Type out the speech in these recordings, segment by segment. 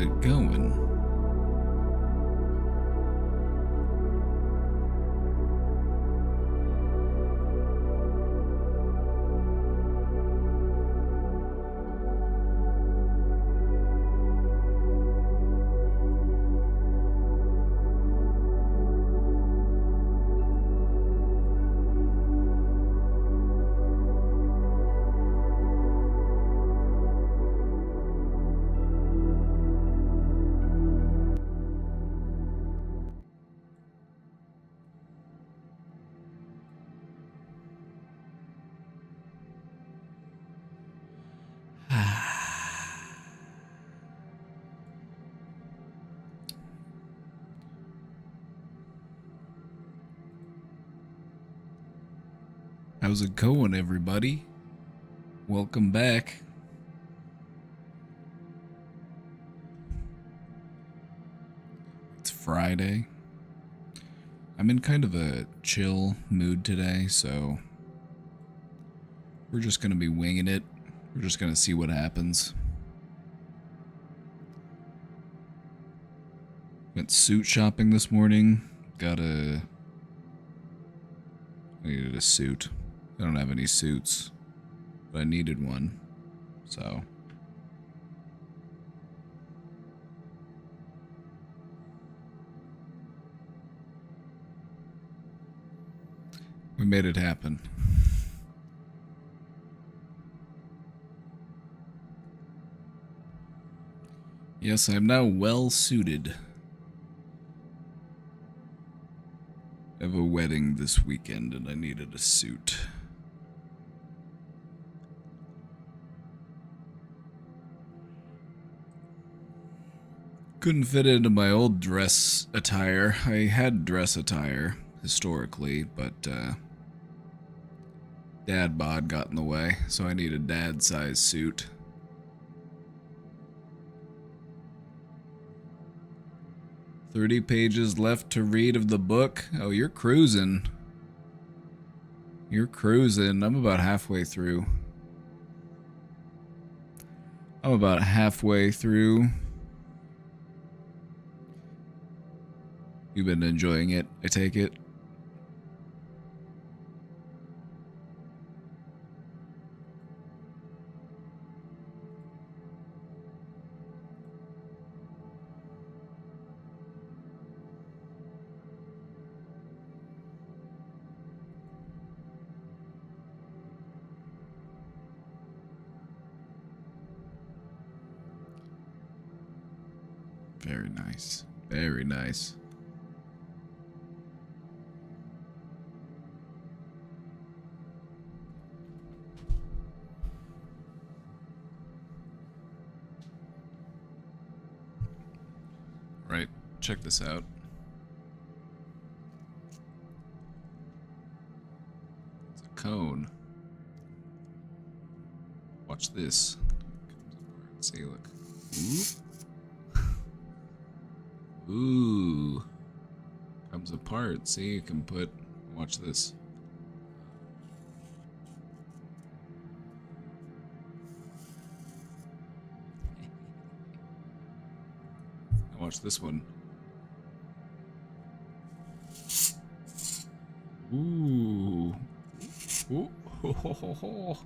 it going? How's it going, everybody? Welcome back. It's Friday. I'm in kind of a chill mood today, so we're just gonna be winging it. We're just gonna see what happens. Went suit shopping this morning. I needed a suit. I don't have any suits, but I needed one, so. We made it happen. Yes, I'm now well suited. I have a wedding this weekend and I needed a suit. Couldn't fit into my old dress attire. I had dress attire historically, but dad bod got in the way, so I need a dad size suit. "30 pages left to read of the book." Oh, you're cruising. You're cruising. I'm about halfway through. You've been enjoying it, I take it? Very nice. Very nice. Right, check this out. It's a cone. Watch this. See, look. Ooh. Ooh. Comes apart. See, you can put. Watch this. Now watch this one. Ooh. Ooh. Ho, ho, ho, ho.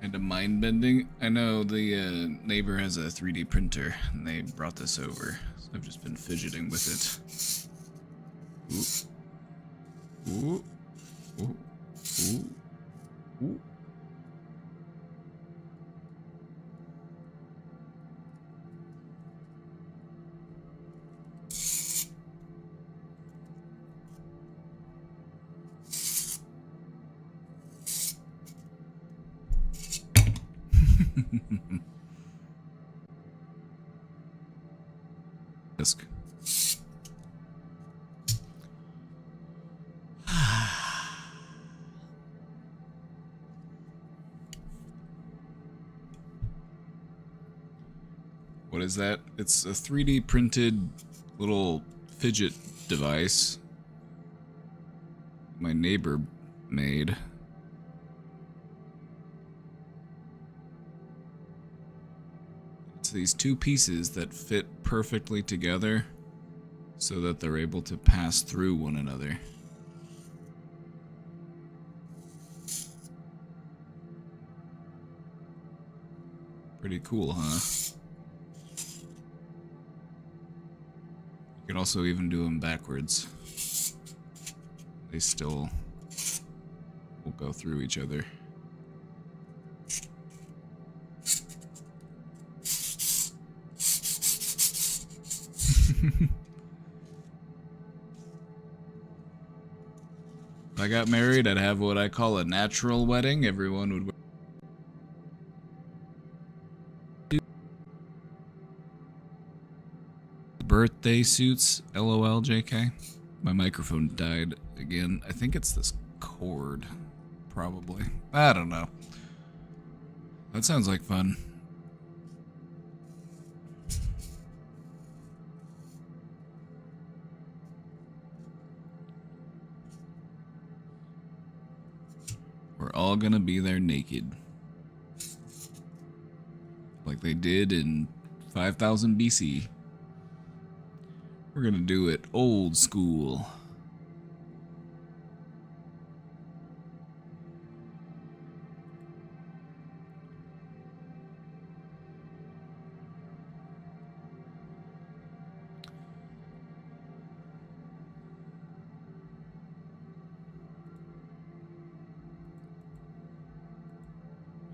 Kind of mind-bending. I know the neighbor has a 3D printer, and they brought this over. So I've just been fidgeting with it. Ooh. Ooh. Ooh. Ooh. Ooh. Disc. What is that? It's a 3D printed little fidget device my neighbor made. It's these two pieces that fit perfectly together so that they're able to pass through one another. Pretty cool, huh? You can also even do them backwards. They still will go through each other. If I got married, I'd have what I call a natural wedding. Everyone would wear birthday suits, LOL, JK. My microphone died again. I think it's this cord, probably. I don't know. That sounds like fun. We're all gonna be there naked. Like they did in 5000 BC. We're gonna do it old school.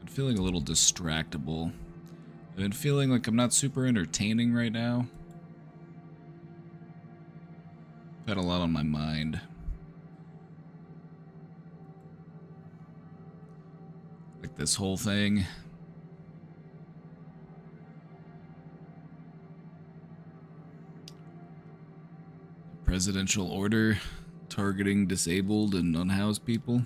I'm feeling a little distractible. I've been feeling like I'm not super entertaining right now. I've had a lot on my mind. Like this whole thing. Presidential order targeting disabled and unhoused people.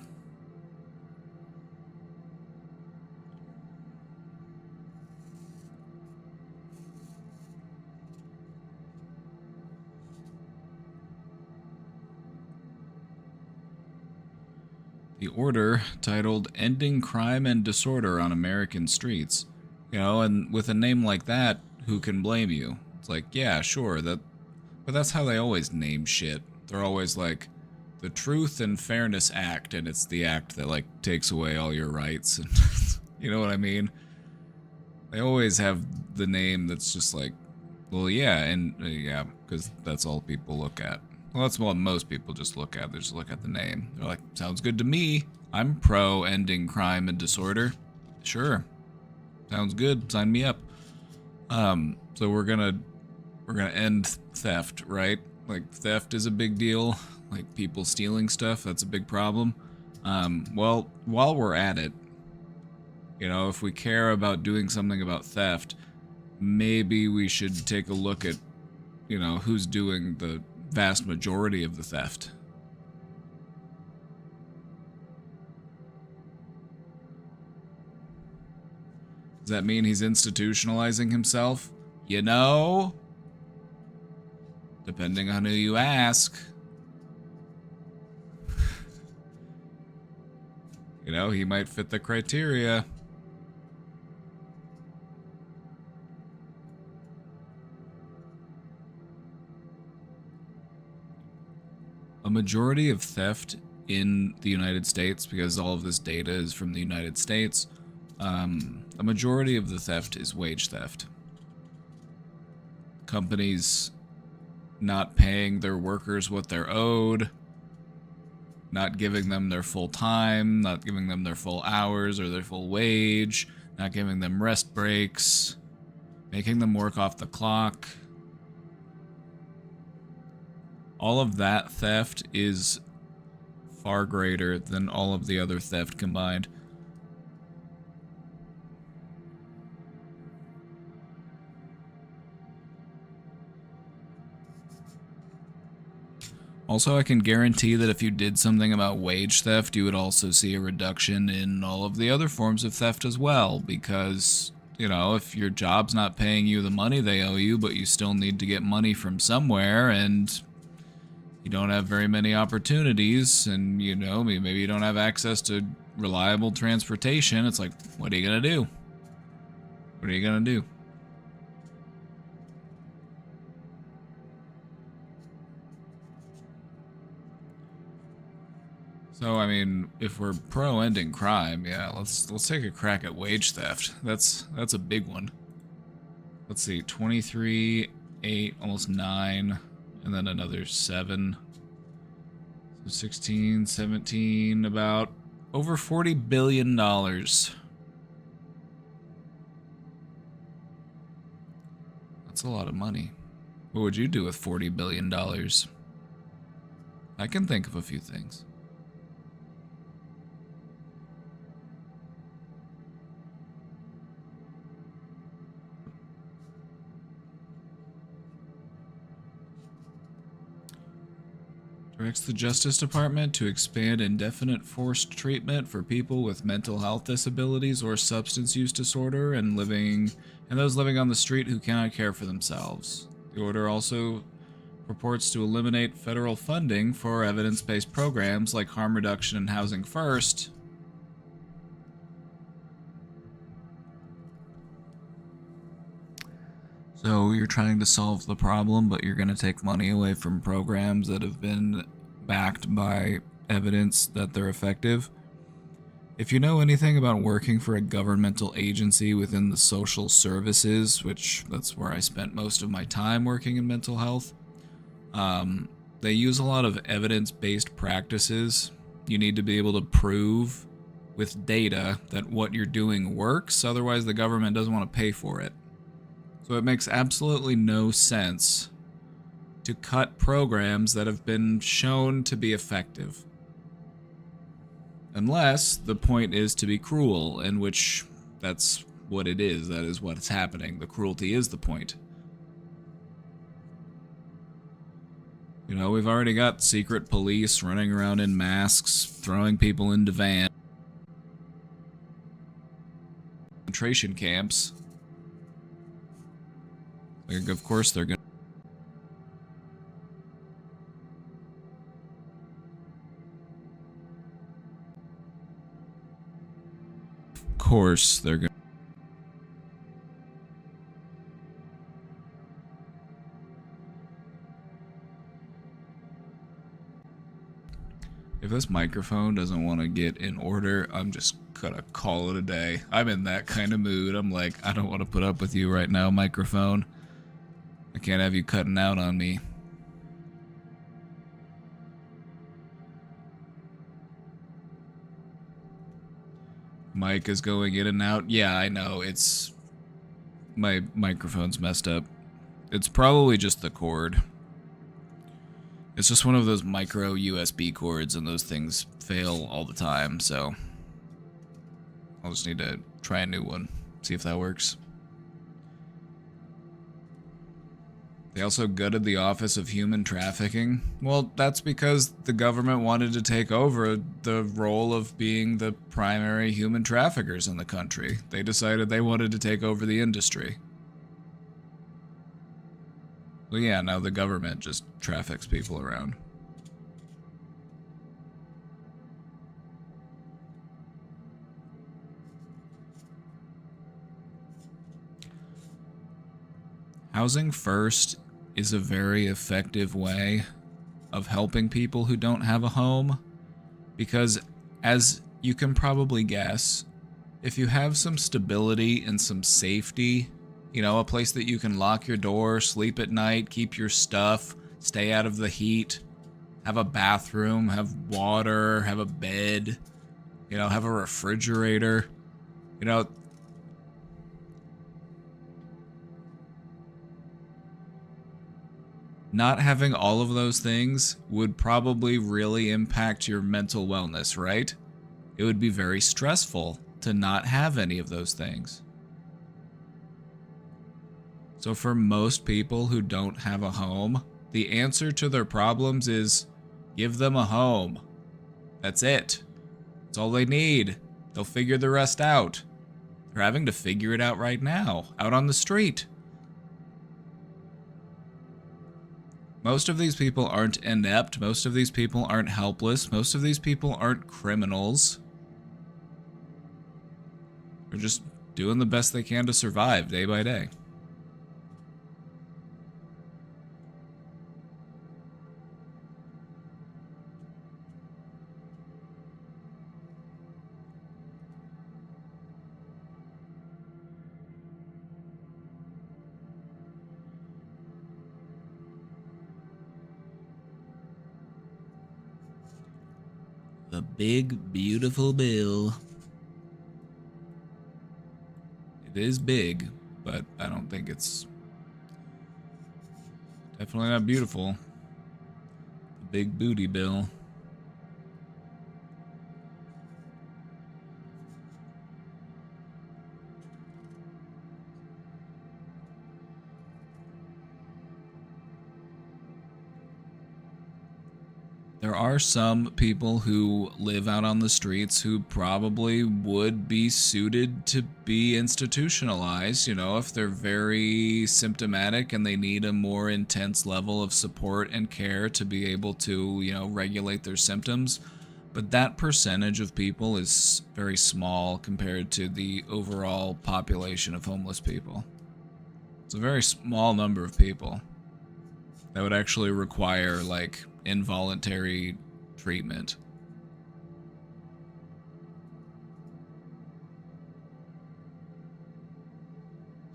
The order, titled Ending Crime and Disorder on American Streets. You know, and with a name like that, who can blame you? It's like, yeah, sure, but that's how they always name shit. They're always like, the Truth and Fairness Act, and it's the act that, like, takes away all your rights. And you know what I mean? They always have the name that's just like, well, yeah, and yeah, because that's all people look at. Well, that's what most people just look at. They just look at the name. They're like, sounds good to me. I'm pro ending crime and disorder. Sure. Sounds good. Sign me up. So we're gonna end theft, right? Like, theft is a big deal. Like, people stealing stuff, that's a big problem. Well, while we're at it, you know, if we care about doing something about theft, maybe we should take a look at, you know, who's doing the vast majority of the theft. Does that mean he's institutionalizing himself? You know? Depending on who you ask. You know, he might fit the criteria. A majority of theft in the United States, because all of this data is from the United States, a majority of the theft is wage theft. Companies not paying their workers what they're owed, not giving them their full time, not giving them their full hours or their full wage, not giving them rest breaks, making them work off the clock. All of that theft is far greater than all of the other theft combined. Also, I can guarantee that if you did something about wage theft, you would also see a reduction in all of the other forms of theft as well, because you know, if your job's not paying you the money they owe you, but you still need to get money from somewhere, and you don't have very many opportunities, and, you know, maybe you don't have access to reliable transportation, it's like, what are you gonna do? What are you gonna do? So, I mean, if we're pro ending crime, yeah, let's take a crack at wage theft. That's a big one. Let's see, 23, 8, almost 9, and then another 7. So 16, 17, about over $40 billion. That's a lot of money. What would you do with $40 billion? I can think of a few things. Directs the Justice Department to expand indefinite forced treatment for people with mental health disabilities or substance use disorder and those living on the street who cannot care for themselves. The order also purports to eliminate federal funding for evidence-based programs like harm reduction and Housing First. So you're trying to solve the problem, but you're going to take money away from programs that have been backed by evidence that they're effective. If you know anything about working for a governmental agency within the social services, which that's where I spent most of my time working in mental health, they use a lot of evidence-based practices. You need to be able to prove with data that what you're doing works, otherwise the government doesn't want to pay for it. So it makes absolutely no sense to cut programs that have been shown to be effective. Unless the point is to be cruel, in which that's what it is. That is what's happening. The cruelty is the point. You know, we've already got secret police running around in masks, throwing people into vans. Concentration camps. Like, of course they're gonna... Of course they're gonna... If this microphone doesn't want to get in order, I'm just gonna call it a day. I'm in that kind of mood. I'm like, I don't want to put up with you right now, microphone. I can't have you cutting out on me. Mic is going in and out. Yeah, I know. It's... my microphone's messed up. It's probably just the cord. It's just one of those micro USB cords, and those things fail all the time, so... I'll just need to try a new one. See if that works. They also gutted the Office of Human Trafficking. Well, that's because the government wanted to take over the role of being the primary human traffickers in the country. They decided they wanted to take over the industry. Well, yeah, now the government just traffics people around. Housing First is a very effective way of helping people who don't have a home, because as you can probably guess, if you have some stability and some safety, you know, a place that you can lock your door, sleep at night, keep your stuff, stay out of the heat, have a bathroom, have water, have a bed, you know, have a refrigerator, you know, not having all of those things would probably really impact your mental wellness, right? It would be very stressful to not have any of those things. So for most people who don't have a home, the answer to their problems is give them a home. That's it. That's all they need. They'll figure the rest out. They're having to figure it out right now, out on the street. Most of these people aren't inept. Most of these people aren't helpless. Most of these people aren't criminals. They're just doing the best they can to survive day by day. The big, beautiful bill. It is big, but I don't think it's definitely not beautiful. The big booty bill. There are some people who live out on the streets who probably would be suited to be institutionalized, you know, if they're very symptomatic and they need a more intense level of support and care to be able to, you know, regulate their symptoms. But that percentage of people is very small compared to the overall population of homeless people. It's a very small number of people that would actually require, like, involuntary treatment.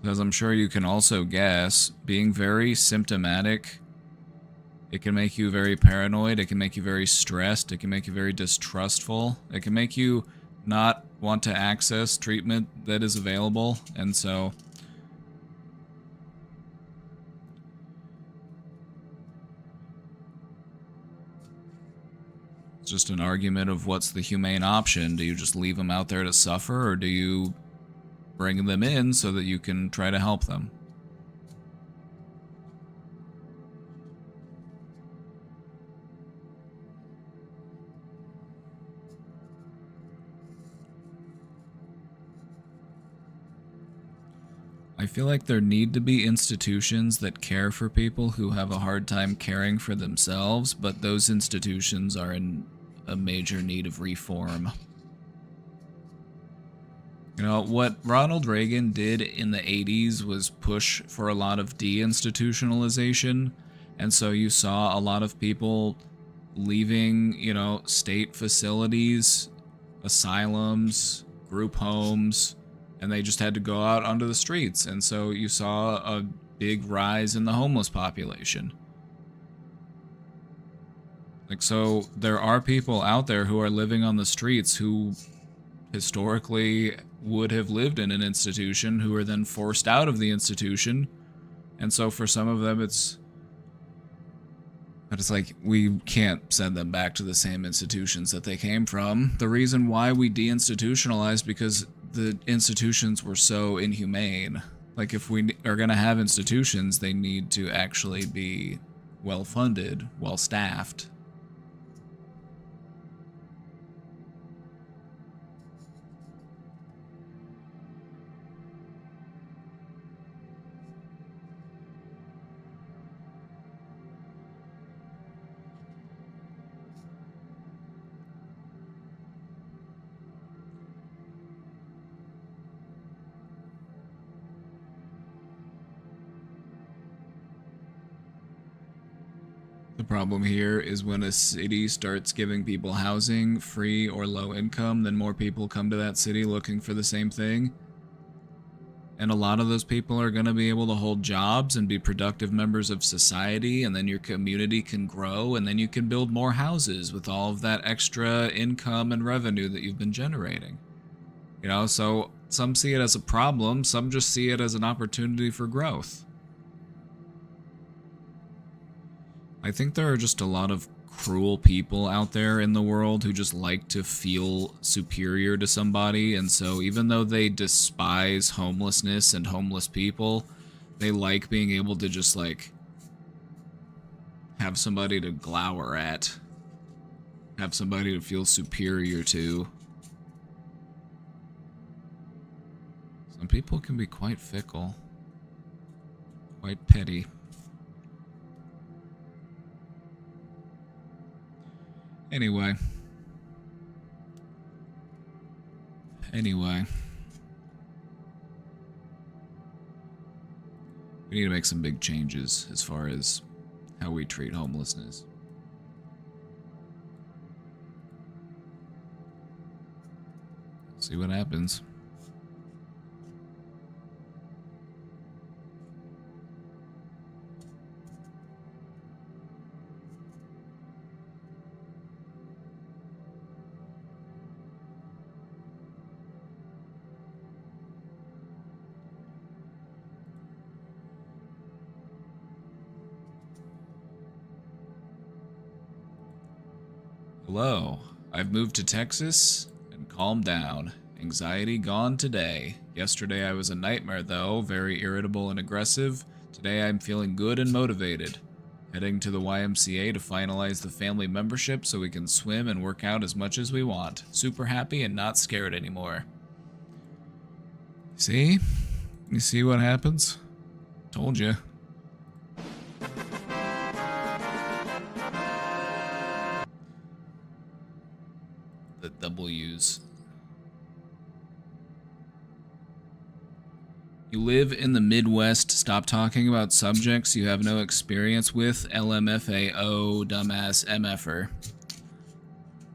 As I'm sure you can also guess, being very symptomatic, it can make you very paranoid, it can make you very stressed, it can make you very distrustful, it can make you not want to access treatment that is available, and so it's just an argument of what's the humane option. Do you just leave them out there to suffer, or do you bring them in so that you can try to help them? I feel like there need to be institutions that care for people who have a hard time caring for themselves, but those institutions are in a major need of reform. You know, what Ronald Reagan did in the 80s was push for a lot of deinstitutionalization, and so you saw a lot of people leaving, you know, state facilities, asylums, group homes, and they just had to go out onto the streets. And so you saw a big rise in the homeless population. Like, so there are people out there who are living on the streets who historically would have lived in an institution, who are then forced out of the institution. And so for some of them, it's like, we can't send them back to the same institutions that they came from. The reason why we deinstitutionalized because the institutions were so inhumane. Like, if we are going to have institutions, they need to actually be well-funded, well-staffed. The problem here is when a city starts giving people housing, free or low income, then more people come to that city looking for the same thing. And a lot of those people are going to be able to hold jobs and be productive members of society, and then your community can grow, and then you can build more houses with all of that extra income and revenue that you've been generating. You know, so some see it as a problem, some just see it as an opportunity for growth. I think there are just a lot of cruel people out there in the world who just like to feel superior to somebody, and so even though they despise homelessness and homeless people, they like being able to just, like, have somebody to glower at, have somebody to feel superior to. people can be quite fickle. Quite petty. Anyway. We need to make some big changes as far as how we treat homelessness. See what happens. Hello, I've moved to Texas and calmed down. Anxiety gone today. Yesterday I was a nightmare though, very irritable and aggressive. Today I'm feeling good and motivated. Heading to the YMCA to finalize the family membership so we can swim and work out as much as we want. Super happy and not scared anymore. See? You see what happens? Told you. The W's. You live in the Midwest. Stop talking about subjects you have no experience with. LMFAO, dumbass MFer.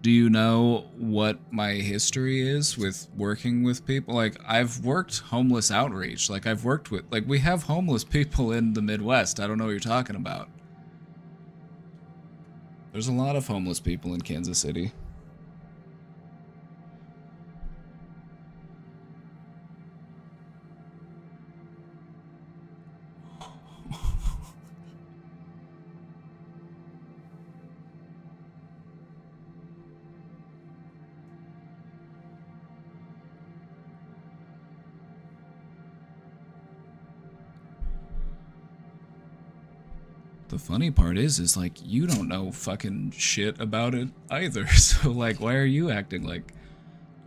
Do you know what my history is with working with people? Like, I've worked homeless outreach. Like, I've worked with... Like, we have homeless people in the Midwest. I don't know what you're talking about. There's a lot of homeless people in Kansas City. The funny part is like, you don't know fucking shit about it either. So, like, why are you acting like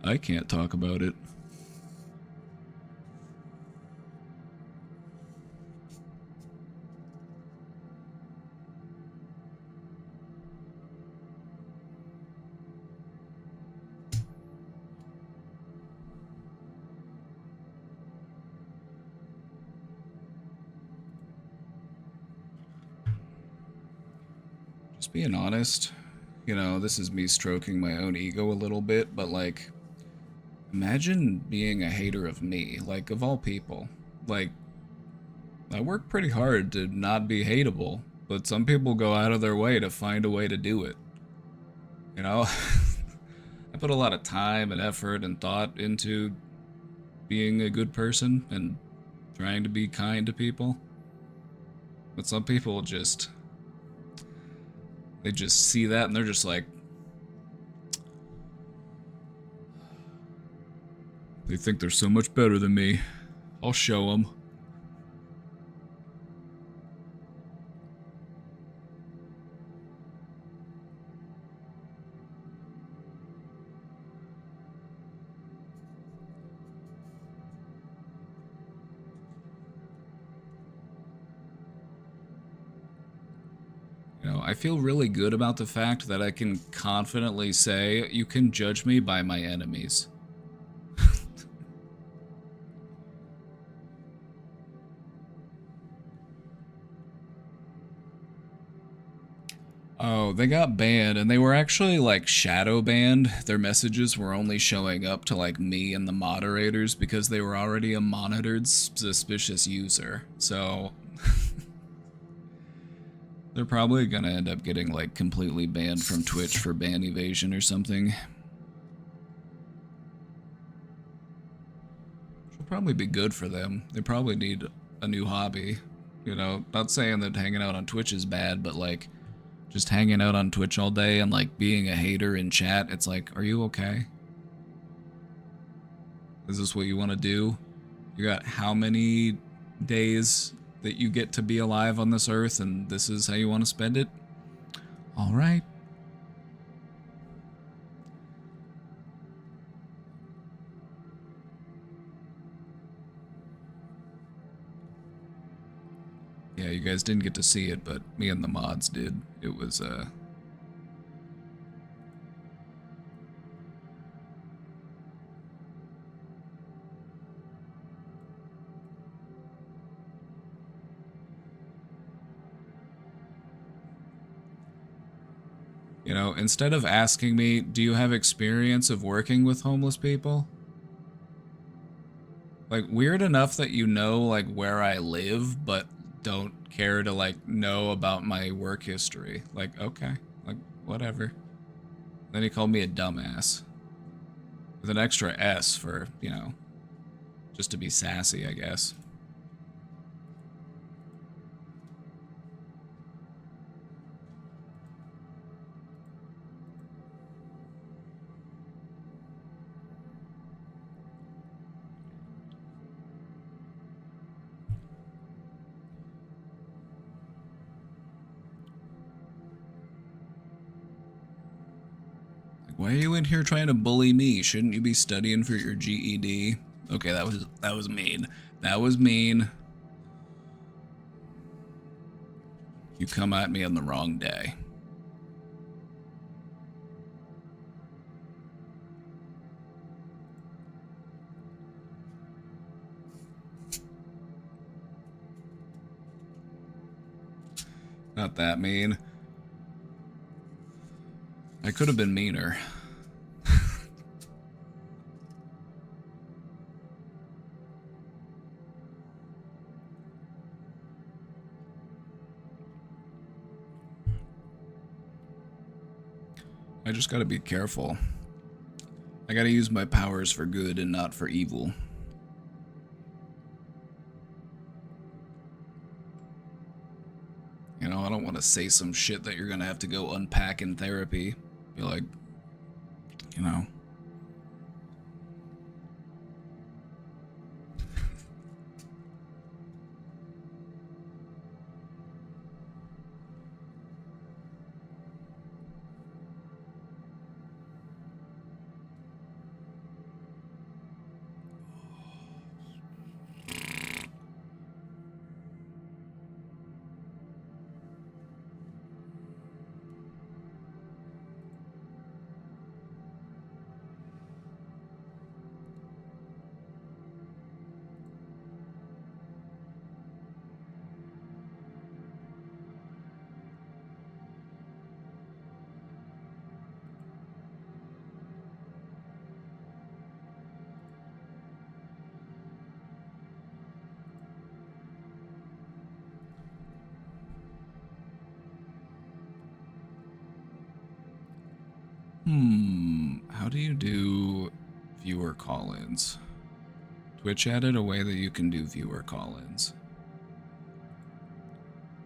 I can't talk about it? Just being honest, you know, this is me stroking my own ego a little bit, but like, imagine being a hater of me, like, of all people. Like, I work pretty hard to not be hateable, but some people go out of their way to find a way to do it. You know? I put a lot of time and effort and thought into being a good person and trying to be kind to people. But some people just... They just see that and they're just like... They think they're so much better than me. I'll show them. You know, I feel really good about the fact that I can confidently say, you can judge me by my enemies. Oh, they got banned, and they were actually, like, shadow banned. Their messages were only showing up to, like, me and the moderators because they were already a monitored suspicious user. So... They're probably gonna end up getting, like, completely banned from Twitch for ban evasion or something. Which will probably be good for them. They probably need a new hobby. You know, not saying that hanging out on Twitch is bad, but, like, just hanging out on Twitch all day and, like, being a hater in chat, it's like, are you okay? Is this what you want to do? You got how many days that you get to be alive on this earth, and this is how you want to spend it? All right. Yeah, you guys didn't get to see it, but me and the mods did. It was, you know, instead of asking me, do you have experience of working with homeless people? Like, weird enough that you know, like, where I live, but don't care to, like, know about my work history. Like, okay. Like, whatever. Then he called me a dumbass. With an extra S for, you know, just to be sassy, I guess. Why are you in here trying to bully me? Shouldn't you be studying for your GED? Okay, that was mean. That was mean. You come at me on the wrong day. Not that mean. I could have been meaner. I just gotta be careful. I gotta use my powers for good and not for evil. You know, I don't want to say some shit that you're gonna have to go unpack in therapy. Be like, you know. How do you do viewer call-ins? Twitch added a way that you can do viewer call-ins.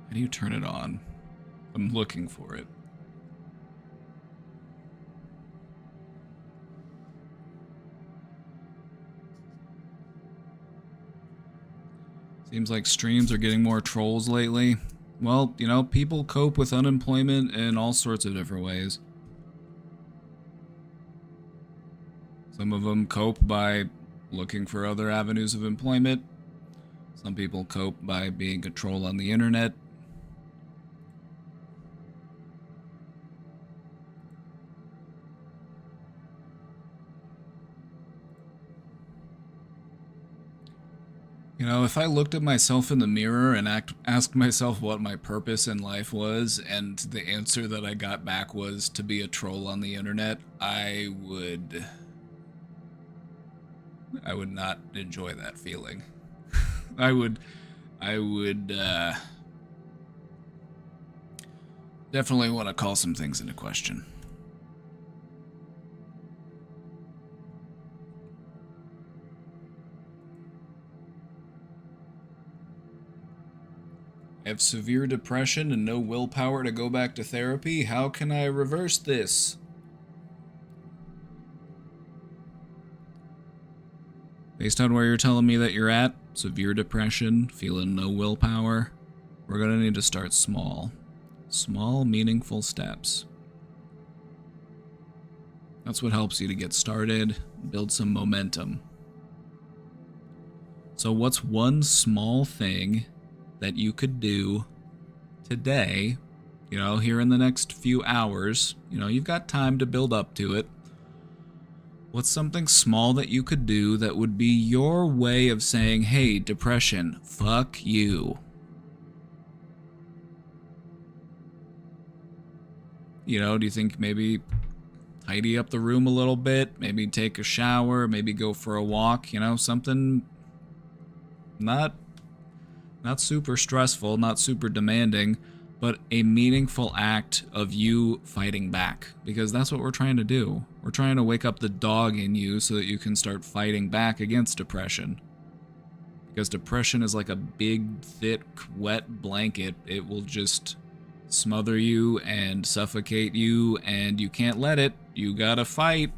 How do you turn it on? I'm looking for it. Seems like streams are getting more trolls lately. Well, you know, people cope with unemployment in all sorts of different ways. Some of them cope by looking for other avenues of employment. Some people cope by being a troll on the internet. You know, if I looked at myself in the mirror and asked myself what my purpose in life was, and the answer that I got back was to be a troll on the internet, I would not enjoy that feeling. I would definitely want to call some things into question. I have severe depression and no willpower to go back to therapy. How can I reverse this? Based on where you're telling me that you're at, severe depression, feeling no willpower, we're gonna need to start small. Small, meaningful steps. That's what helps you to get started, build some momentum. So what's one small thing that you could do today, here in the next few hours? You've got time to build up to it. What's something small that you could do that would be your way of saying, hey, depression, fuck you? Do you think maybe tidy up the room a little bit, maybe take a shower, maybe go for a walk, something not super stressful, not super demanding, but a meaningful act of you fighting back, because that's what we're trying to do. We're trying to wake up the dog in you so that you can start fighting back against depression. Because depression is like a big, thick, wet blanket. It will just smother you and suffocate you, and you can't let it. You gotta fight.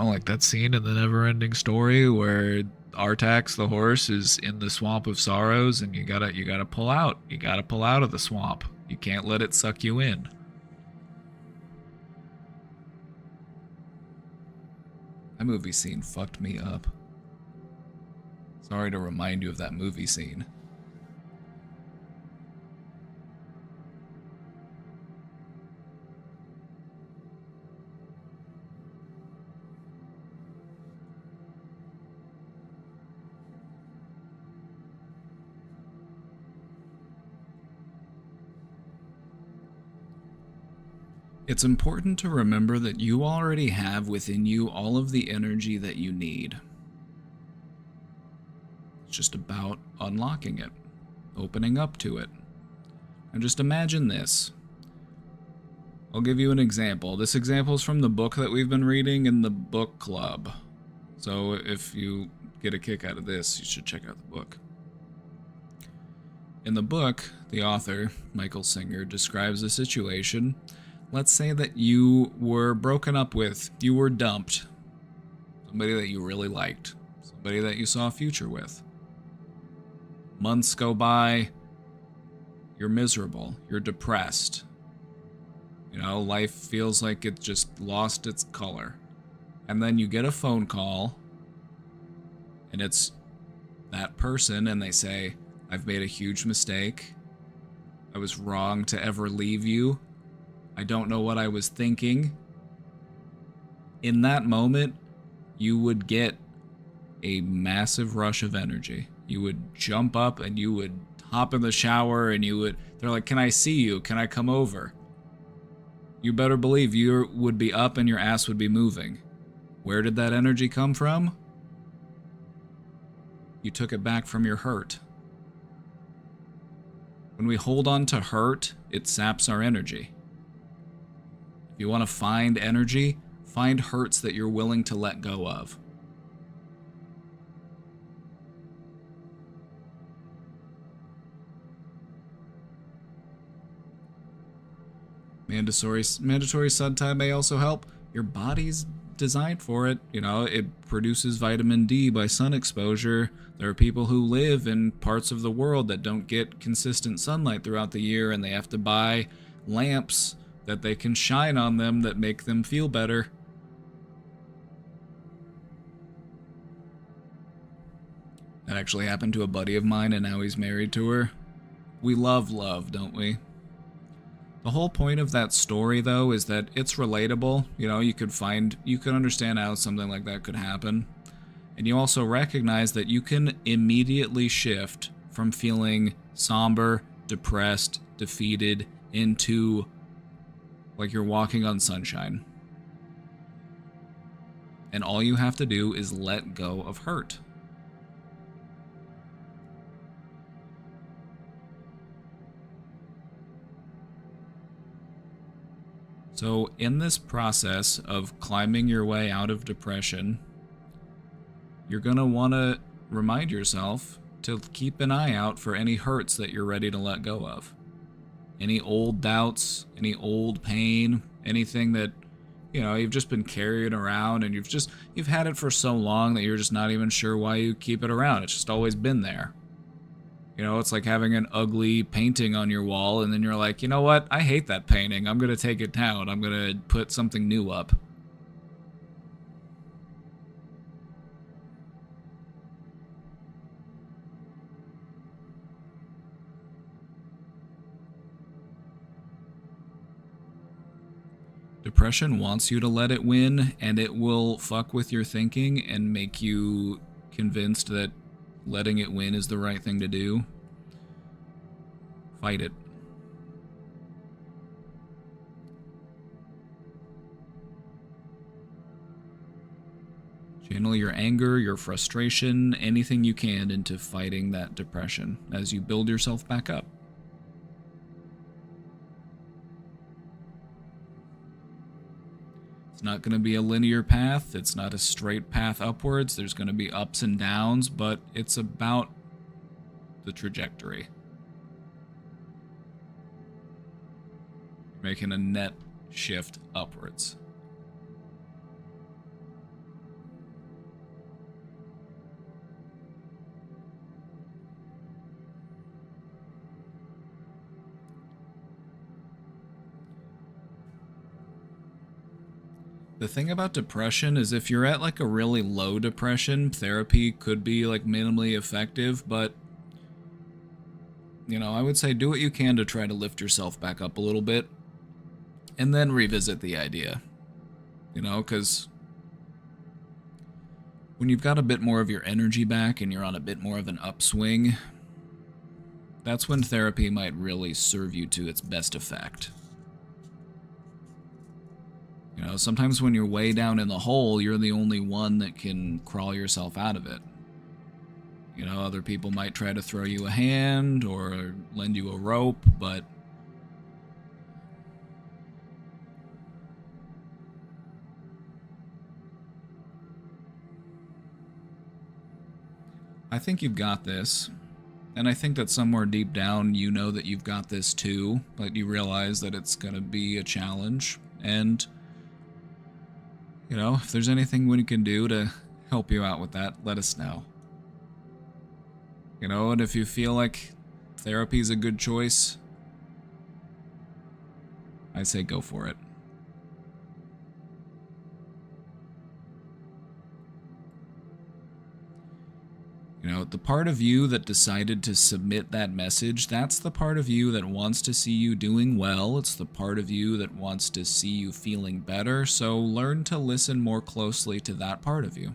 Like that scene in the Never-Ending Story where Artax the horse is in the swamp of sorrows, and you gotta pull out. You gotta pull out of the swamp. You can't let it suck you in. That movie scene fucked me up. Sorry to remind you of that movie scene. It's important to remember that you already have within you all of the energy that you need. It's just about unlocking it, opening up to it. And just imagine this. I'll give you an example. This example is from the book that we've been reading in the book club. So if you get a kick out of this, you should check out the book. In the book, the author, Michael Singer, describes a situation. Let's say that you were broken up with, you were dumped. Somebody that you really liked, somebody that you saw a future with. Months go by, you're miserable, you're depressed. Life feels like it just lost its color. And then you get a phone call, and it's that person, and they say, I've made a huge mistake. I was wrong to ever leave you. I don't know what I was thinking. In that moment, you would get a massive rush of energy. You would jump up and you would hop in the shower and they're like, can I see you? Can I come over? You better believe you would be up and your ass would be moving. Where did that energy come from? You took it back from your hurt. When we hold on to hurt, it saps our energy. If you want to find energy, find hurts that you're willing to let go of. Mandatory sun time may also help. Your body's designed for it. It produces vitamin D by sun exposure. There are people who live in parts of the world that don't get consistent sunlight throughout the year, and they have to buy lamps that they can shine on them that make them feel better. That actually happened to a buddy of mine, and now he's married to her. We love love, don't we? The whole point of that story, though, is that it's relatable. You could understand how something like that could happen. And you also recognize that you can immediately shift from feeling somber, depressed, defeated, into like you're walking on sunshine. And all you have to do is let go of hurt. So in this process of climbing your way out of depression, you're going to want to remind yourself to keep an eye out for any hurts that you're ready to let go of. Any old doubts, any old pain, anything that, you've just been carrying around and you've had it for so long that you're just not even sure why you keep it around. It's just always been there. It's like having an ugly painting on your wall and then you're like, you know what? I hate that painting. I'm going to take it down. I'm going to put something new up. Depression wants you to let it win, and it will fuck with your thinking and make you convinced that letting it win is the right thing to do. Fight it. Channel your anger, your frustration, anything you can into fighting that depression as you build yourself back up. It's not going to be a linear path. It's not a straight path upwards. There's going to be ups and downs, but it's about the trajectory. You're making a net shift upwards. The thing about depression is if you're at like a really low depression, therapy could be like minimally effective, but you know, I would say do what you can to try to lift yourself back up a little bit and then revisit the idea. You know, because when you've got a bit more of your energy back and you're on a bit more of an upswing, that's when therapy might really serve you to its best effect. You know, sometimes when you're way down in the hole, you're the only one that can crawl yourself out of it. You know, other people might try to throw you a hand or lend you a rope, but I think you've got this. And I think that somewhere deep down, you know that you've got this too, but you realize that it's going to be a challenge. And you know, if there's anything we can do to help you out with that, let us know. You know, and if you feel like therapy's a good choice, I say go for it. You know, the part of you that decided to submit that message, that's the part of you that wants to see you doing well. It's the part of you that wants to see you feeling better. So learn to listen more closely to that part of you.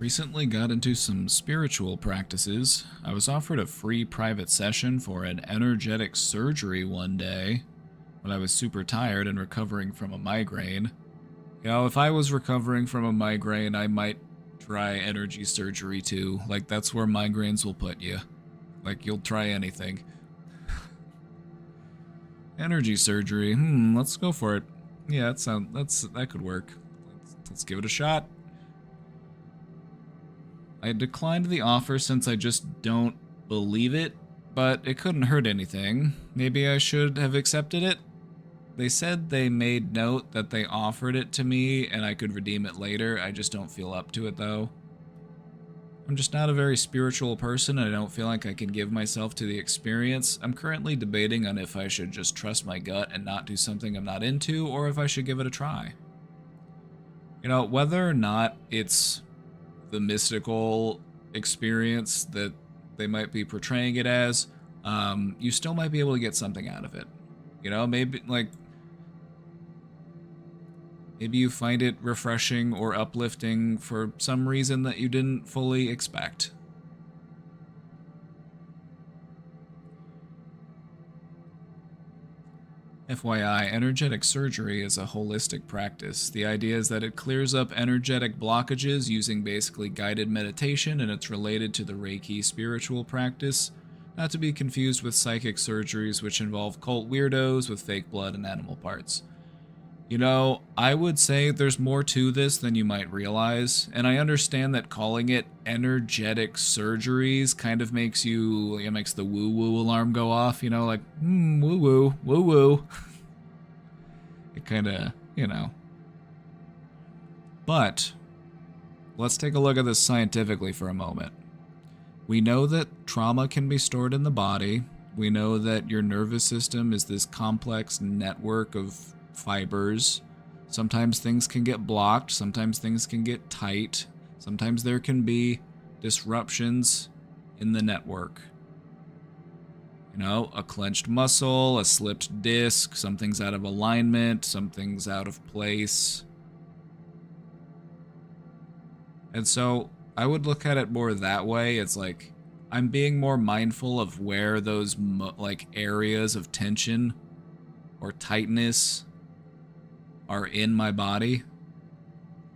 Recently got into some spiritual practices. I was offered a free private session for an energetic surgery one day when I was super tired and recovering from a migraine. You know, if I was recovering from a migraine, I might try energy surgery too. Like, that's where migraines will put you. Like, you'll try anything. Energy surgery. Let's go for it. Yeah, that could work. Let's give it a shot. I declined the offer since I just don't believe it, but it couldn't hurt anything. Maybe I should have accepted it? They said they made note that they offered it to me and I could redeem it later. I just don't feel up to it though. I'm just not a very spiritual person and I don't feel like I can give myself to the experience. I'm currently debating on if I should just trust my gut and not do something I'm not into, or if I should give it a try. You know, whether or not it's the mystical experience that they might be portraying it as, you still might be able to get something out of it. You know, maybe you find it refreshing or uplifting for some reason that you didn't fully expect. FYI, energetic surgery is a holistic practice. The idea is that it clears up energetic blockages using basically guided meditation, and it's related to the Reiki spiritual practice, not to be confused with psychic surgeries which involve cult weirdos with fake blood and animal parts. You know, I would say there's more to this than you might realize, and I understand that calling it energetic surgeries kind of makes the woo-woo alarm go off, you know, like, woo-woo, woo-woo. It kind of, you know. But let's take a look at this scientifically for a moment. We know that trauma can be stored in the body. We know that your nervous system is this complex network of fibers. Sometimes things can get blocked, sometimes things can get tight, sometimes there can be disruptions in the network. You know, a clenched muscle, a slipped disc, something's out of alignment, something's out of place. And so I would look at it more that way. It's like I'm being more mindful of where those like areas of tension or tightness are in my body.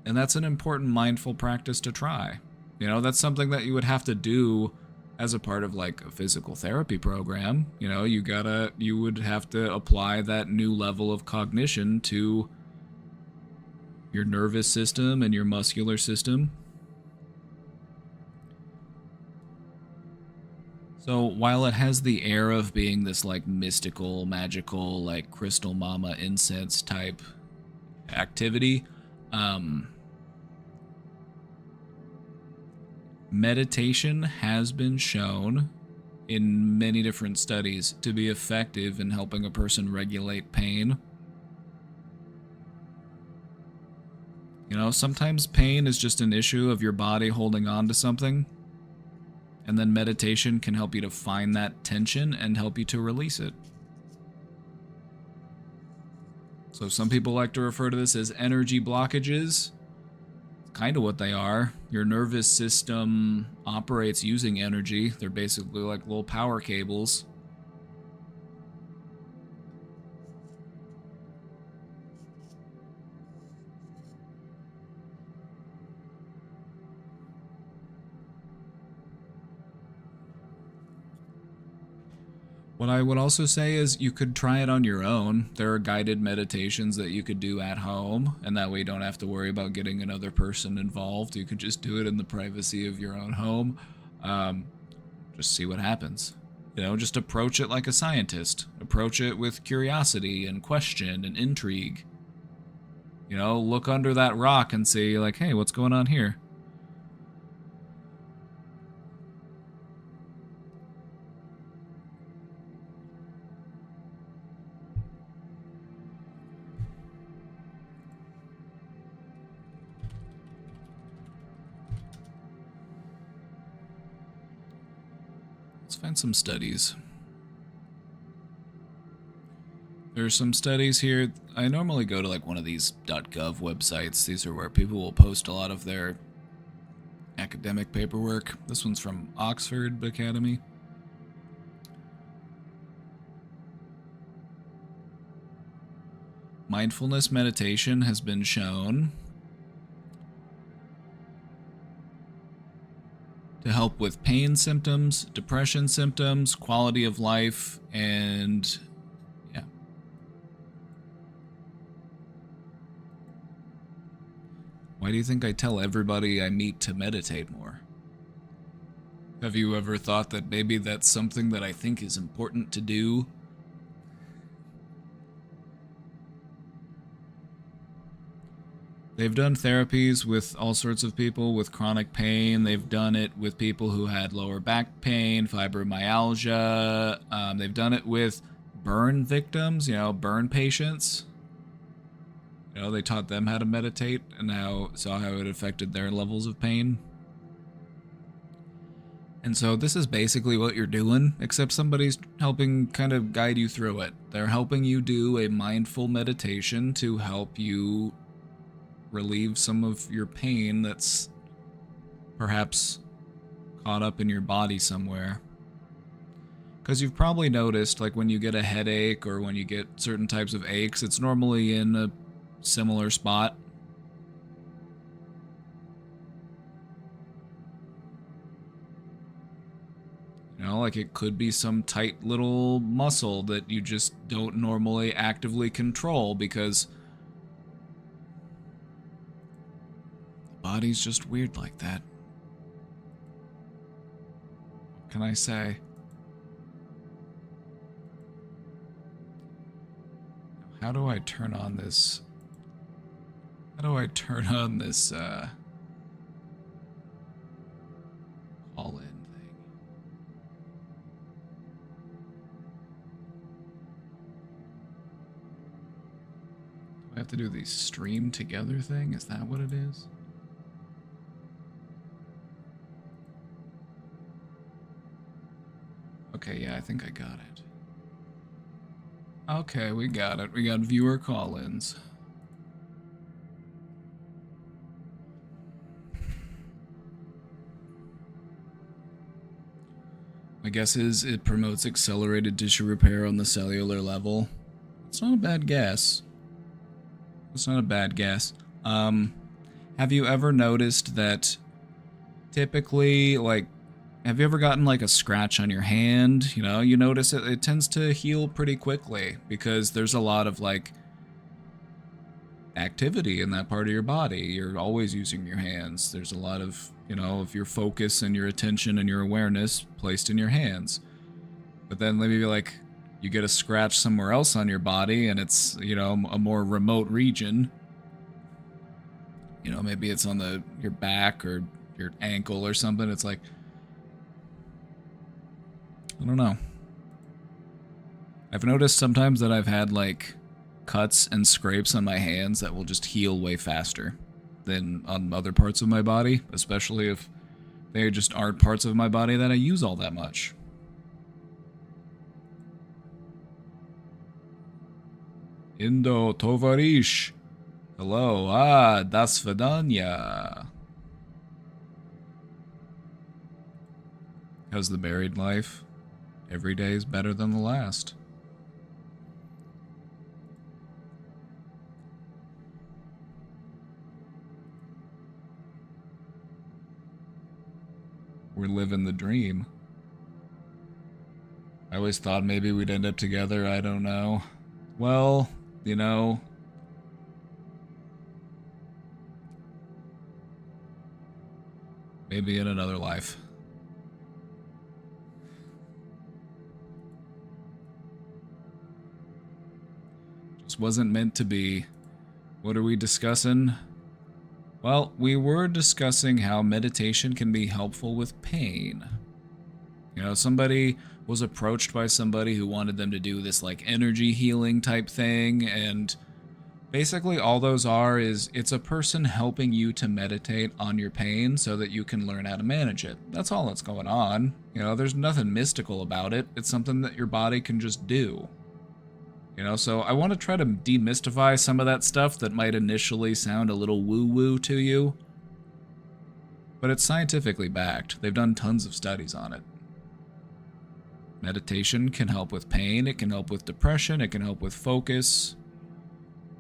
And that's an important mindful practice to try. You know, that's something that you would have to do as a part of like a physical therapy program. You know, you would have to apply that new level of cognition to your nervous system and your muscular system. So while it has the air of being this like mystical, magical, like crystal mama incense type activity, meditation has been shown in many different studies to be effective in helping a person regulate pain. You know, sometimes pain is just an issue of your body holding on to something. And then meditation can help you to find that tension and help you to release it. So some people like to refer to this as energy blockages. It's kind of what they are. Your nervous system operates using energy. They're basically like little power cables. What I would also say is you could try it on your own. There are guided meditations that you could do at home, and that way you don't have to worry about getting another person involved. You could just do it in the privacy of your own home. Just see what happens. You know, just approach it like a scientist. Approach it with curiosity and question and intrigue. You know, look under that rock and see, like, hey, what's going on here? Let's find some studies. There's some studies here. I normally go to like one of these .gov websites. These are where people will post a lot of their academic paperwork. This one's from Oxford Academy. Mindfulness meditation has been shown to help with pain symptoms, depression symptoms, quality of life, and yeah. Why do you think I tell everybody I meet to meditate more? Have you ever thought that maybe that's something that I think is important to do? They've done therapies with all sorts of people with chronic pain. They've done it with people who had lower back pain, fibromyalgia. They've done it with burn victims, you know, burn patients. You know, they taught them how to meditate and saw how it affected their levels of pain. And so this is basically what you're doing, except somebody's helping kind of guide you through it. They're helping you do a mindful meditation to help you relieve some of your pain that's perhaps caught up in your body somewhere. Because you've probably noticed, like when you get a headache or when you get certain types of aches, it's normally in a similar spot. You know, like it could be some tight little muscle that you just don't normally actively control because body's just weird like that. What can I say? How do I turn on this? How do I turn on this call-in thing? to do the stream together thing? Is that what it is? Okay, yeah, I think I got it. Okay, we got it. We got viewer call-ins. My guess is it promotes accelerated tissue repair on the cellular level. It's not a bad guess. It's not a bad guess. Have you ever noticed that typically, like, have you ever gotten like a scratch on your hand? You know, you notice it tends to heal pretty quickly because there's a lot of like activity in that part of your body. You're always using your hands. There's a lot of, you know, of your focus and your attention and your awareness placed in your hands. But then maybe like you get a scratch somewhere else on your body and it's, you know, a more remote region. You know, maybe it's on your back or your ankle or something. It's like, I don't know. I've noticed sometimes that I've had like cuts and scrapes on my hands that will just heal way faster than on other parts of my body, especially if they just aren't parts of my body that I use all that much. Indo Tovarish. Hello. Ah, das Vidanya. How's the married life? Every day is better than the last. We're living the dream. I always thought maybe we'd end up together, I don't know. Well, you know, maybe in another life. Just wasn't meant to be. What are we discussing? Well, we were discussing how meditation can be helpful with pain. You know, somebody was approached by somebody who wanted them to do this like energy healing type thing, and basically all those are is it's a person helping you to meditate on your pain so that you can learn how to manage it. That's all that's going on. You know, there's nothing mystical about it. It's something that your body can just do. You know, so I want to try to demystify some of that stuff that might initially sound a little woo-woo to you. But it's scientifically backed. They've done tons of studies on it. Meditation can help with pain, it can help with depression, it can help with focus.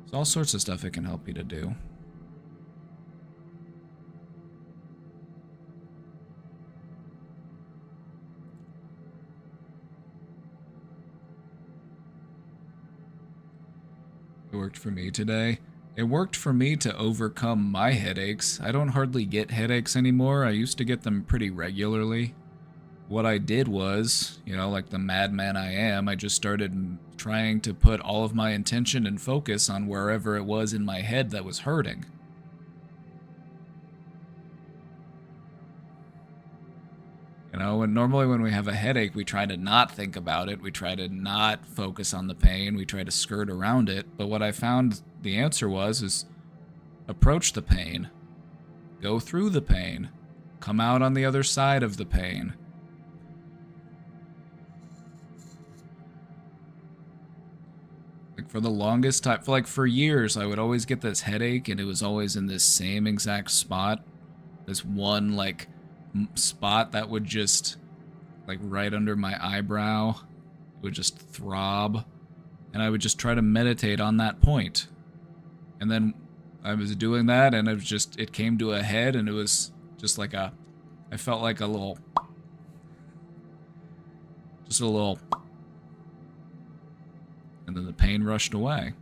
There's all sorts of stuff it can help you to do. It worked for me today. It worked for me to overcome my headaches. I don't hardly get headaches anymore. I used to get them pretty regularly. What I did was, you know, like the madman I am, I just started trying to put all of my intention and focus on wherever it was in my head that was hurting. You know, and normally when we have a headache, we try to not think about it. We try to not focus on the pain. We try to skirt around it. But what I found the answer is approach the pain. Go through the pain. Come out on the other side of the pain. Like for the longest time, for years, I would always get this headache and it was always in this same exact spot. This one, like, spot that would just, like, right under my eyebrow, it would just throb, and I would just try to meditate on that point. And then I was doing that, and it came to a head, and it was just like I felt like a little, and then the pain rushed away.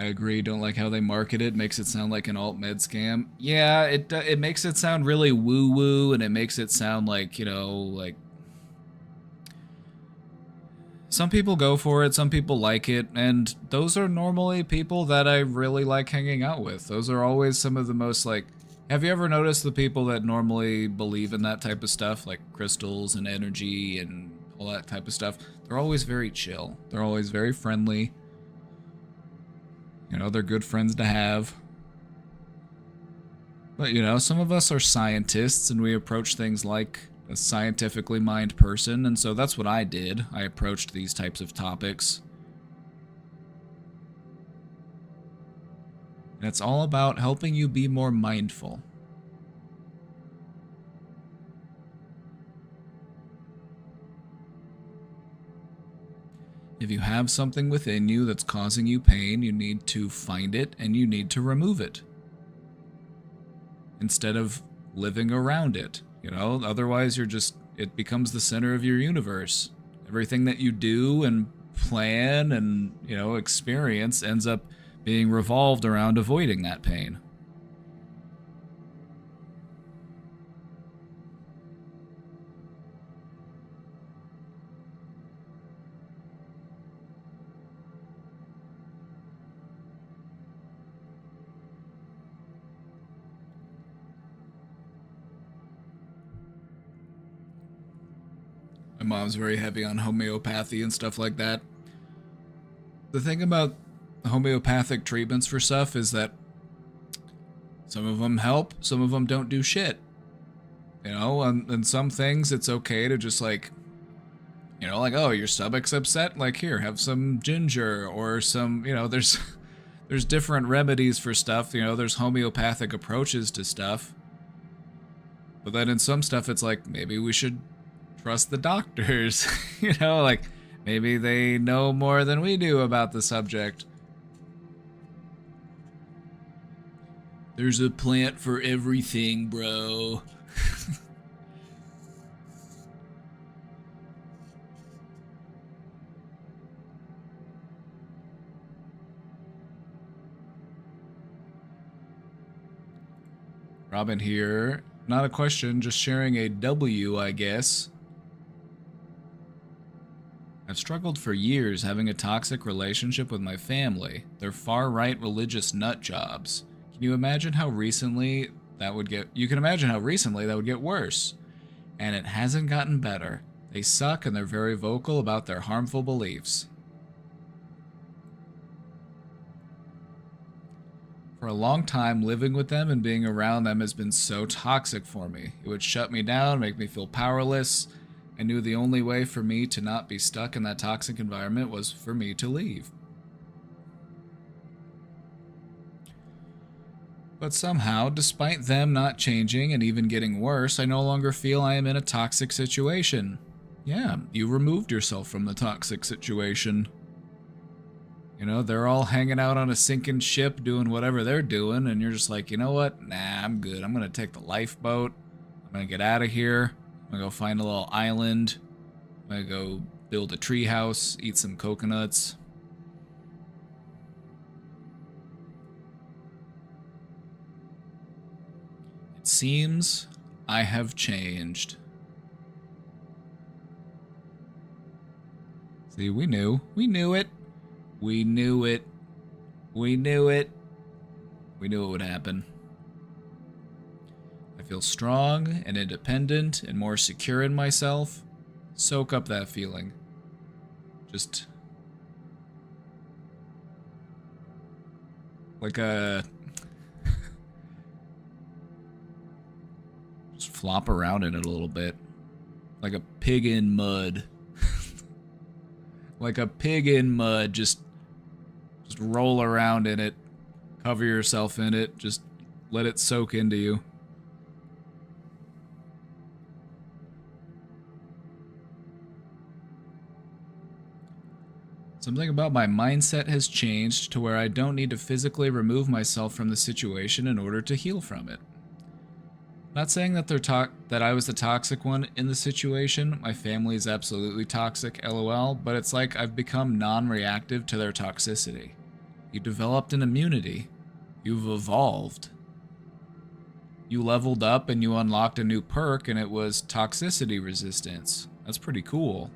I agree, don't like how they market it. Makes it sound like an alt-med scam. Yeah, it makes it sound really woo-woo, and it makes it sound like, you know, like... Some people go for it, some people like it, and those are normally people that I really like hanging out with. Those are always some of the most, like, Have you ever noticed the people that normally believe in that type of stuff, like crystals and energy and all that type of stuff? They're always very chill. They're always very friendly. You know, they're good friends to have. But, you know, some of us are scientists and we approach things like a scientifically minded person, and so that's what I did. I approached these types of topics. And it's all about helping you be more mindful. If you have something within you that's causing you pain, you need to find it and you need to remove it, instead of living around it. You know, otherwise it becomes the center of your universe. Everything that you do and plan and, you know, experience ends up being revolved around avoiding that pain. My mom's very heavy on homeopathy and stuff like that. The thing about homeopathic treatments for stuff is that some of them help, some of them don't do shit. You know, and some things it's okay to just like, you know, like, oh, your stomach's upset? Like, here, have some ginger or some, you know, there's there's different remedies for stuff. You know, there's homeopathic approaches to stuff. But then in some stuff, it's like, maybe we should trust the doctors. You know, like, maybe they know more than we do about the subject. There's a plant for everything, bro. Robin here. Not a question, just sharing a W, I guess. I've struggled for years having a toxic relationship with my family. They're far-right religious nut jobs. Can you imagine how recently that would get... You can imagine how recently that would get worse. And it hasn't gotten better. They suck and they're very vocal about their harmful beliefs. For a long time, living with them and being around them has been so toxic for me. It would shut me down, make me feel powerless. I knew the only way for me to not be stuck in that toxic environment was for me to leave. But somehow, despite them not changing and even getting worse, I no longer feel I am in a toxic situation. Yeah, you removed yourself from the toxic situation. You know, they're all hanging out on a sinking ship doing whatever they're doing, and you're just like, you know what? Nah, I'm good. I'm gonna take the lifeboat. I'm gonna get out of here. I'm gonna go find a little island. I'm gonna go build a tree house, eat some coconuts. It seems I have changed. See, we knew. We knew it. We knew it. We knew it. We knew it would happen. I feel strong and independent and more secure in myself. Soak up that feeling. Just like a... Just flop around in it a little bit. Like a pig in mud. Like a pig in mud, just roll around in it, cover yourself in it, just let it soak into you. Something about my mindset has changed to where I don't need to physically remove myself from the situation in order to heal from it. Not saying that that I was the toxic one in the situation. My family is absolutely toxic, lol, but it's like I've become non-reactive to their toxicity. You developed an immunity. You've evolved. You leveled up and you unlocked a new perk, and it was toxicity resistance. That's pretty cool.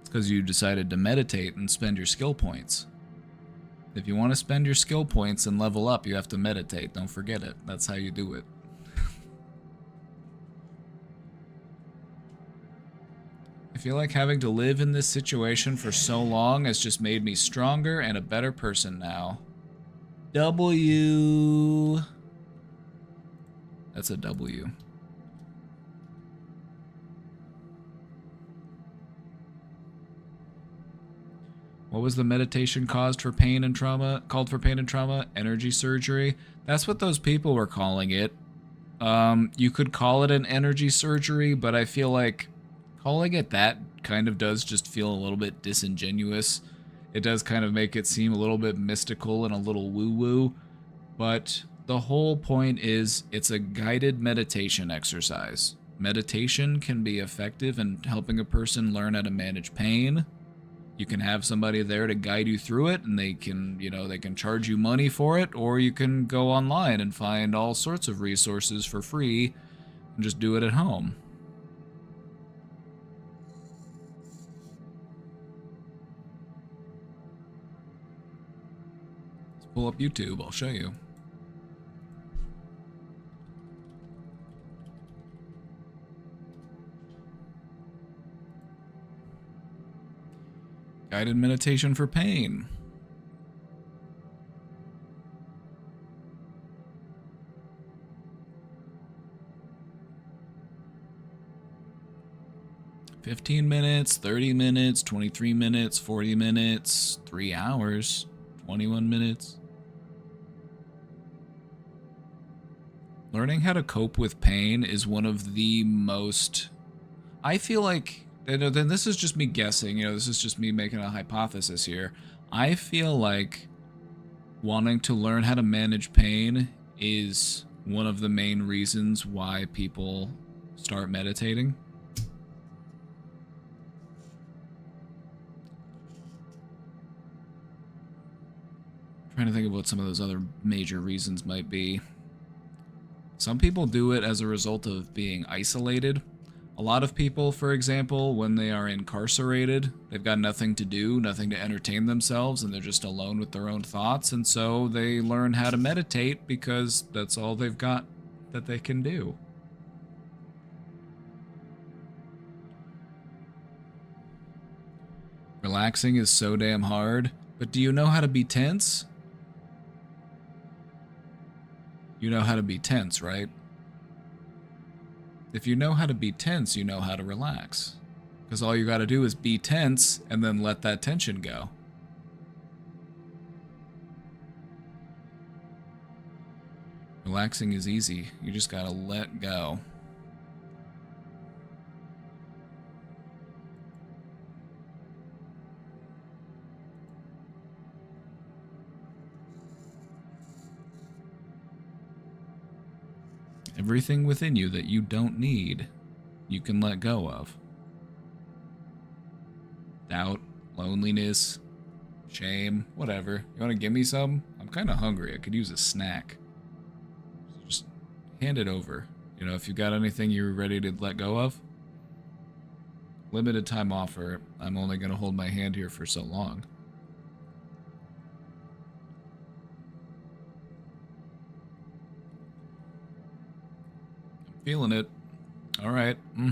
It's because you decided to meditate and spend your skill points. If you want to spend your skill points and level up, you have to meditate. Don't forget it. That's how you do it. I feel like having to live in this situation for so long has just made me stronger and a better person now. W. That's a W. What was the meditation called for pain and trauma? Energy surgery. That's what those people were calling it. You could call it an energy surgery, but I feel like calling it that kind of does just feel a little bit disingenuous. It does kind of make it seem a little bit mystical and a little woo-woo, but the whole point is it's a guided meditation exercise. Meditation can be effective in helping a person learn how to manage pain. You can have somebody there to guide you through it, and they can, they can charge you money for it, or you can go online and find all sorts of resources for free and just do it at home. Let's pull up YouTube, I'll show you. Guided meditation for pain. "15 minutes, 30 minutes, 23 minutes, 40 minutes, 3 hours, 21 minutes. Learning how to cope with pain is one of the most... I feel like... Then this is just me guessing, this is just me making a hypothesis here. I feel like wanting to learn how to manage pain is one of the main reasons why people start meditating. I'm trying to think of what some of those other major reasons might be. Some people do it as a result of being isolated. A lot of people, for example, when they are incarcerated, they've got nothing to do, nothing to entertain themselves, and they're just alone with their own thoughts, and so they learn how to meditate because that's all they've got that they can do. Relaxing is so damn hard, but do you know how to be tense? You know how to be tense, right? If you know how to be tense, you know how to relax. Because all you gotta do is be tense and then let that tension go. Relaxing is easy. You just gotta let go. Everything within you that you don't need, you can let go of. Doubt, loneliness, shame, whatever. You want to give me some? I'm kind of hungry. I could use a snack. So just hand it over. If you've got anything you're ready to let go of. Limited time offer. I'm only going to hold my hand here for so long. Feeling it. All right. All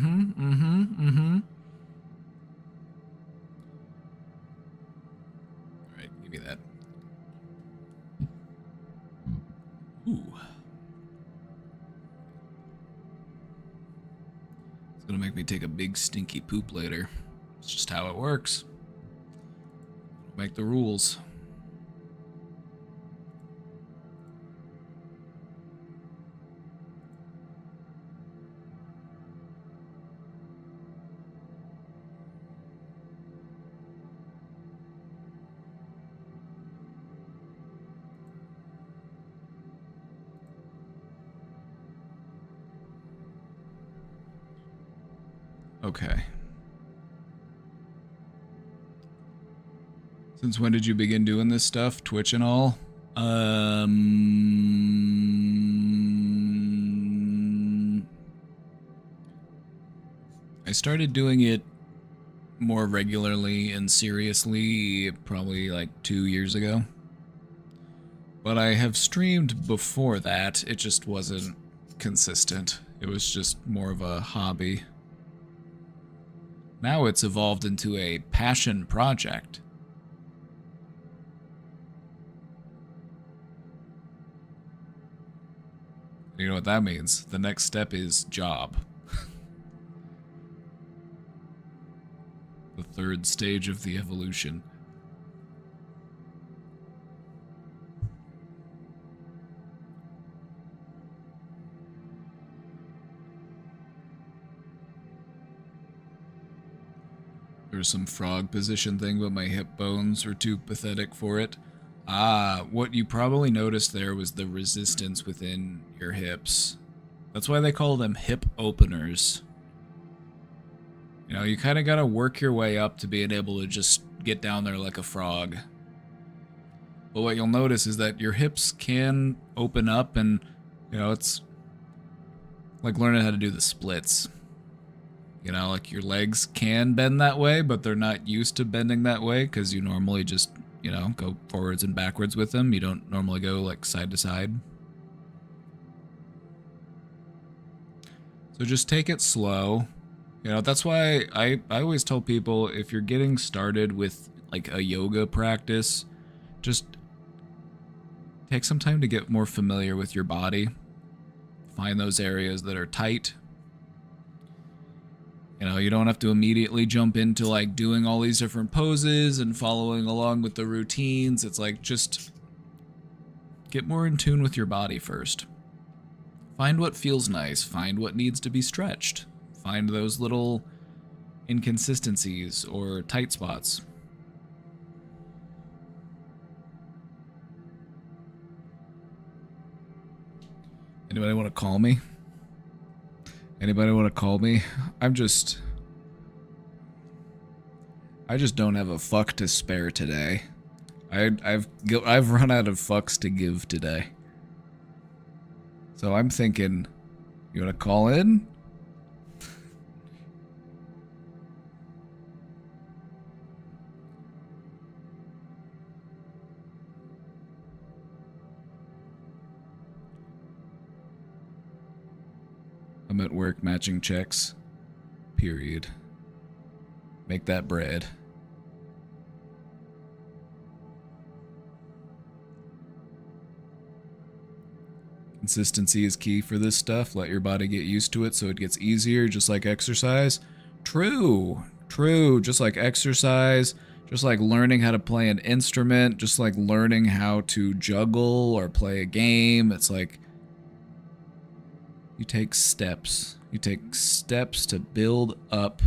right, give me that. Ooh. It's gonna make me take a big stinky poop later. It's just how it works. Make the rules. Okay. Since when did you begin doing this stuff? Twitch and all? I started doing it more regularly and seriously probably like 2 years ago. But I have streamed before that. It just wasn't consistent. It was just more of a hobby. Now it's evolved into a passion project. You know what that means? The next step is job. The third stage of the evolution. There's some frog position thing, but my hip bones were too pathetic for it. Ah, what you probably noticed there was the resistance within your hips. That's why they call them hip openers. You know, you kind of got to work your way up to being able to just get down there like a frog. But what you'll notice is that your hips can open up, and, you know, it's like learning how to do the splits. You know, like your legs can bend that way, but they're not used to bending that way because you normally just, you know, go forwards and backwards with them. You don't normally go like side to side. So just take it slow. You know, that's why I always tell people, if you're getting started with like a yoga practice, just take some time to get more familiar with your body. Find those areas that are tight. You know, you don't have to immediately jump into like doing all these different poses and following along with the routines. It's like, just get more in tune with your body first. Find what feels nice. Find what needs to be stretched. Find those little inconsistencies or tight spots. Anybody want to call me? Anybody want to call me? I just don't have a fuck to spare today. I've run out of fucks to give today. So I'm thinking, you want to call in? I'm at work matching checks. Period. Make that bread. Consistency is key for this stuff. Let your body get used to it so it gets easier, just like exercise. True. True. Just like exercise. Just like learning how to play an instrument. Just like learning how to juggle or play a game. It's like, you take steps. You take steps to build up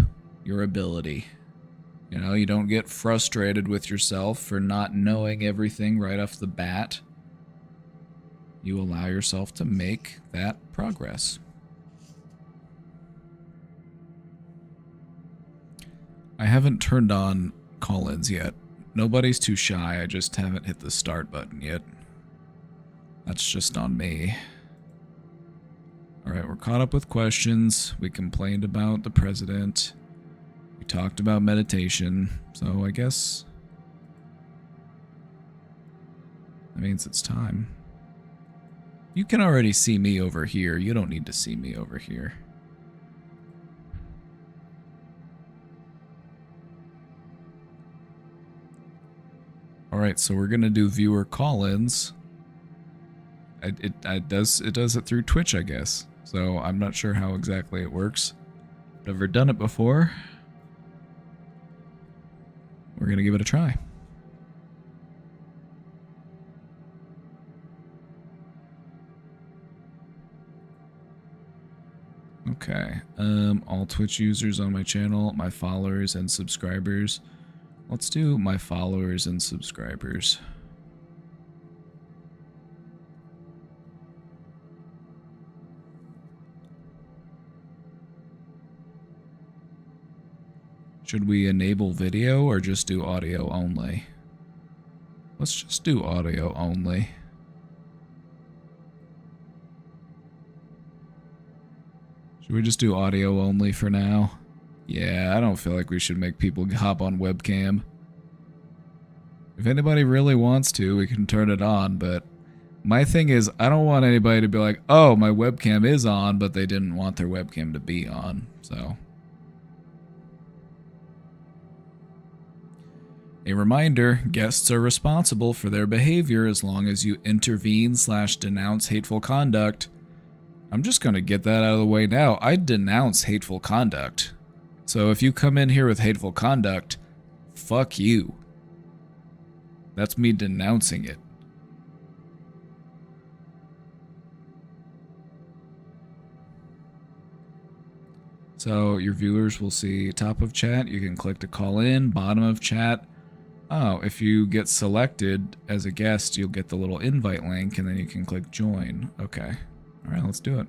your ability. You know, you don't get frustrated with yourself for not knowing everything right off the bat. You allow yourself to make that progress. I haven't turned on call-ins yet. Nobody's too shy, I just haven't hit the start button yet. That's just on me. Alright, we're caught up with questions. We complained about the president. We talked about meditation. So I guess that means it's time. You can already see me over here. You don't need to see me over here. Alright, so we're gonna do viewer call-ins. It does it through Twitch, I guess. So I'm not sure how exactly it works. Never done it before. We're gonna give it a try. Okay. All Twitch users on my channel, my followers and subscribers. Let's do my followers and subscribers. Should we enable video or just do audio only? Let's just do audio only. Should we just do audio only for now? Yeah, I don't feel like we should make people hop on webcam. If anybody really wants to, we can turn it on, but My thing is, I don't want anybody to be like, oh, my webcam is on, but they didn't want their webcam to be on, so. A reminder, guests are responsible for their behavior as long as you intervene/denounce hateful conduct. I'm just going to get that out of the way now. I denounce hateful conduct. So if you come in here with hateful conduct, fuck you. That's me denouncing it. So your viewers will see top of chat. You can click to call in, bottom of chat. Oh, if you get selected as a guest, you'll get the little invite link, and then you can click join. Okay. All right, let's do it.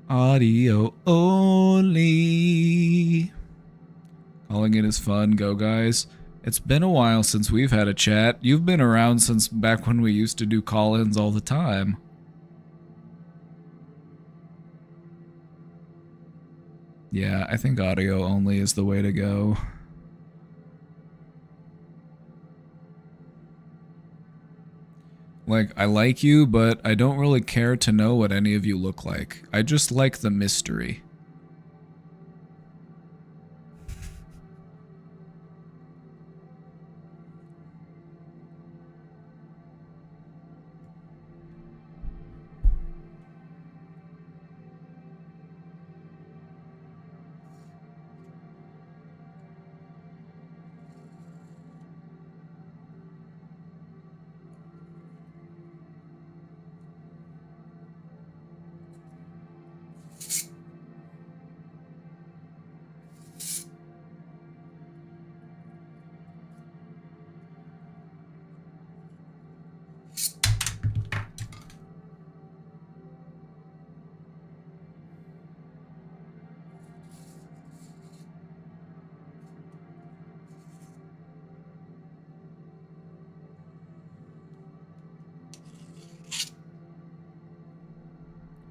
Audio only. Calling in is fun. Go, guys. It's been a while since we've had a chat. You've been around since back when we used to do call-ins all the time. Yeah, I think audio only is the way to go. Like, I like you, but I don't really care to know what any of you look like. I just like the mystery.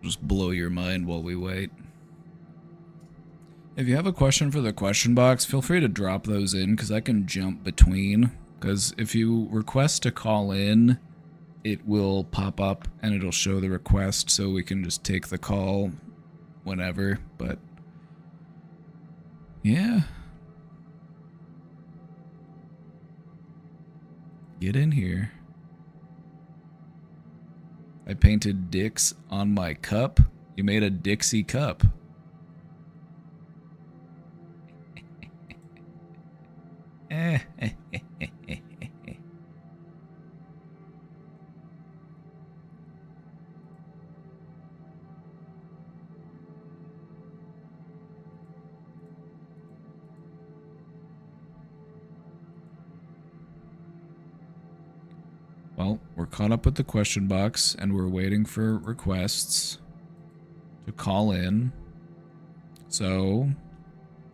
Just blow your mind while we wait. If you have a question for the question box, feel free to drop those in, because I can jump between. Because if you request to call in, it will pop up and it'll show the request, so we can just take the call whenever. But yeah, get in here. I painted dicks on my cup. You made a Dixie cup. Well, we're caught up with the question box, and we're waiting for requests to call in. So,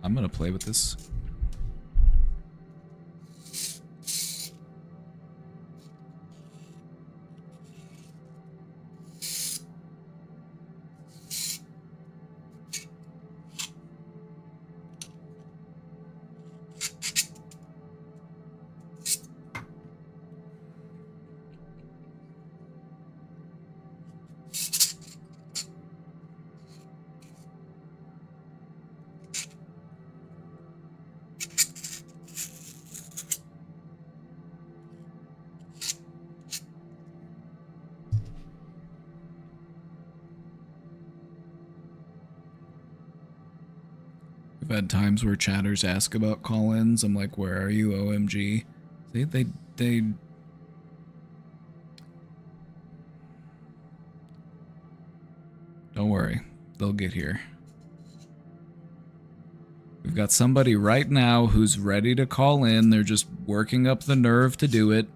I'm going to play with this. I've had times where chatters ask about call-ins. I'm like, where are you, OMG? See, they... Don't worry. They'll get here. We've got somebody right now who's ready to call in. They're just working up the nerve to do it.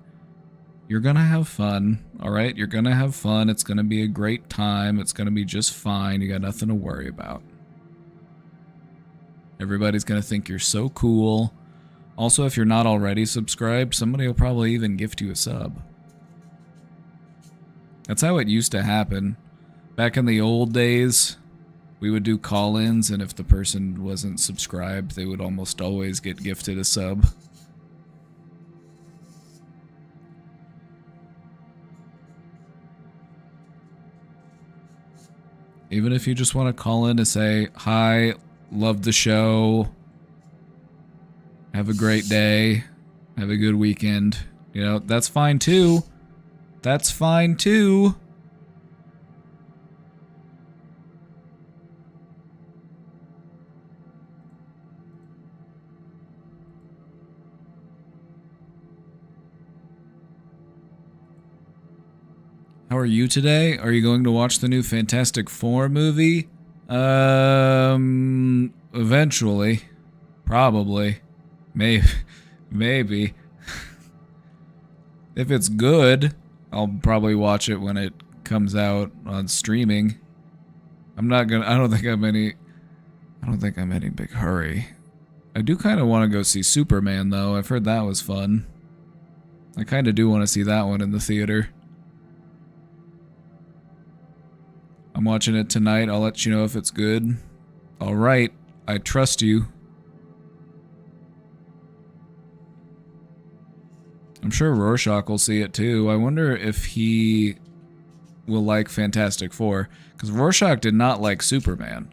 You're gonna have fun, alright? You're gonna have fun. It's gonna be a great time. It's gonna be just fine. You got nothing to worry about. Everybody's going to think you're so cool. Also, if you're not already subscribed, somebody will probably even gift you a sub. That's how it used to happen. Back in the old days, we would do call-ins, and if the person wasn't subscribed, they would almost always get gifted a sub. Even if you just want to call in to say, hi, love the show, have a great day, have a good weekend. You know, that's fine too. That's fine too. How are you today? Are you going to watch the new Fantastic Four movie? Eventually. Probably. Maybe. If it's good, I'll probably watch it when it comes out on streaming. I don't think I'm in any big hurry. I do kind of want to go see Superman, though. I've heard that was fun. I kind of do want to see that one in the theater. I'm watching it tonight. I'll let you know if it's good. Alright, I trust you. I'm sure Rorschach will see it too. I wonder if he will like Fantastic Four. Because Rorschach did not like Superman.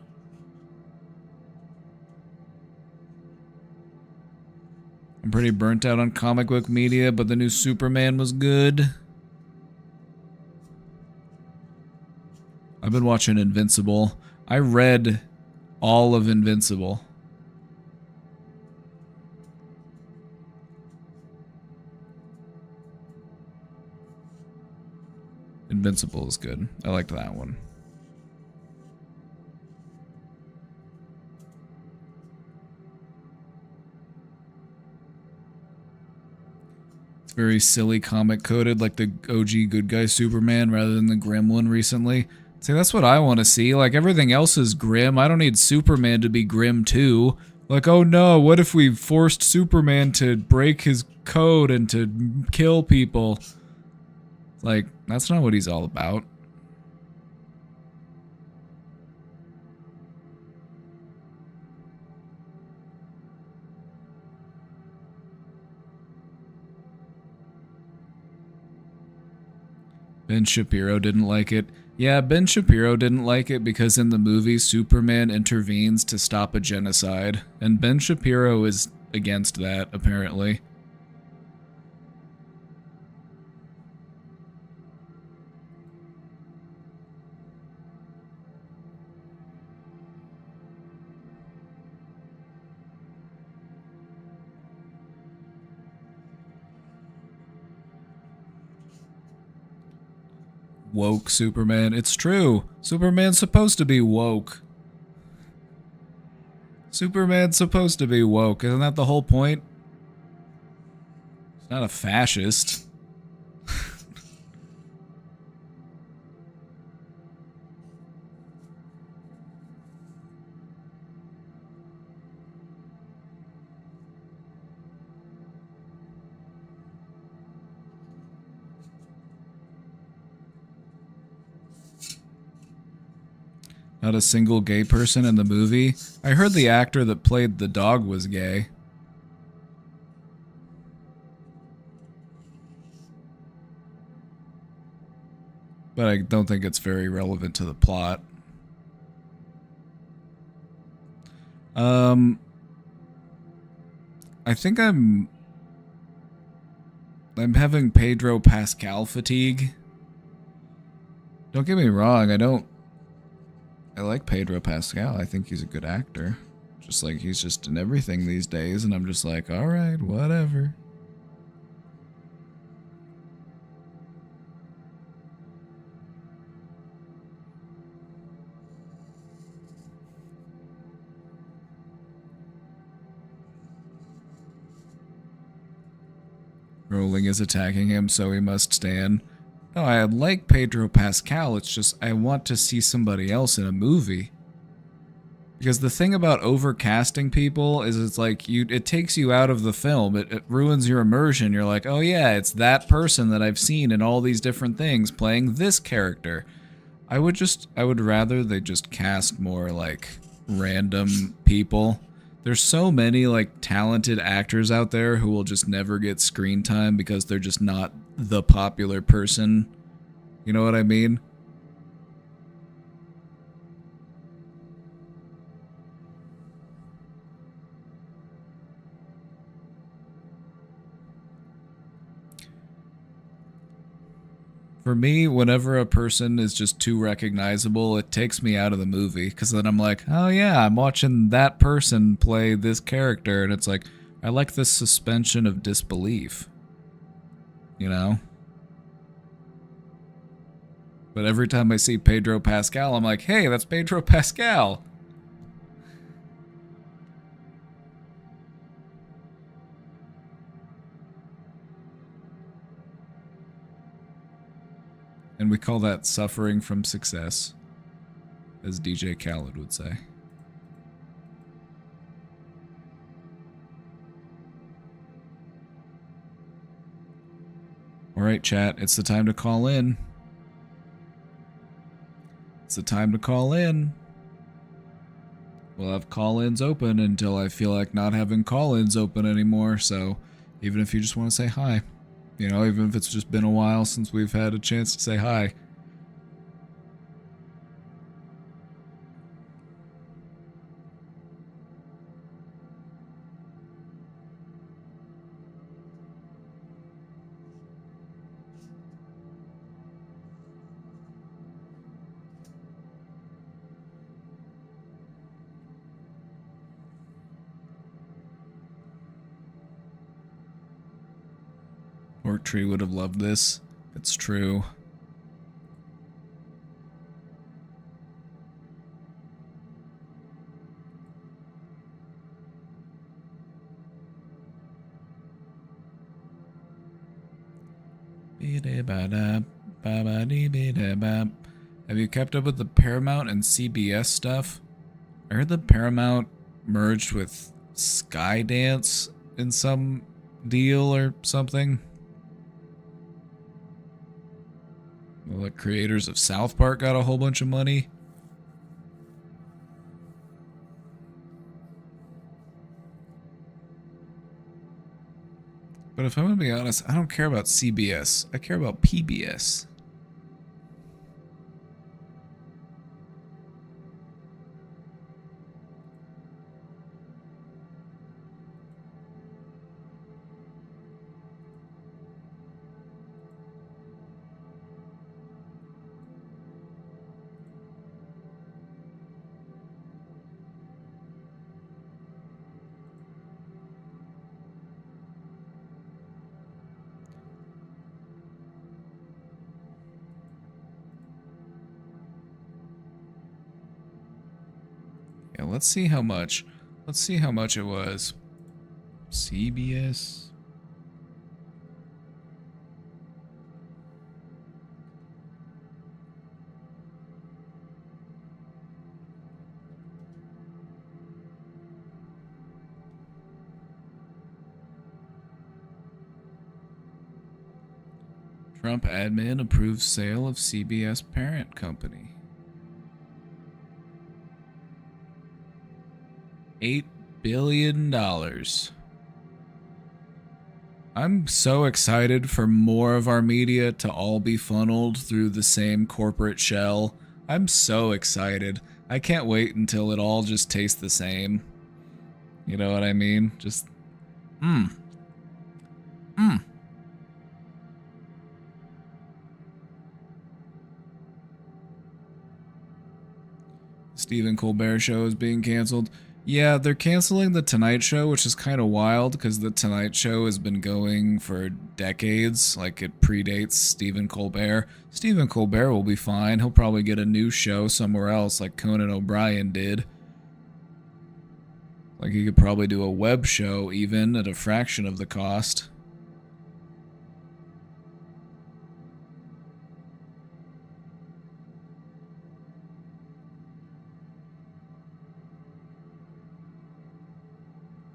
I'm pretty burnt out on comic book media, but the new Superman was good. I've been watching Invincible. I read all of Invincible. Invincible is good. I liked that one. It's very silly comic coded, like the OG good guy Superman rather than the grim one recently. See, that's what I want to see. Like, everything else is grim. I don't need Superman to be grim, too. Like, oh no, what if we forced Superman to break his code and to kill people? Like, that's not what he's all about. Ben Shapiro didn't like it. Yeah, Ben Shapiro didn't like it because in the movie, Superman intervenes to stop a genocide. And Ben Shapiro is against that, apparently. Woke Superman. It's true. Superman's supposed to be woke. Superman's supposed to be woke. Isn't that the whole point? He's not a fascist. Not a single gay person in the movie. I heard the actor that played the dog was gay. But I don't think it's very relevant to the plot. I think I'm having Pedro Pascal fatigue. Don't get me wrong, I like Pedro Pascal. I think he's a good actor. Just like he's just in everything these days, and I'm just like, alright, whatever. Rowling is attacking him, so he must stand. No, I like Pedro Pascal, it's just I want to see somebody else in a movie. Because the thing about overcasting people is it's like, it takes you out of the film, it ruins your immersion. You're like, oh yeah, it's that person that I've seen in all these different things playing this character. I would rather they just cast more like random people. There's so many like talented actors out there who will just never get screen time because they're just not the popular person. You know what I mean? For me, whenever a person is just too recognizable, it takes me out of the movie. Because then I'm like, oh yeah, I'm watching that person play this character. And it's like, I like this suspension of disbelief. You know? But every time I see Pedro Pascal, I'm like, hey, that's Pedro Pascal. And we call that suffering from success, as DJ Khaled would say. Alright, chat, it's the time to call in. It's the time to call in. We'll have call-ins open until I feel like not having call-ins open anymore, so even if you just want to say hi, you know, even if it's just been a while since we've had a chance to say hi. Orc Tree would have loved this. It's true. Have you kept up with the Paramount and CBS stuff? I heard that Paramount merged with Skydance in some deal or something. Well, the creators of South Park got a whole bunch of money. But if I'm gonna be honest, I don't care about CBS. I care about PBS. Yeah, let's see how much. Let's see how much it was. CBS. Trump admin approves sale of CBS parent company. $8 billion. I'm so excited for more of our media to all be funneled through the same corporate shell. I'm so excited. I can't wait until it all just tastes the same. You know what I mean? Just, Stephen Colbert show is being canceled. Yeah, they're canceling The Tonight Show, which is kind of wild because The Tonight Show has been going for decades. Like, it predates Stephen Colbert. Stephen Colbert will be fine. He'll probably get a new show somewhere else like Conan O'Brien did. Like, he could probably do a web show even at a fraction of the cost.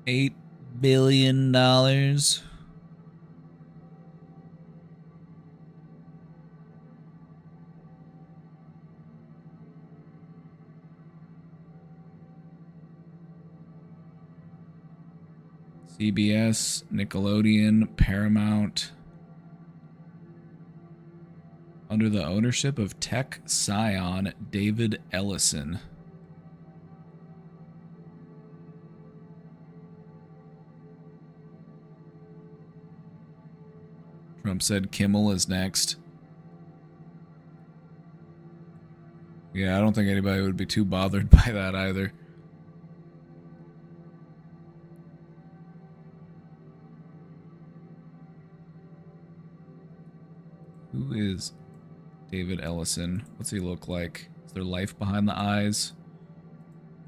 $8 billion. CBS, Nickelodeon, Paramount. Under the ownership of tech scion David Ellison. Trump said Kimmel is next. Yeah, I don't think anybody would be too bothered by that either. Who is David Ellison? What's he look like? Is there life behind the eyes?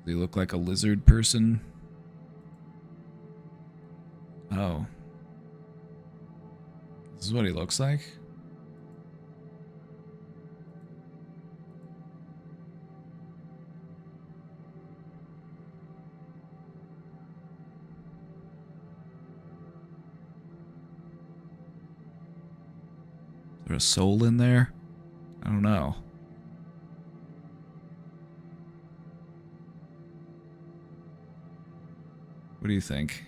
Does he look like a lizard person? Oh. This is what he looks like? Is there a soul in there? I don't know. What do you think?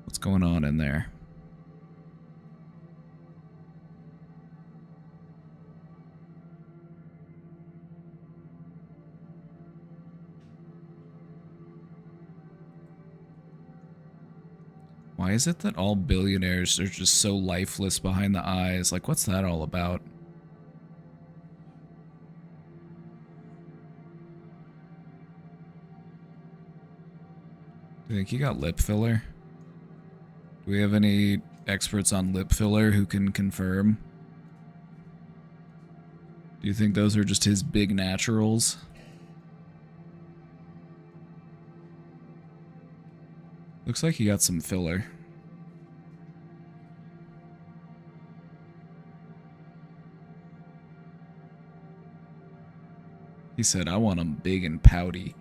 What's going on in there? Why is it that all billionaires are just so lifeless behind the eyes? Like, what's that all about? Do you think he got lip filler? Do we have any experts on lip filler who can confirm? Do you think those are just his big naturals? Looks like he got some filler. He said, I want them big and pouty.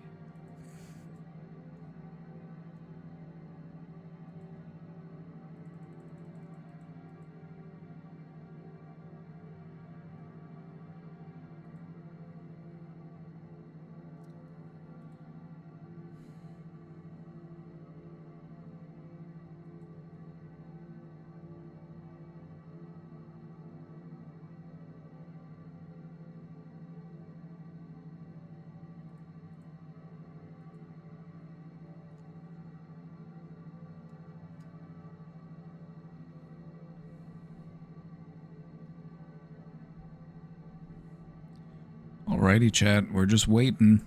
Alrighty, chat. We're just waiting.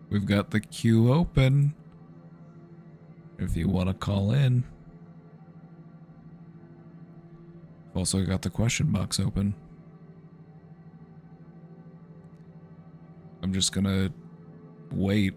We've got the queue open. If you want to call in. We've also got the question box open. I'm just gonna wait.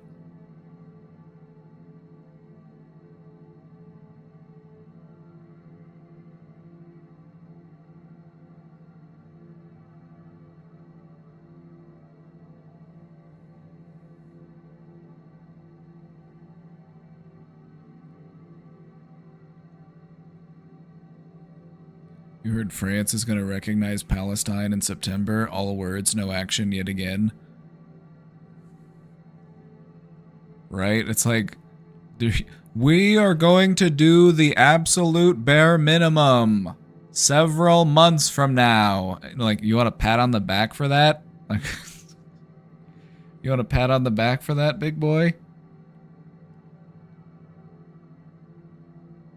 You heard France is going to recognize Palestine in September. All words, no action yet again. Right? It's like, we are going to do the absolute bare minimum several months from now. Like, you want a pat on the back for that? Like, you want a pat on the back for that, big boy?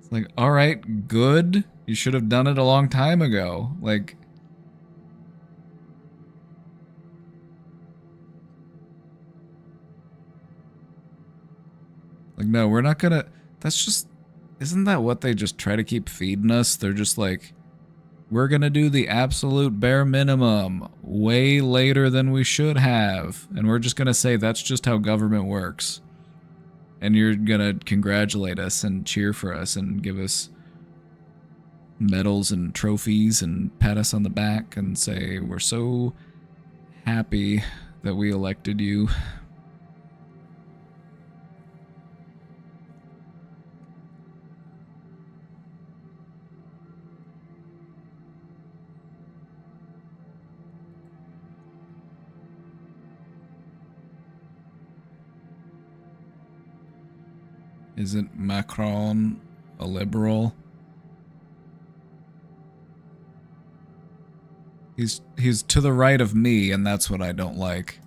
It's like, all right, good. You should have done it a long time ago. Like, no, we're not gonna, that's just, isn't that what they just try to keep feeding us? They're just like, we're gonna do the absolute bare minimum way later than we should have. And we're just gonna say that's just how government works. And you're gonna congratulate us and cheer for us and give us medals and trophies and pat us on the back and say we're so happy that we elected you. Isn't Macron a liberal? He's to the right of me, and that's what I don't like.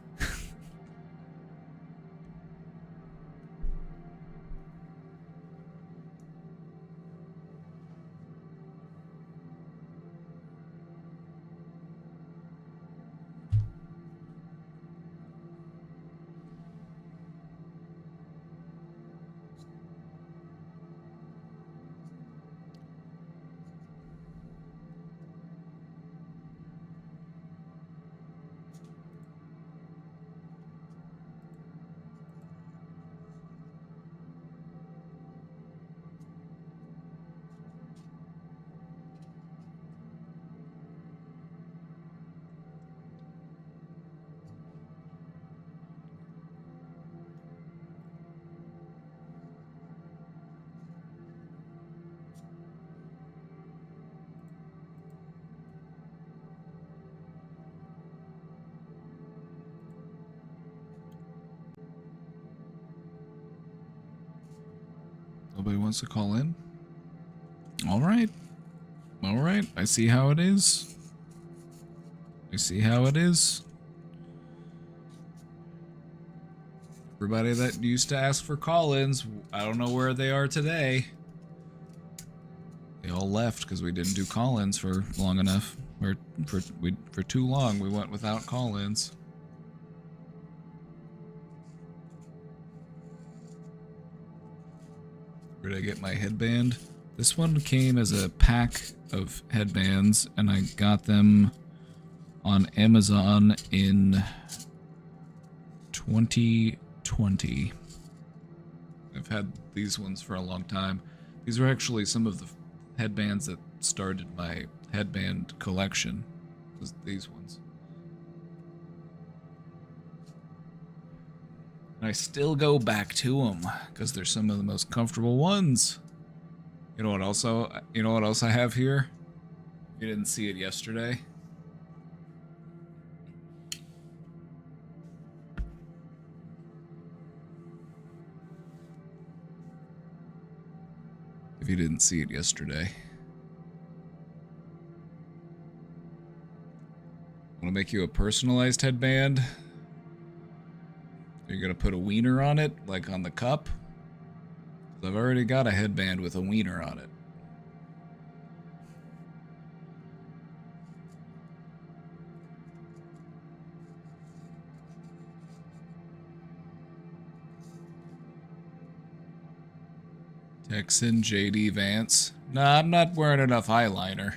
wants to call in? All right. All right. I see how it is. I see how it is. Everybody that used to ask for call-ins, I don't know where they are today. They all left because we didn't do call-ins for long enough. For too long, we went without call-ins. Where did I get my headband? This one came as a pack of headbands, and I got them on Amazon in 2020. I've had these ones for a long time. These were actually some of the headbands that started my headband collection. Was these ones. And I still go back to them because they're some of the most comfortable ones. You know what else I have here? You didn't see it yesterday. If you didn't see it yesterday. Want to make you a personalized headband? You're gonna put a wiener on it, like on the cup? I've already got a headband with a wiener on it. Texan JD Vance. Nah, I'm not wearing enough eyeliner.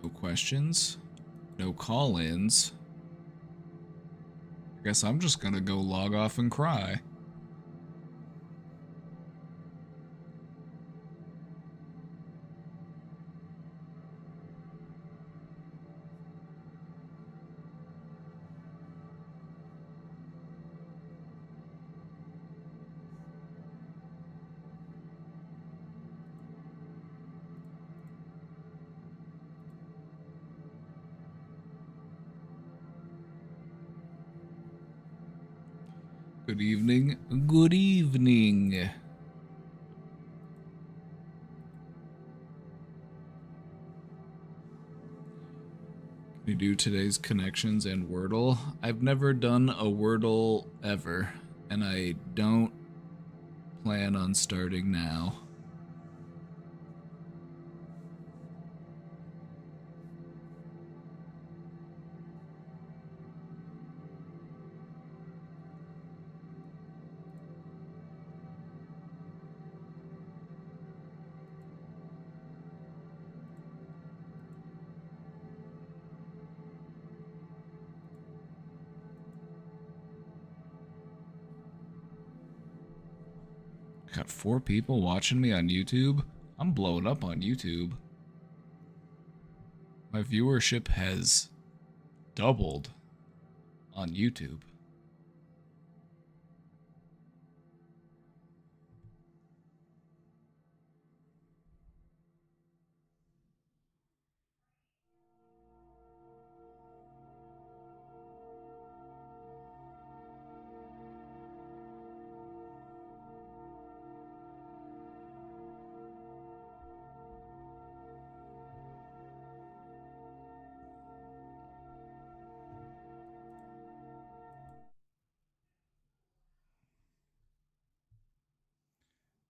No questions. No call-ins. I guess I'm just gonna go log off and cry. Good evening. Good evening. Can you do today's connections and Wordle? I've never done a Wordle ever, and I don't plan on starting now. Got 4 people watching me on YouTube. I'm blowing up on YouTube. My viewership has doubled on YouTube.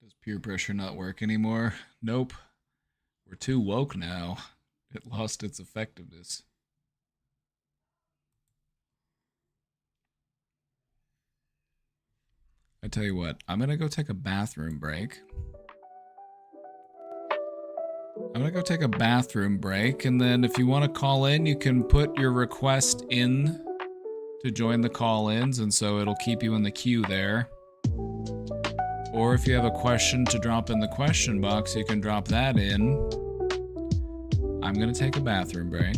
Does peer pressure not work anymore? Nope. We're too woke now. It lost its effectiveness. I tell you what, I'm gonna go take a bathroom break. And then if you want to call in, you can put your request in to join the call-ins, and so it'll keep you in the queue there. Or if you have a question to drop in the question box, you can drop that in. I'm gonna take a bathroom break.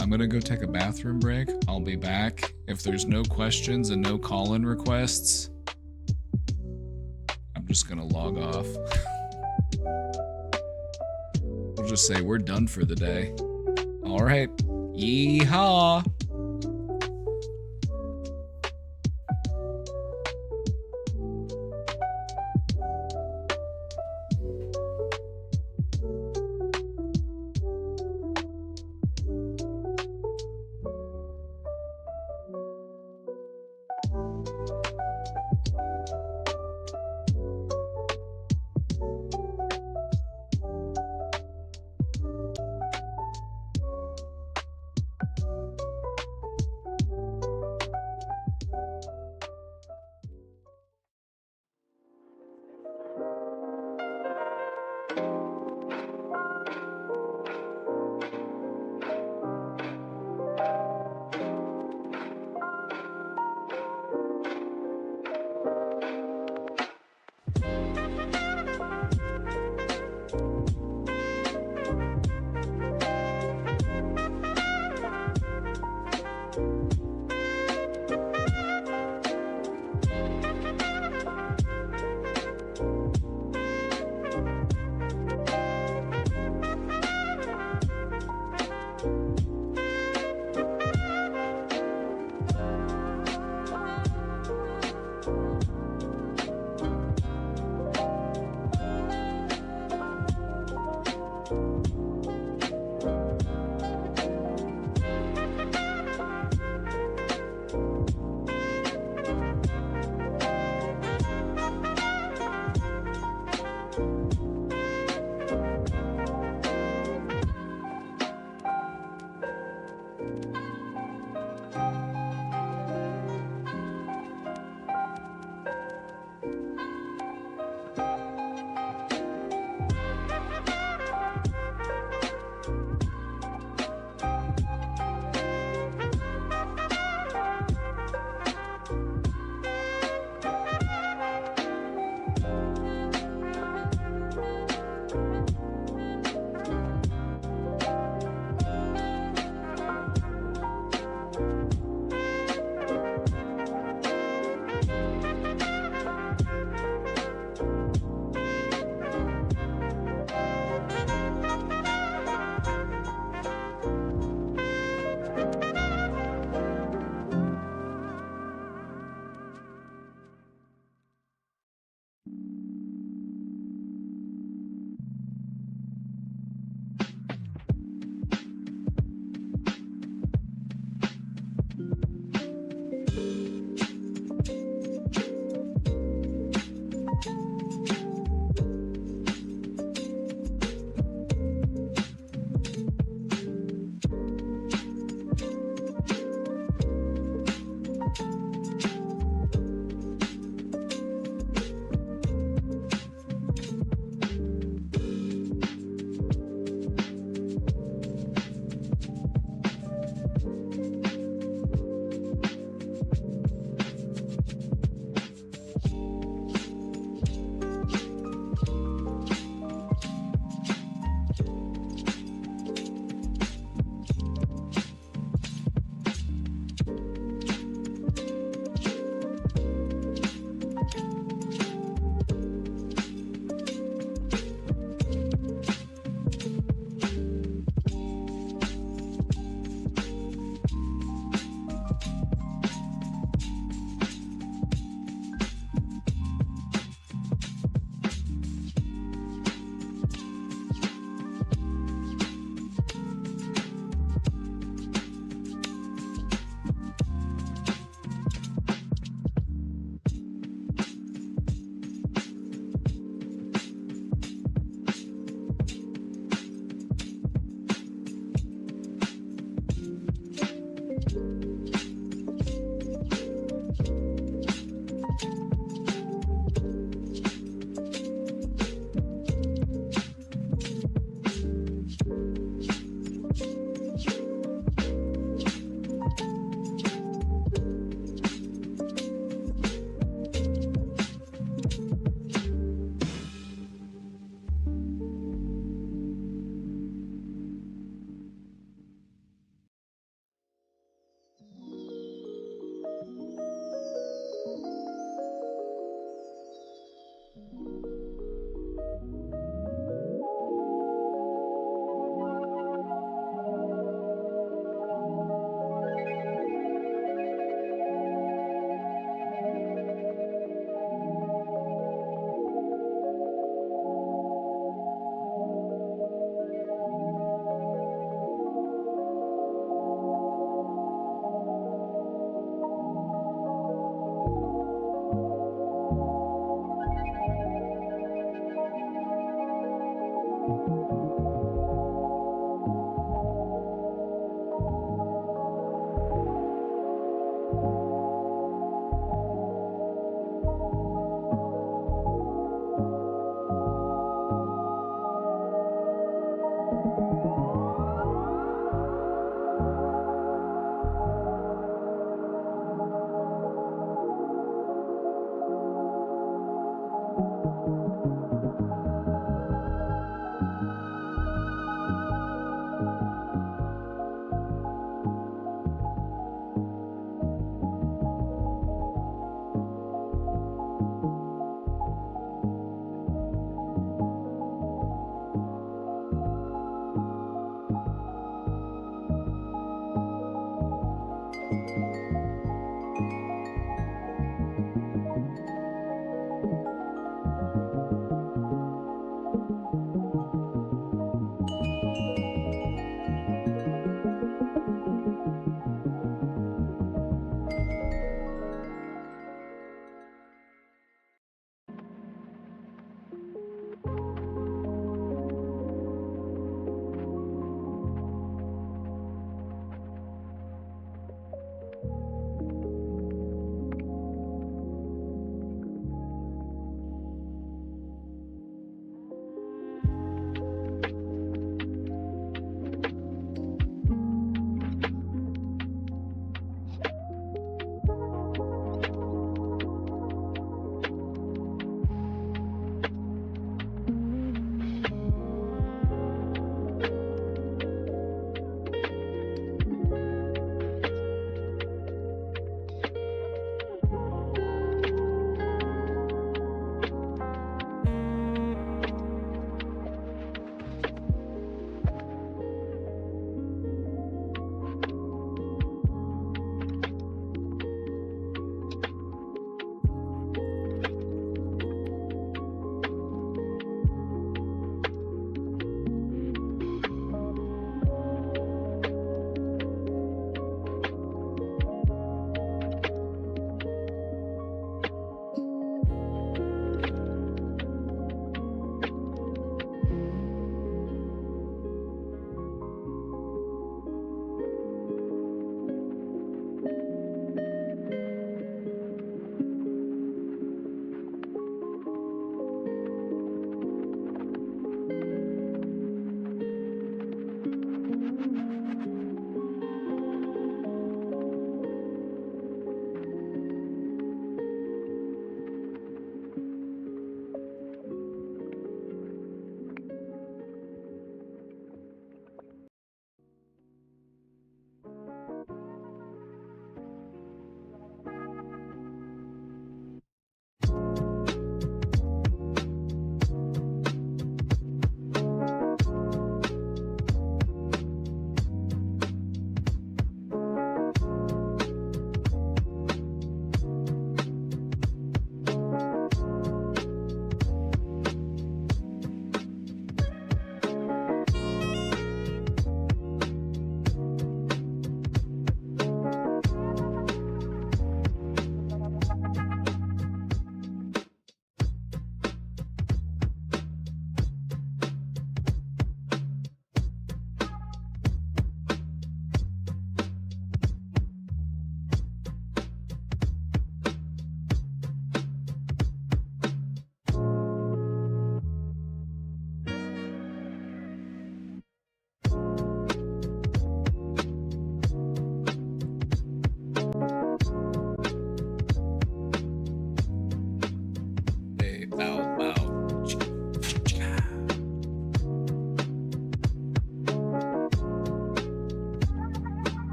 I'm gonna go take a bathroom break. I'll be back. If there's no questions and no call-in requests, I'm just gonna log off. We'll just say we're done for the day. All right. Yeehaw!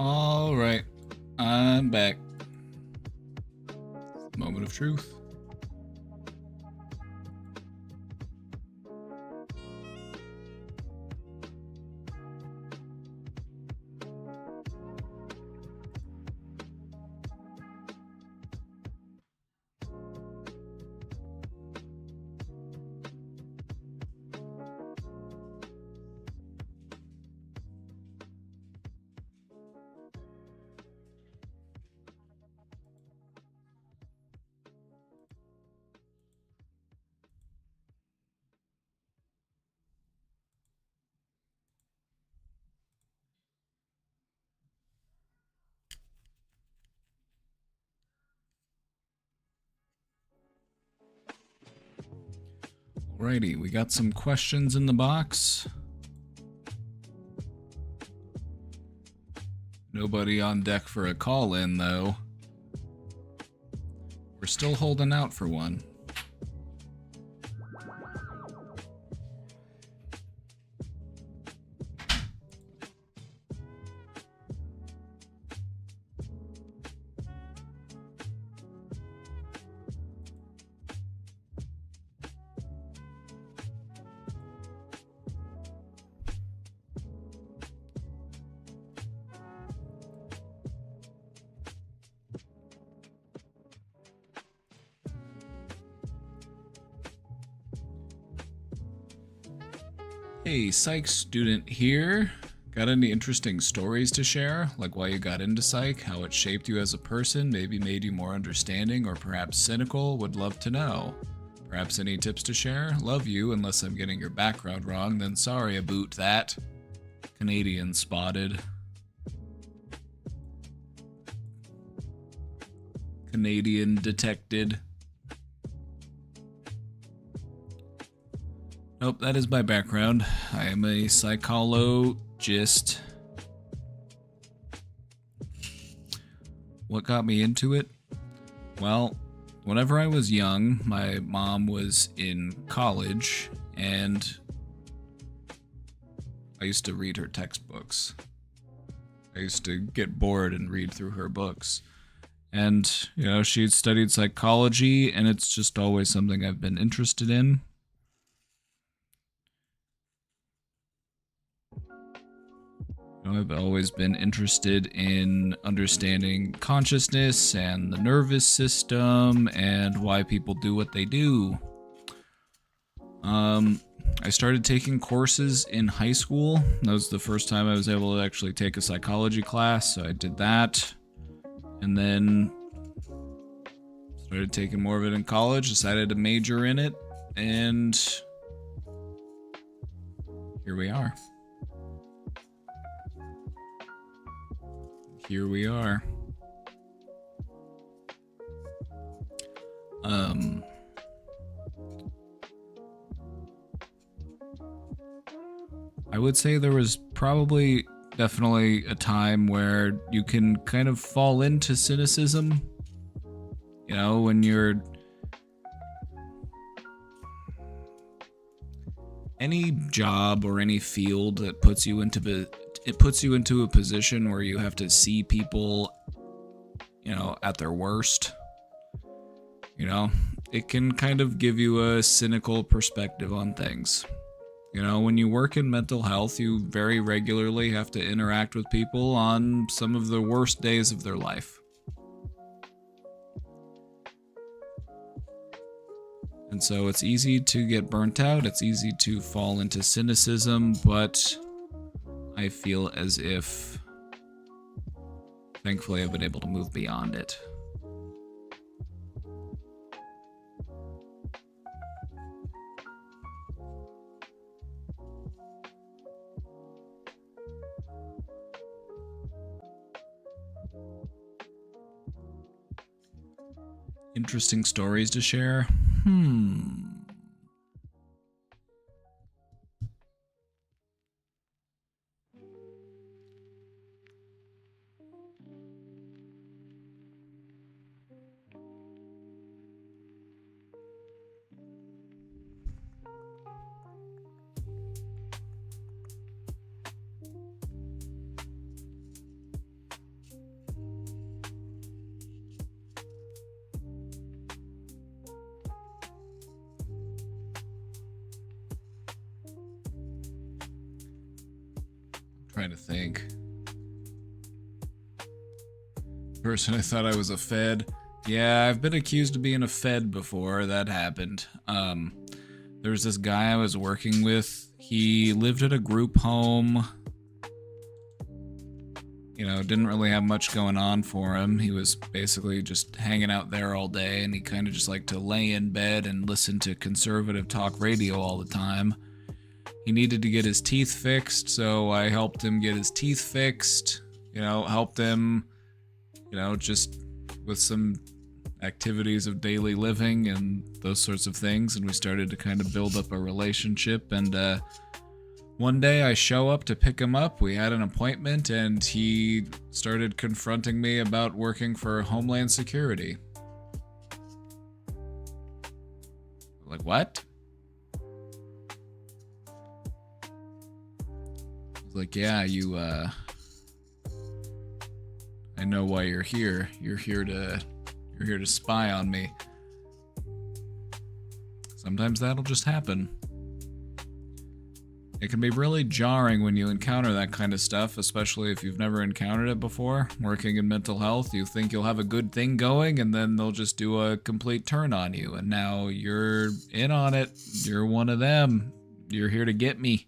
All right, I'm back. Moment of truth. Alrighty, we got some questions in the box. Nobody on deck for a call-in, though. We're still holding out for one. Hey, psych student here. Got any interesting stories to share? Like why you got into psych, how it shaped you as a person, maybe made you more understanding or perhaps cynical? Would love to know. Perhaps any tips to share? Love you, unless I'm getting your background wrong, then sorry about that. Canadian spotted. Canadian detected. Nope, that is my background. I am a psychologist. What got me into it? Well, whenever I was young, my mom was in college, and I used to read her textbooks. I used to get bored and read through her books. And, you know, she'd studied psychology, and it's just always something I've been interested in. I've always been interested in understanding consciousness and the nervous system and why people do what they do. I started taking courses in high school. That was the first time I was able to actually take a psychology class, so I did that. And then started taking more of it in college, decided to major in it, and here we are. Here we are. I would say there was probably definitely a time where you can kind of fall into cynicism. You know, when you're any job or any field that puts you into a position where you have to see people, you know, at their worst. You know, it can kind of give you a cynical perspective on things. You know, when you work in mental health, you very regularly have to interact with people on some of the worst days of their life. And so it's easy to get burnt out, it's easy to fall into cynicism, but I feel as if, thankfully, I've been able to move beyond it. Interesting stories to share? Trying to think. Person, I thought I was a Fed. Yeah, I've been accused of being a Fed before. That happened. There was this guy I was working with. He lived at a group home. You know, didn't really have much going on for him. He was basically just hanging out there all day, and he kind of just liked to lay in bed and listen to conservative talk radio all the time. He needed to get his teeth fixed, so I helped him get his teeth fixed. You know, helped him, you know, just with some activities of daily living and those sorts of things. And we started to kind of build up a relationship. And one day I show up to pick him up. We had an appointment, and he started confronting me about working for Homeland Security. Like, what? Like, yeah, I know why you're here. You're here to spy on me. Sometimes that'll just happen. It can be really jarring when you encounter that kind of stuff, especially if you've never encountered it before. Working in mental health, you think you'll have a good thing going, and then they'll just do a complete turn on you, and now you're in on it. You're one of them. You're here to get me.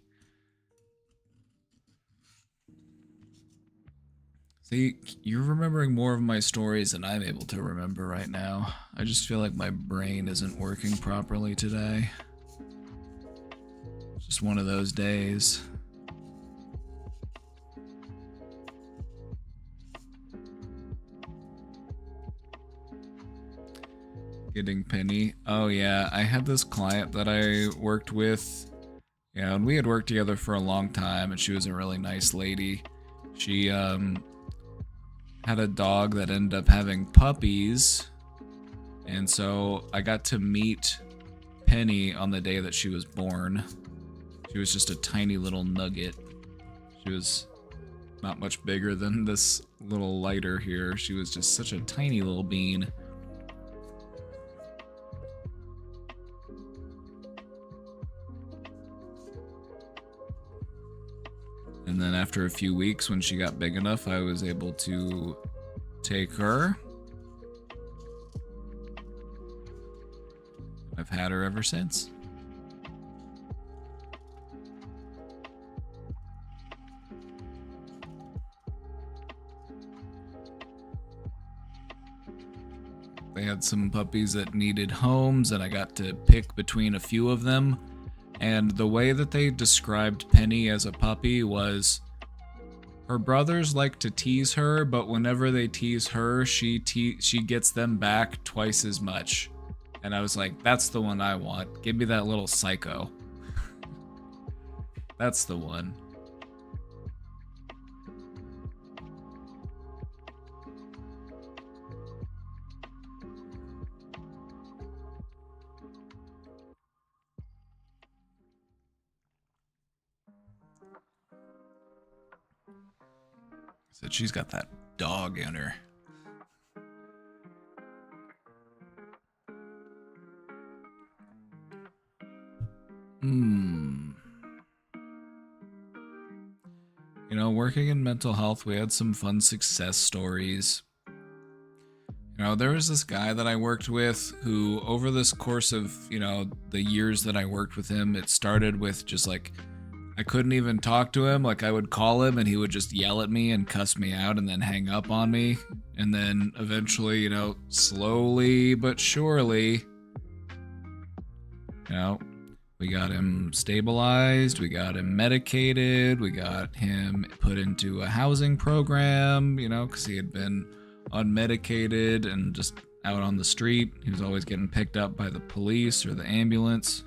See, you're remembering more of my stories than I'm able to remember right now. I just feel like my brain isn't working properly today. Just one of those days. Getting Penny. Oh yeah, I had this client that I worked with. Yeah, and we had worked together for a long time, and she was a really nice lady. She had a dog that ended up having puppies, and so I got to meet Penny on the day that she was born. She was just a tiny little nugget. She was not much bigger than this little lighter here. She was just such a tiny little bean. And then after a few weeks, when she got big enough, I was able to take her. I've had her ever since. They had some puppies that needed homes, and I got to pick between a few of them. And the way that they described Penny as a puppy was her brothers like to tease her, but whenever they tease her, she gets them back twice as much. And I was like, that's the one I want. Give me that little psycho. That's the one. Said she's got that dog in her. You know, working in mental health, we had some fun success stories. You know, there was this guy that I worked with who, over this course of, you know, the years that I worked with him, it started with just like, I couldn't even talk to him. Like, I would call him and he would just yell at me and cuss me out and then hang up on me. And then eventually, you know, slowly but surely, you know, we got him stabilized, we got him medicated, we got him put into a housing program, you know, because he had been unmedicated and just out on the street. He was always getting picked up by the police or the ambulance.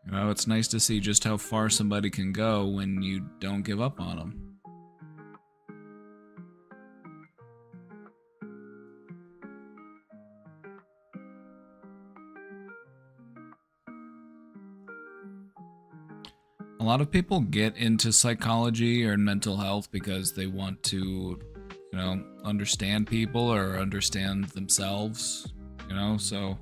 You know, it's nice to see just how far somebody can go when you don't give up on them. A lot of people get into psychology or mental health because they want to, you know, understand people or understand themselves, you know, so.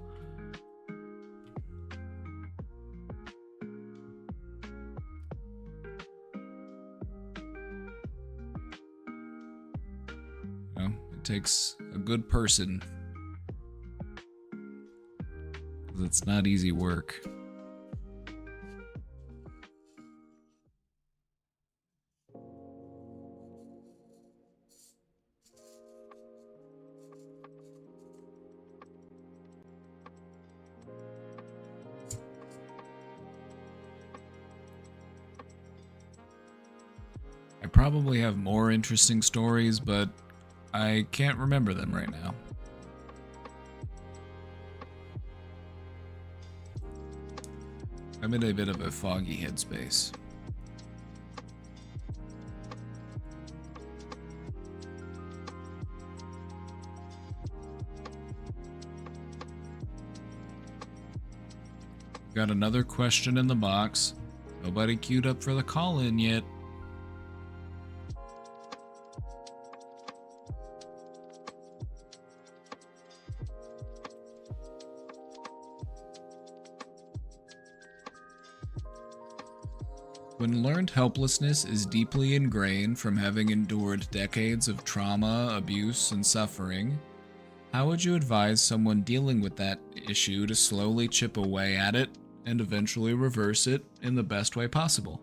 You know, it takes a good person. 'Cause it's not easy work. I probably have more interesting stories, but I can't remember them right now. I'm in a bit of a foggy headspace. Got another question in the box. Nobody queued up for the call-in yet. When learned helplessness is deeply ingrained from having endured decades of trauma, abuse, and suffering, How would you advise someone dealing with that issue to slowly chip away at it and eventually reverse it in the best way possible?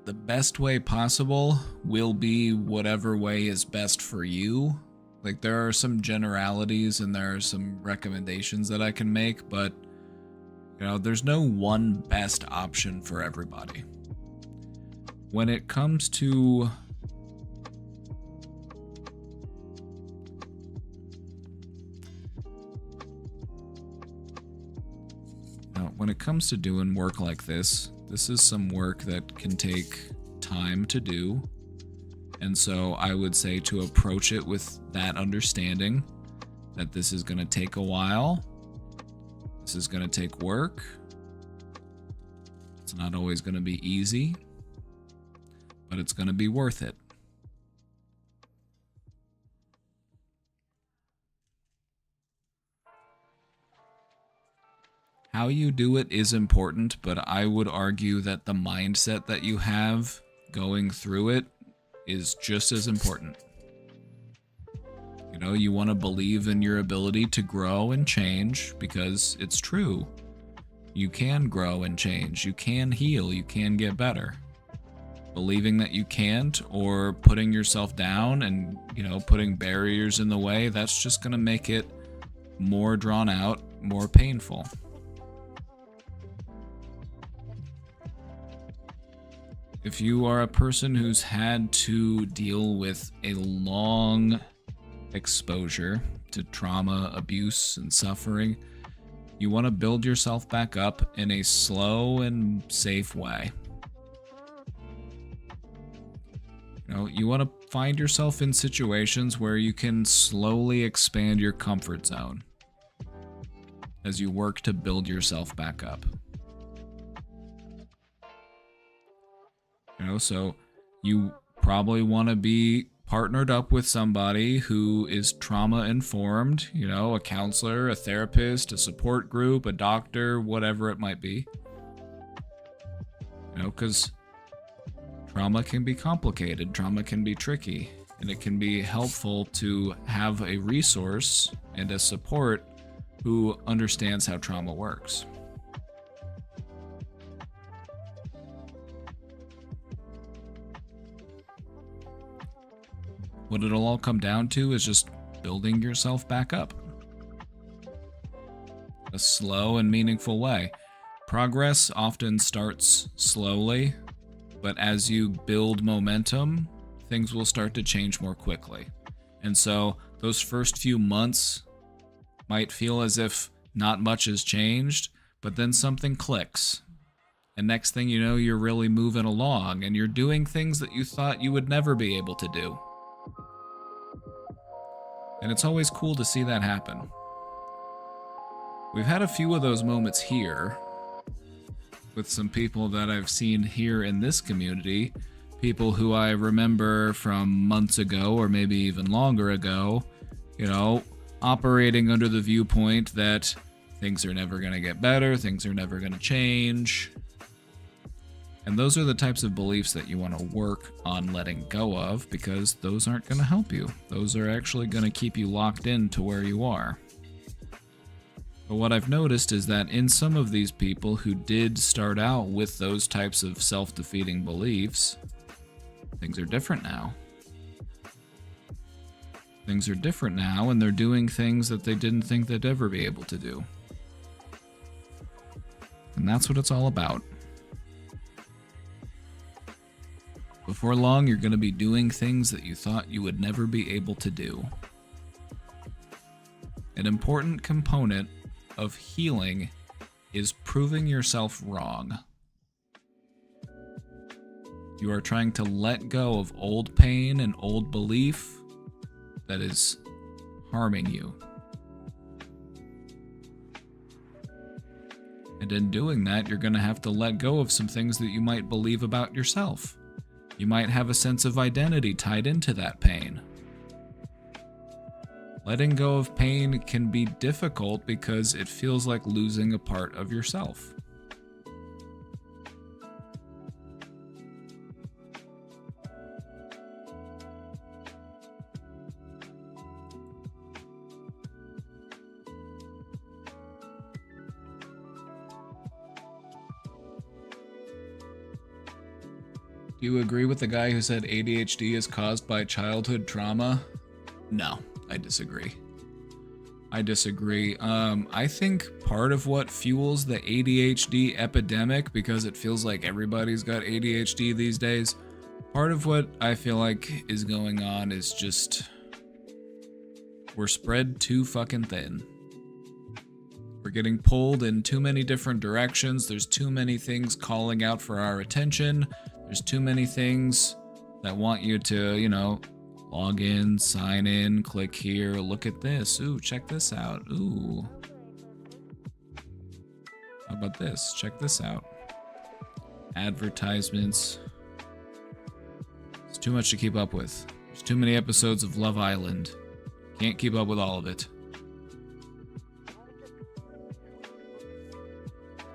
The best way possible will be whatever way is best for you. Like, there are some generalities and there are some recommendations that I can make, but, you know, there's no one best option for everybody. When it comes to doing work like this is some work that can take time to do. And so I would say to approach it with that understanding that this is going to take a while. This is going to take work. It's not always going to be easy, but it's going to be worth it. How you do it is important, but I would argue that the mindset that you have going through it is just as important. You know, you want to believe in your ability to grow and change because it's true. You can grow and change. You can heal. You can get better. Believing that you can't or putting yourself down and, you know, putting barriers in the way, that's just going to make it more drawn out, more painful. If you are a person who's had to deal with a long exposure to trauma, abuse, and suffering, you want to build yourself back up in a slow and safe way. You know, you want to find yourself in situations where you can slowly expand your comfort zone as you work to build yourself back up. You know, so you probably want to be partnered up with somebody who is trauma informed, you know, a counselor, a therapist, a support group, a doctor, whatever it might be. You know, because trauma can be complicated, trauma can be tricky, and it can be helpful to have a resource and a support who understands how trauma works. What it'll all come down to is just building yourself back up. A slow and meaningful way. Progress often starts slowly, but as you build momentum, things will start to change more quickly. And so those first few months might feel as if not much has changed, but then something clicks. And next thing you know, you're really moving along and you're doing things that you thought you would never be able to do. And it's always cool to see that happen. We've had a few of those moments here with some people that I've seen here in this community, people who I remember from months ago or maybe even longer ago, you know, operating under the viewpoint that things are never going to get better, things are never going to change. And those are the types of beliefs that you want to work on letting go of, because those aren't going to help you. Those are actually going to keep you locked into where you are. But what I've noticed is that in some of these people who did start out with those types of self-defeating beliefs, things are different now. Things are different now, and they're doing things that they didn't think they'd ever be able to do. And that's what it's all about. Before long, you're going to be doing things that you thought you would never be able to do. An important component of healing is proving yourself wrong. You are trying to let go of old pain and old belief that is harming you. And in doing that, you're going to have to let go of some things that you might believe about yourself. You might have a sense of identity tied into that pain. Letting go of pain can be difficult because it feels like losing a part of yourself. Do you agree with the guy who said ADHD is caused by childhood trauma? No, I disagree. I disagree. I think part of what fuels the ADHD epidemic, because it feels like everybody's got ADHD these days, part of what I feel like is going on is just we're spread too fucking thin. We're getting pulled in too many different directions. There's too many things calling out for our attention. There's too many things that want you to, you know, log in, sign in, click here, look at this. Ooh, check this out. Ooh. How about this? Check this out. Advertisements. It's too much to keep up with. There's too many episodes of Love Island. Can't keep up with all of it.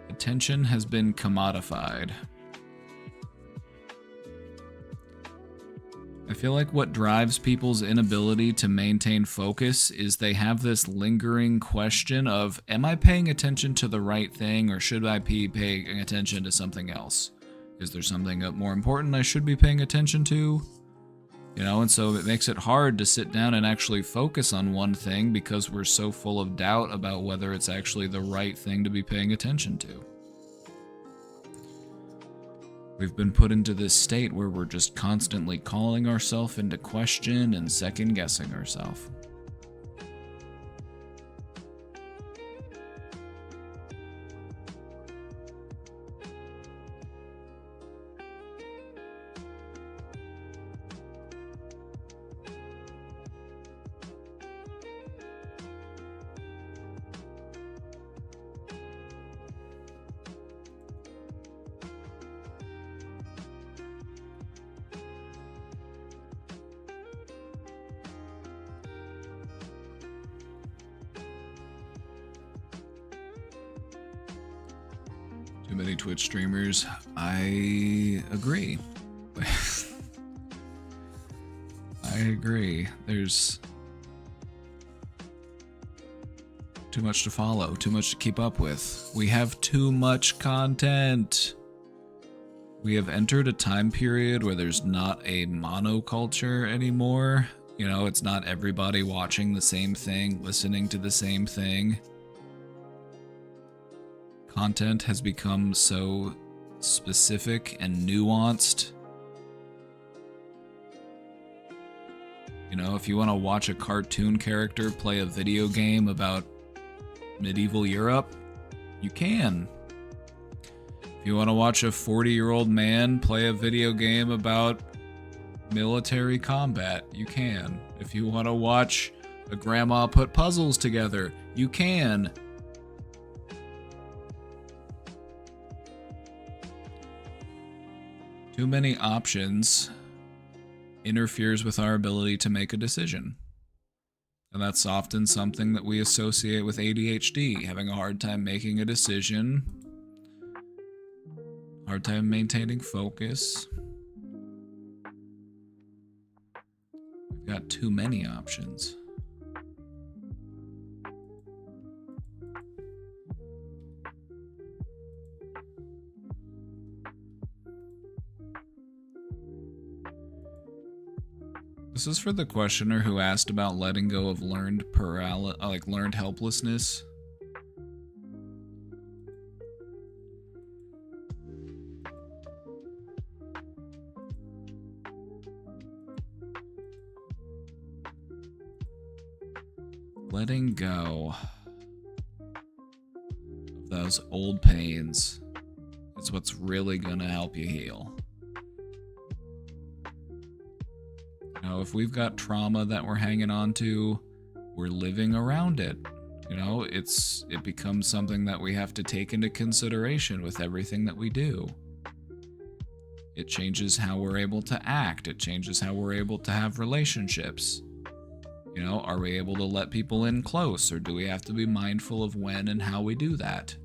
Attention has been commodified. I feel like what drives people's inability to maintain focus is they have this lingering question of, am I paying attention to the right thing, or should I be paying attention to something else? Is there something more important I should be paying attention to? You know, and so it makes it hard to sit down and actually focus on one thing because we're so full of doubt about whether it's actually the right thing to be paying attention to. We've been put into this state where we're just constantly calling ourselves into question and second-guessing ourselves. Too many Twitch streamers. I agree. I agree. There's too much to follow, too much to keep up with. We have too much content. We have entered a time period where there's not a monoculture anymore. You know, it's not everybody watching the same thing, listening to the same thing. Content has become so specific and nuanced. You know, if you want to watch a cartoon character play a video game about medieval Europe, you can. If you want to watch a 40-year-old man play a video game about military combat, you can. If you want to watch a grandma put puzzles together, you can. Too many options interferes with our ability to make a decision. And that's often something that we associate with ADHD, having a hard time making a decision, hard time maintaining focus. We've got too many options. This is for the questioner who asked about letting go of learned helplessness. Letting go of those old pains is what's really gonna help you heal. Now, if we've got trauma that we're hanging on to, we're living around it. You know, it becomes something that we have to take into consideration with everything that we do. It changes how we're able to act. It changes how we're able to have relationships. You know, are we able to let people in close, or do we have to be mindful of when and how we do that?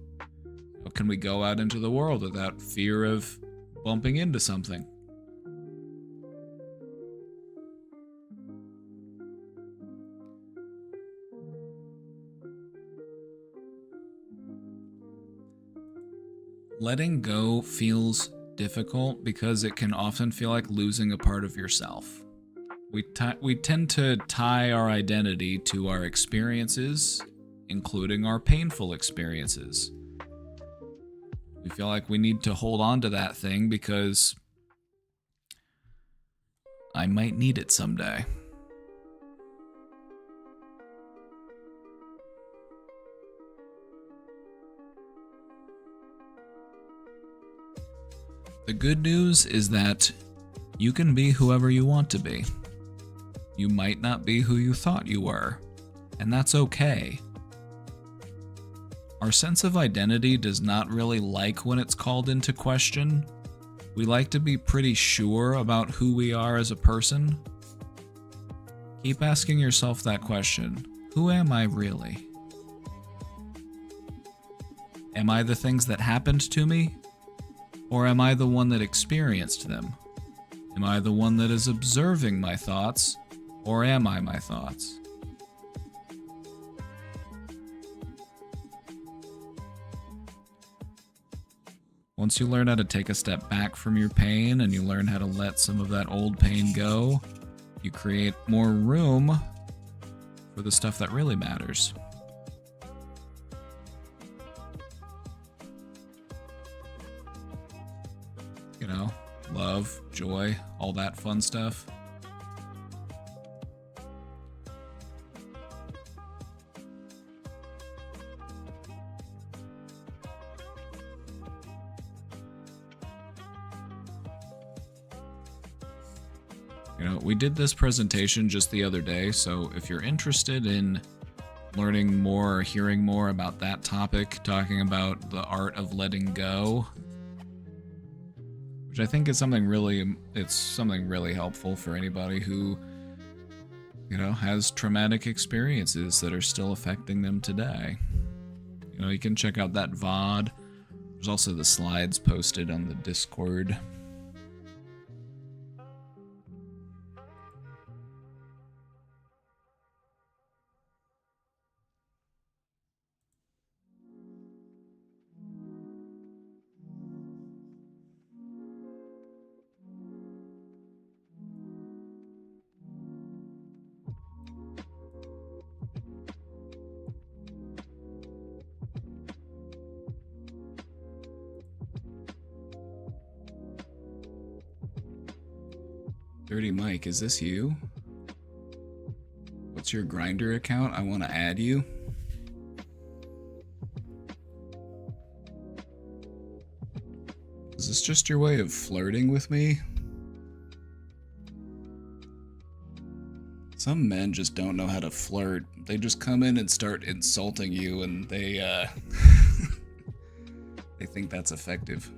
Or can we go out into the world without fear of bumping into something? Letting go feels difficult because it can often feel like losing a part of yourself. We tend to tie our identity to our experiences, including our painful experiences. We feel like we need to hold on to that thing because I might need it someday. The good news is that you can be whoever you want to be. You might not be who you thought you were, and that's okay. Our sense of identity does not really like when it's called into question. We like to be pretty sure about who we are as a person. Keep asking yourself that question. Who am I really? Am I the things that happened to me? Or am I the one that experienced them? Am I the one that is observing my thoughts? Or am I my thoughts? Once you learn how to take a step back from your pain and you learn how to let some of that old pain go, you create more room for the stuff that really matters. You know, love, joy, all that fun stuff. You know, we did this presentation just the other day, so if you're interested in learning more or hearing more about that topic, talking about the art of letting go, which I think is something really helpful for anybody who, you know, has traumatic experiences that are still affecting them today. You know, you can check out that VOD. There's also the slides posted on the Discord. Dirty Mike, is this you? What's your Grindr account? I want to add you. Is this just your way of flirting with me? Some men just don't know how to flirt. They just come in and start insulting you and they they think that's effective.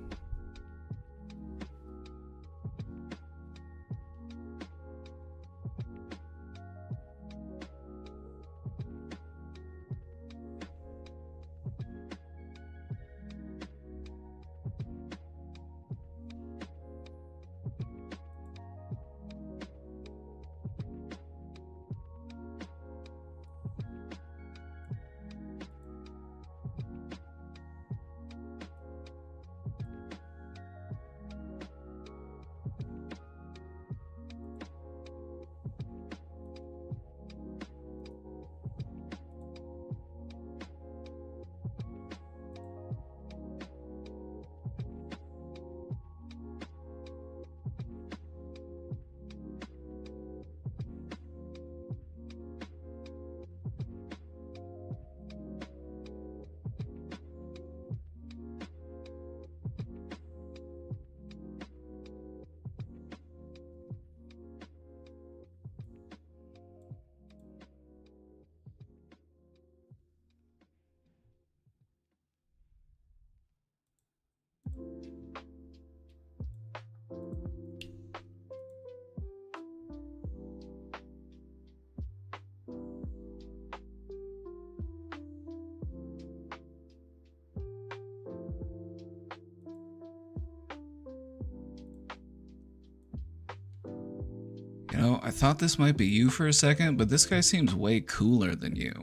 You know, I thought this might be you for a second, but this guy seems way cooler than you.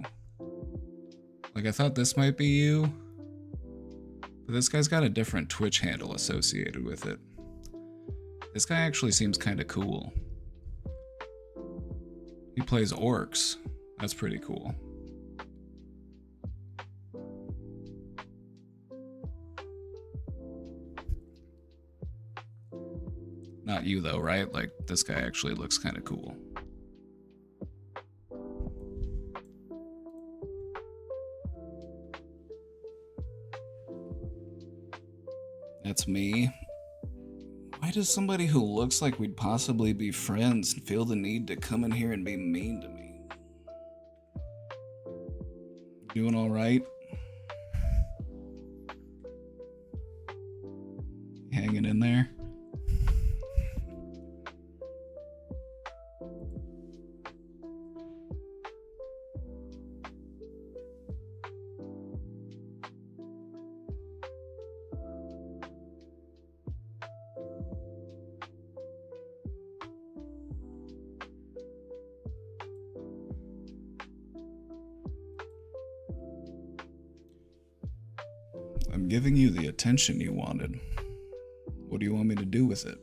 Like, I thought this might be you. But this guy's got a different Twitch handle associated with it. This guy actually seems kind of cool. He plays orcs. That's pretty cool. Not you though, right? Like, this guy actually looks kind of cool. That's me. Why does somebody who looks like we'd possibly be friends feel the need to come in here and be mean to me? Doing all right? Hanging in there? I'm giving you the attention you wanted. What do you want me to do with it?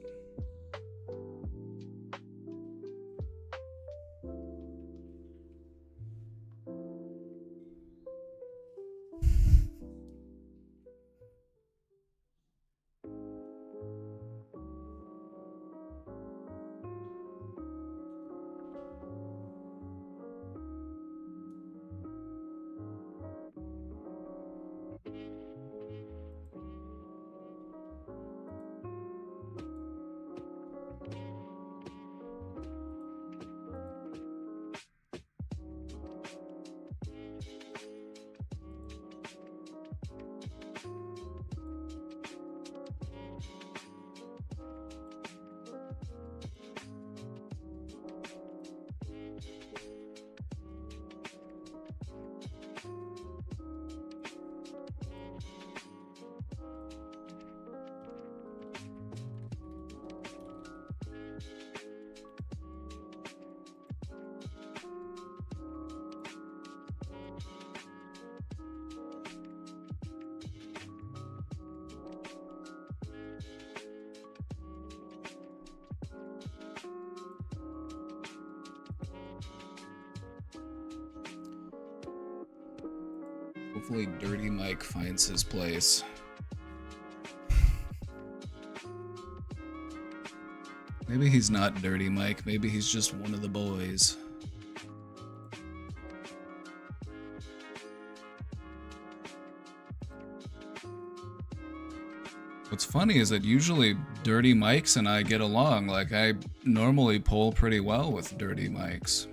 Hopefully Dirty Mike finds his place. Maybe he's not Dirty Mike, maybe he's just one of the boys. What's funny is that usually Dirty Mikes and I get along. Like, I normally poll pretty well with Dirty Mikes.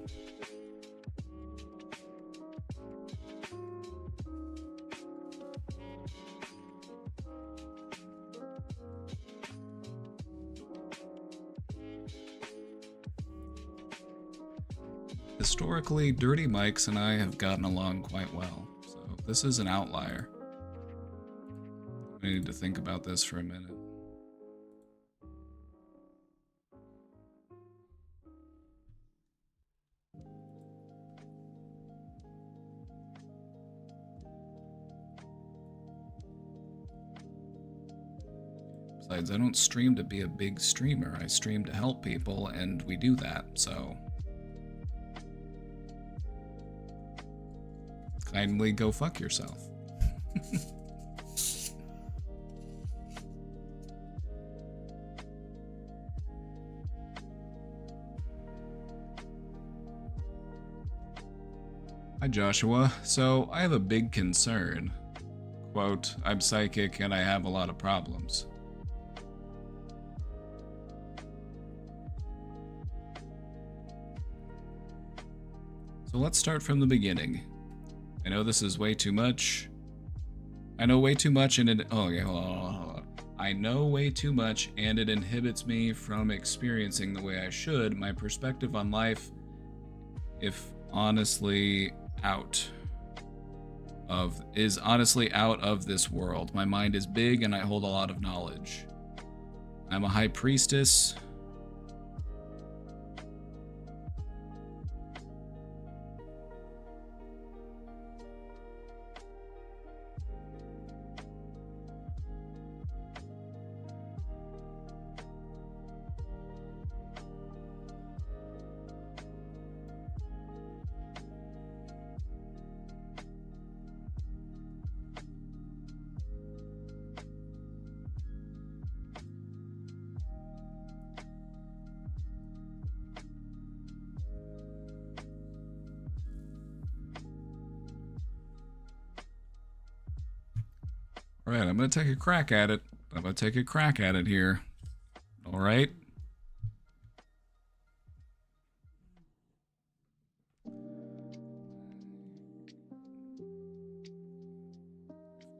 Historically, Dirty Mikes and I have gotten along quite well, so this is an outlier. I need to think about this for a minute. Besides, I don't stream to be a big streamer. I stream to help people, and we do that, so... kindly go fuck yourself. Hi Joshua, so I have a big concern. Quote, I'm psychic and I have a lot of problems. So let's start from the beginning. I know this is way too much. I know way too much and it... oh, okay, hold on. I know way too much and it inhibits me from experiencing the way I should. My perspective on life, is honestly out of this world. My mind is big and I hold a lot of knowledge. I'm a high priestess. All right, I'm going to take a crack at it. Here. All right.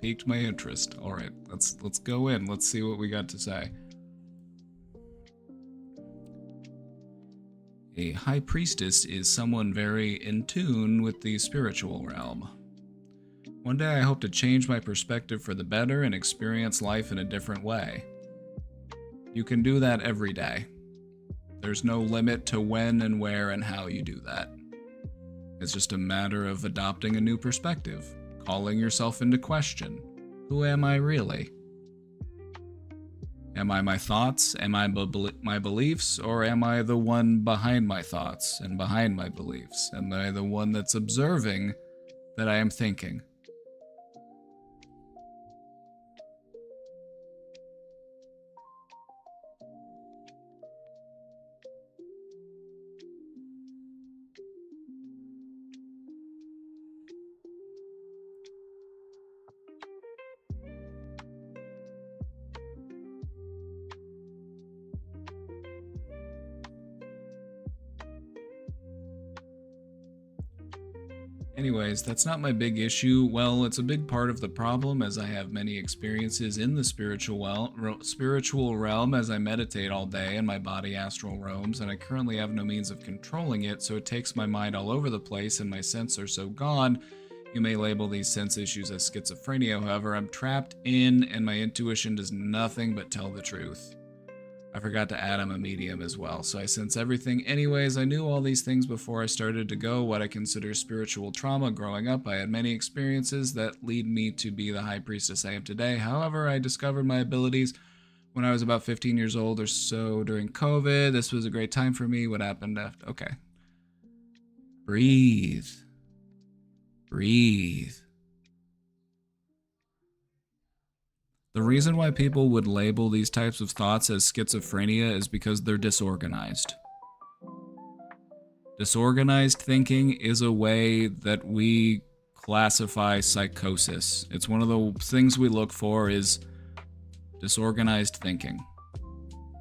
Piqued my interest. All right, let's go in. Let's see what we got to say. A high priestess is someone very in tune with the spiritual realm. One day I hope to change my perspective for the better and experience life in a different way. You can do that every day. There's no limit to when and where and how you do that. It's just a matter of adopting a new perspective, calling yourself into question. Who am I really? Am I my thoughts? Am I my beliefs? Or am I the one behind my thoughts and behind my beliefs? Am I the one that's observing that I am thinking? Anyways, that's not my big issue. Well, it's a big part of the problem, as I have many experiences in the spiritual realm as I meditate all day and my body astral roams, and I currently have no means of controlling it, so it takes my mind all over the place and my sense are so gone. You may label these sense issues as schizophrenia, however, I'm trapped in and my intuition does nothing but tell the truth. I forgot to add I'm a medium as well, so I sense everything. Anyways, I knew all these things before I started to go what I consider spiritual trauma growing up. I had many experiences that lead me to be the high priestess I am today. However, I discovered my abilities when I was about 15 years old or so during COVID. This was a great time for me. What happened after? Okay. Breathe. Breathe. The reason why people would label these types of thoughts as schizophrenia is because they're disorganized. Disorganized thinking is a way that we classify psychosis. It's one of the things we look for is disorganized thinking.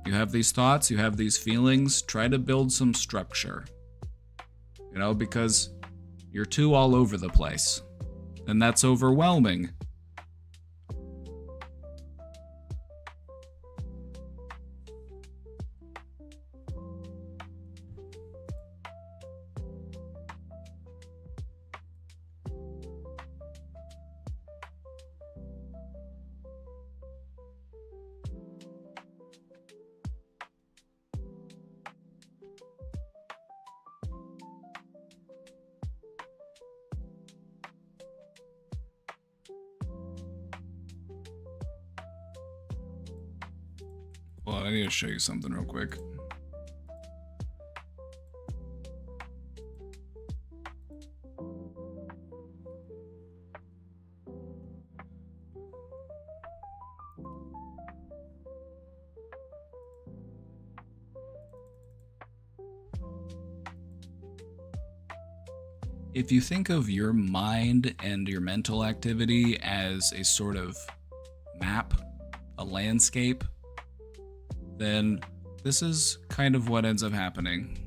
You have these thoughts, you have these feelings, try to build some structure. You know, because you're too all over the place. And that's overwhelming. Well, I need to show you something real quick. If you think of your mind and your mental activity as a sort of map, a landscape, then this is kind of what ends up happening.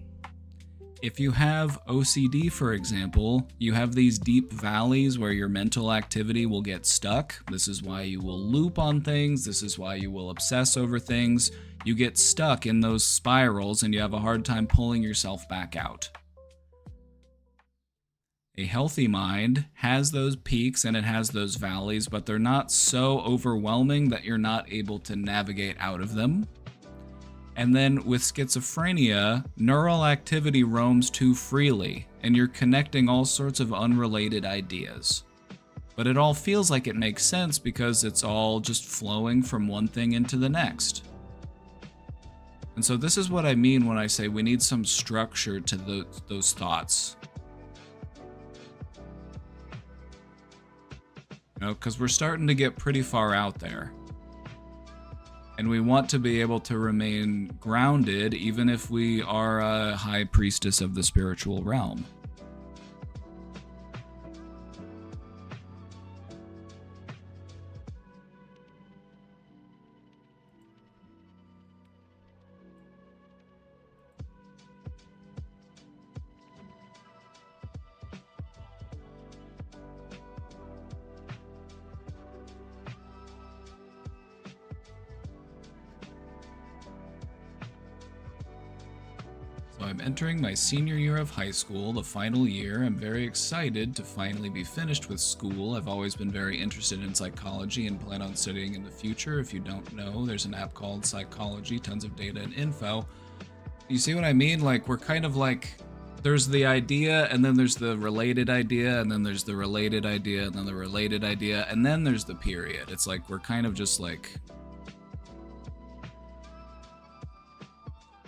If you have OCD, for example, you have these deep valleys where your mental activity will get stuck. This is why you will loop on things. This is why you will obsess over things. You get stuck in those spirals and you have a hard time pulling yourself back out. A healthy mind has those peaks and it has those valleys, but they're not so overwhelming that you're not able to navigate out of them. And then with schizophrenia, neural activity roams too freely, and you're connecting all sorts of unrelated ideas. But it all feels like it makes sense because it's all just flowing from one thing into the next. And so this is what I mean when I say we need some structure to those thoughts. You know, because we're starting to get pretty far out there. And we want to be able to remain grounded even if we are a high priestess of the spiritual realm. So I'm entering my senior year of high school, the final year. I'm very excited to finally be finished with school. I've always been very interested in psychology and plan on studying in the future. If you don't know, there's an app called Psychology, tons of data and info. You see what I mean? Like, we're kind of like, there's the idea, and then there's the related idea, and then there's the related idea, and then the related idea, and then there's the period. It's like, we're kind of just like,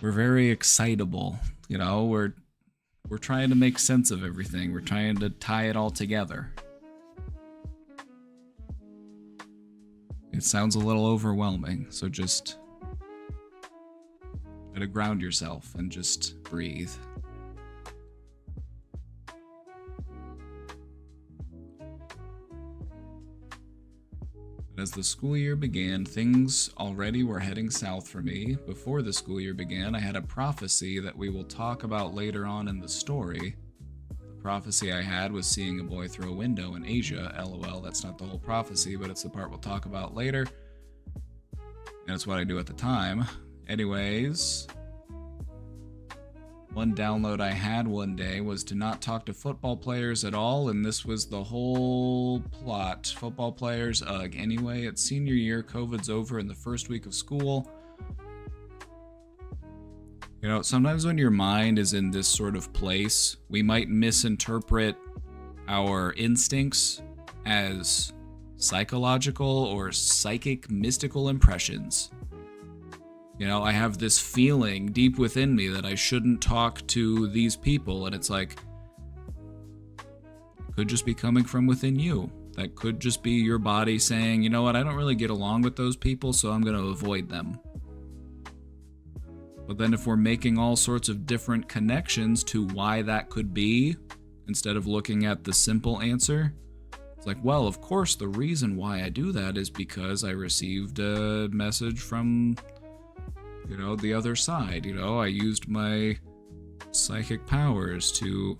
we're very excitable, you know, we're trying to make sense of everything. We're trying to tie it all together. It sounds a little overwhelming, so just try to ground yourself and just breathe. As the school year began, things already were heading south for me. Before the school year began, I had a prophecy that we will talk about later on in the story. The prophecy I had was seeing a boy through a window in Asia. LOL, that's not the whole prophecy, but it's the part we'll talk about later. And it's what I do at the time. Anyways, one download I had one day was to not talk to football players at all, and this was the whole plot. Football players, ugh. Anyway, it's senior year, COVID's over in the first week of school. You know, sometimes when your mind is in this sort of place, we might misinterpret our instincts as psychological or psychic mystical impressions. You know, I have this feeling deep within me that I shouldn't talk to these people, and it's like, it could just be coming from within you. That could just be your body saying, you know what, I don't really get along with those people, so I'm going to avoid them. But then if we're making all sorts of different connections to why that could be, instead of looking at the simple answer, it's like, well, of course, the reason why I do that is because I received a message from, you know, the other side. You know, I used my psychic powers to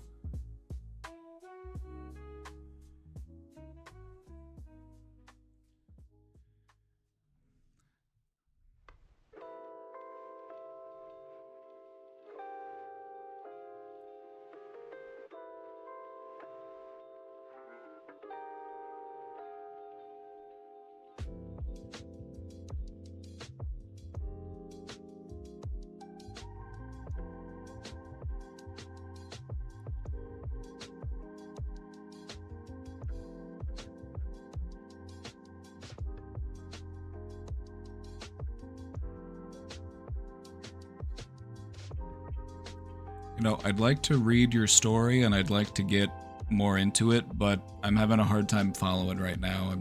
You know, I'd like to read your story and I'd like to get more into it, but I'm having a hard time following right now.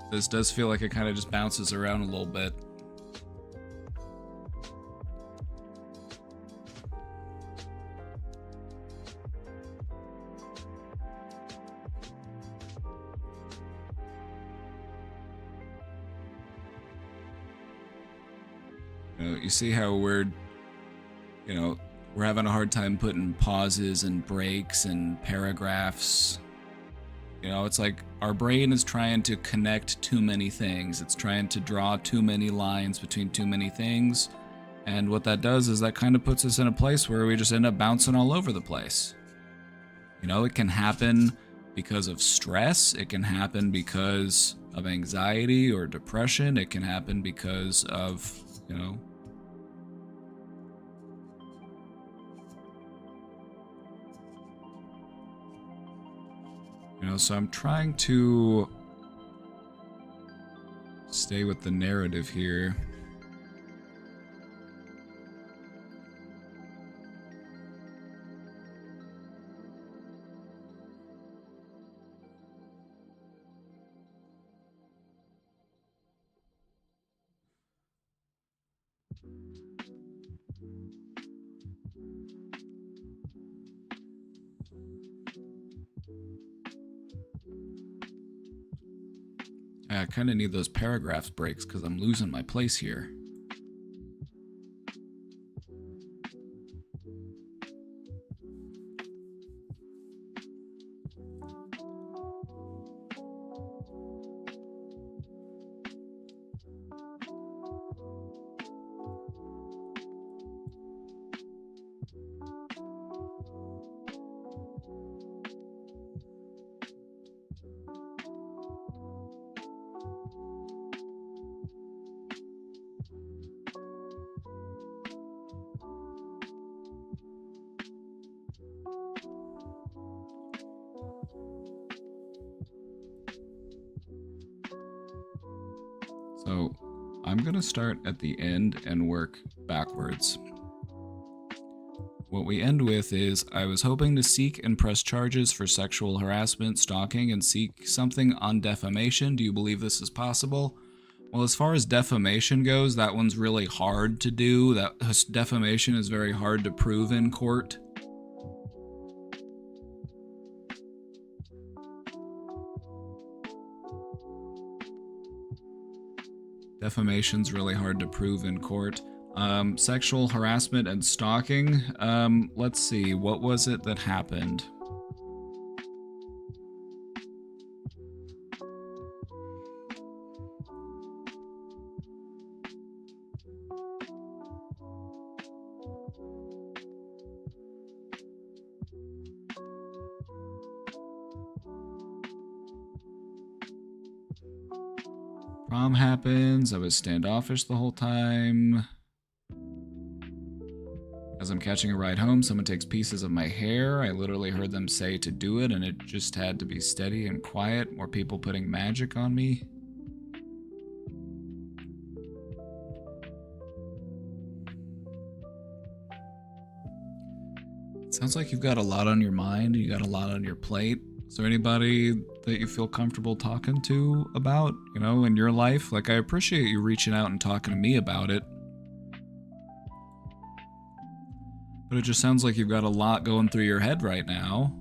This does feel like it kind of just bounces around a little bit. You see how we're having a hard time putting pauses and breaks and paragraphs. You know, it's like our brain is trying to connect too many things. It's trying to draw too many lines between too many things. And what that does is that kind of puts us in a place where we just end up bouncing all over the place. You know, it can happen because of stress. It can happen because of anxiety or depression. It can happen because of, so I'm trying to stay with the narrative here. I kind of need those paragraphs breaks because I'm losing my place here. So I'm going to start at the end and work backwards. What we end with is, I was hoping to seek and press charges for sexual harassment, stalking, and seek something on defamation. Do you believe this is possible? Well, as far as defamation goes, that one's really hard to do. That defamation is very hard to prove in court. Defamation's really hard to prove in court. Sexual harassment and stalking. Let's see, what was it that happened? Prom happens. I was standoffish the whole time. As I'm catching a ride home, someone takes pieces of my hair. I literally heard them say to do it, and it just had to be steady and quiet. More people putting magic on me. It sounds like you've got a lot on your mind. You got a lot on your plate. Is there anybody that you feel comfortable talking to about, you know, in your life? Like, I appreciate you reaching out and talking to me about it. But it just sounds like you've got a lot going through your head right now.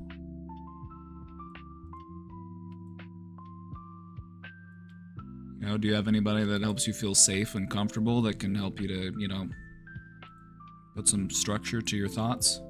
You know, do you have anybody that helps you feel safe and comfortable that can help you to, you know, put some structure to your thoughts?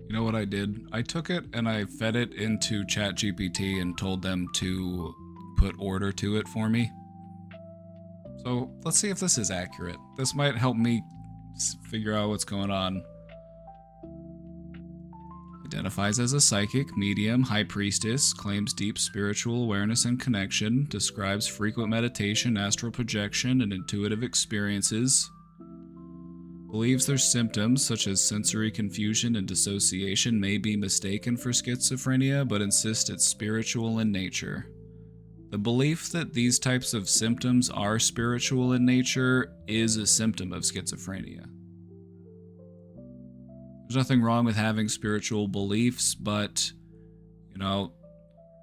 You know what I did? I took it and I fed it into ChatGPT and told them to put order to it for me. So let's see if this is accurate. This might help me figure out what's going on. Identifies as a psychic, medium, high priestess, claims deep spiritual awareness and connection, describes frequent meditation, astral projection, and intuitive experiences. Believes their symptoms, such as sensory confusion and dissociation, may be mistaken for schizophrenia, but insists it's spiritual in nature. The belief that these types of symptoms are spiritual in nature is a symptom of schizophrenia. There's nothing wrong with having spiritual beliefs, but, you know,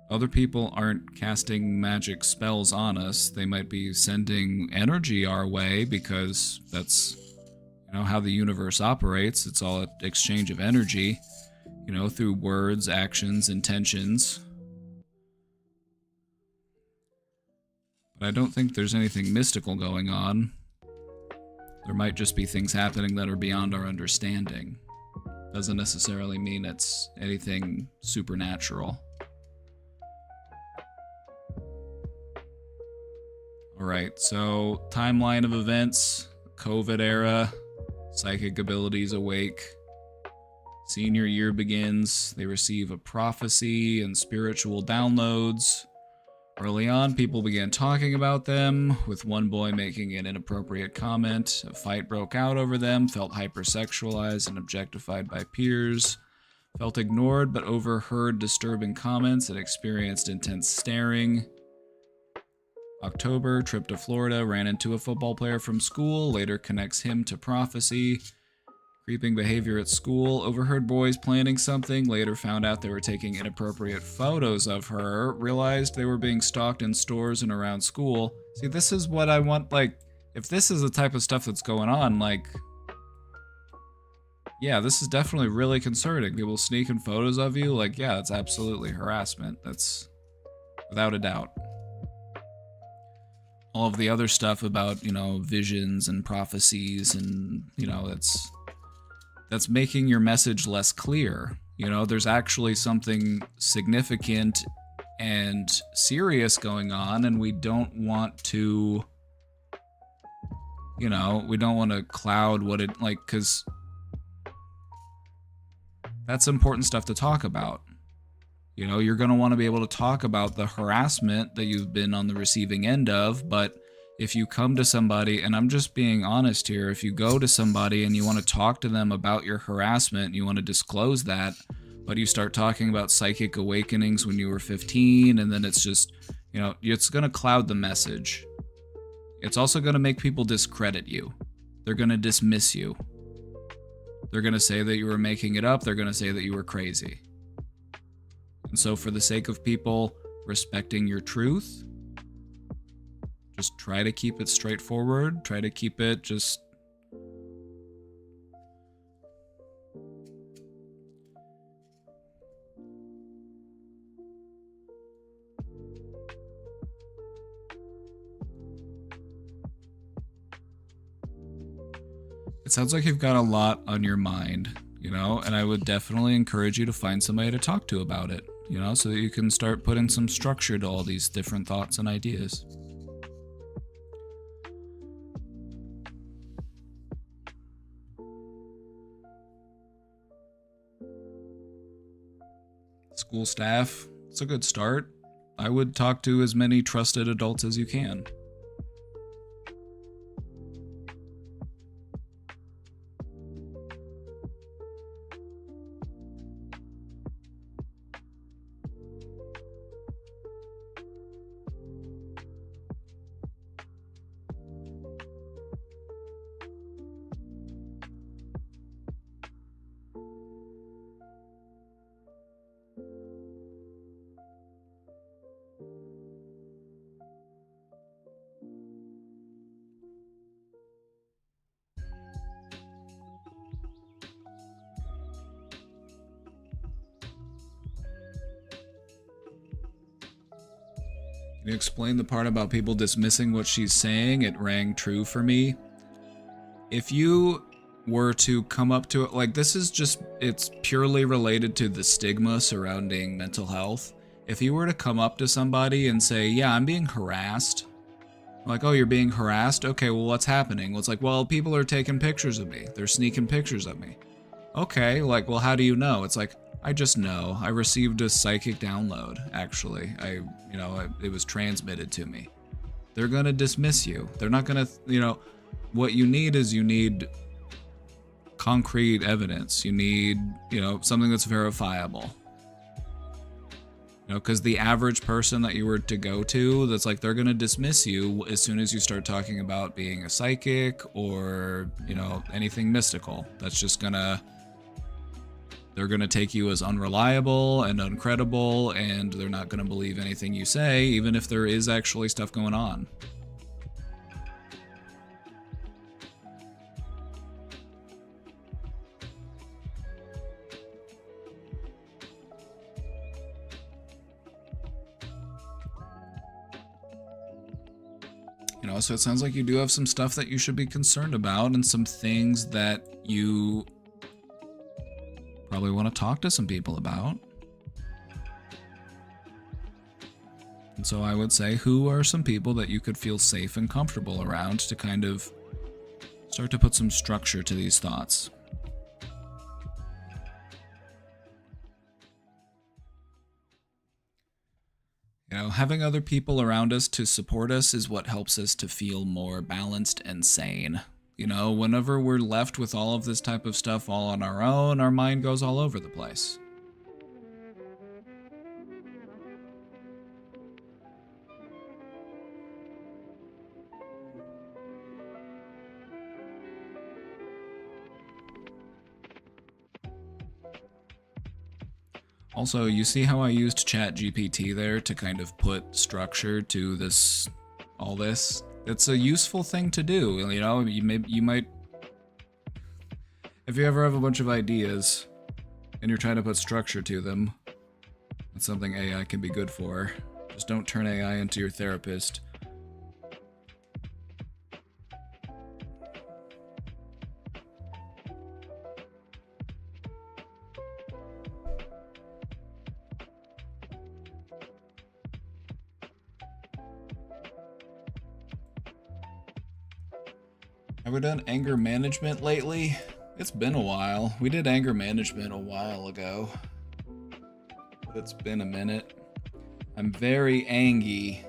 other people aren't casting magic spells on us. They might be sending energy our way because that's, you know, how the universe operates. It's all an exchange of energy, you know, through words, actions, intentions. But I don't think there's anything mystical going on. There might just be things happening that are beyond our understanding. Doesn't necessarily mean it's anything supernatural. Alright, so timeline of events, COVID era, psychic abilities awake. Senior year begins, they receive a prophecy and spiritual downloads. Early on, people began talking about them, with one boy making an inappropriate comment. A fight broke out over them, felt hypersexualized and objectified by peers, felt ignored but overheard disturbing comments and experienced intense staring. October, trip to Florida, ran into a football player from school, later connects him to prophecy. Creeping behavior at school, overheard boys planning something, later found out they were taking inappropriate photos of her, realized they were being stalked in stores and around school. See, this is what I want, like, if this is the type of stuff that's going on, like, yeah, this is definitely really concerning. People sneaking photos of you, like, yeah, that's absolutely harassment. That's without a doubt. all of the other stuff about, you know, visions and prophecies, and, you know, that's making your message less clear. You know, there's actually something significant and serious going on, and we don't want to, you know, we don't want to cloud what it, like, because that's important stuff to talk about. You know, you're going to want to be able to talk about the harassment that you've been on the receiving end of, but if you come to somebody, and I'm just being honest here, if you go to somebody and you want to talk to them about your harassment, you want to disclose that, but you start talking about psychic awakenings when you were 15, and then it's just, you know, it's going to cloud the message. It's also going to make people discredit you. They're going to dismiss you. They're going to say that you were making it up. They're going to say that you were crazy. And so for the sake of people respecting your truth, just try to keep it straightforward. Try to keep it just... It sounds like you've got a lot on your mind, you know, and I would definitely encourage you to find somebody to talk to about it, you know, so that you can start putting some structure to all these different thoughts and ideas. School staff, it's a good start. I would talk to as many trusted adults as you can. Can you explain the part about people dismissing what she's saying? It rang true for me. If you were to come up to it, like, this is just, it's purely related to the stigma surrounding mental health. If you were to come up to somebody and say, yeah, I'm being harassed. Like, oh, you're being harassed? Okay, well, what's happening? Well, it's like, well, people are taking pictures of me. They're sneaking pictures of me. Okay, like, well, how do you know? It's like, I just know. I received a psychic download, actually. It was transmitted to me. They're gonna dismiss you. They're not gonna, what you need concrete evidence. You need, something that's verifiable. Because the average person that you were to go to, that's like, they're gonna dismiss you as soon as you start talking about being a psychic or, anything mystical. That's just gonna... They're going to take you as unreliable and uncredible, and they're not going to believe anything you say, even if there is actually stuff going on. So it sounds like you do have some stuff that you should be concerned about, and some things that you probably want to talk to some people about. And so I would say, who are some people that you could feel safe and comfortable around to kind of start to put some structure to these thoughts? Having other people around us to support us is what helps us to feel more balanced and sane. Whenever we're left with all of this type of stuff all on our own, our mind goes all over the place. Also, you see how I used ChatGPT there to kind of put structure to all this? It's a useful thing to do, you might... If you ever have a bunch of ideas, and you're trying to put structure to them, that's something AI can be good for. Just don't turn AI into your therapist. Have we done anger management lately? It's been a while. We did anger management a while ago. But it's been a minute. I'm very angy.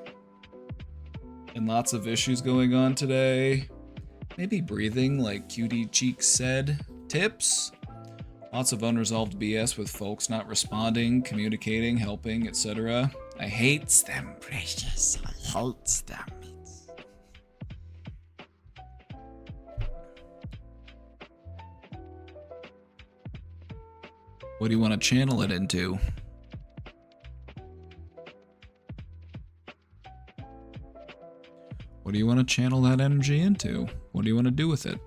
And lots of issues going on today. Maybe breathing, like Cutie Cheeks said. Tips? Lots of unresolved BS with folks not responding, communicating, helping, etc. I hates them, precious. I hates them. What do you want to channel it into? What do you want to channel that energy into? What do you want to do with it?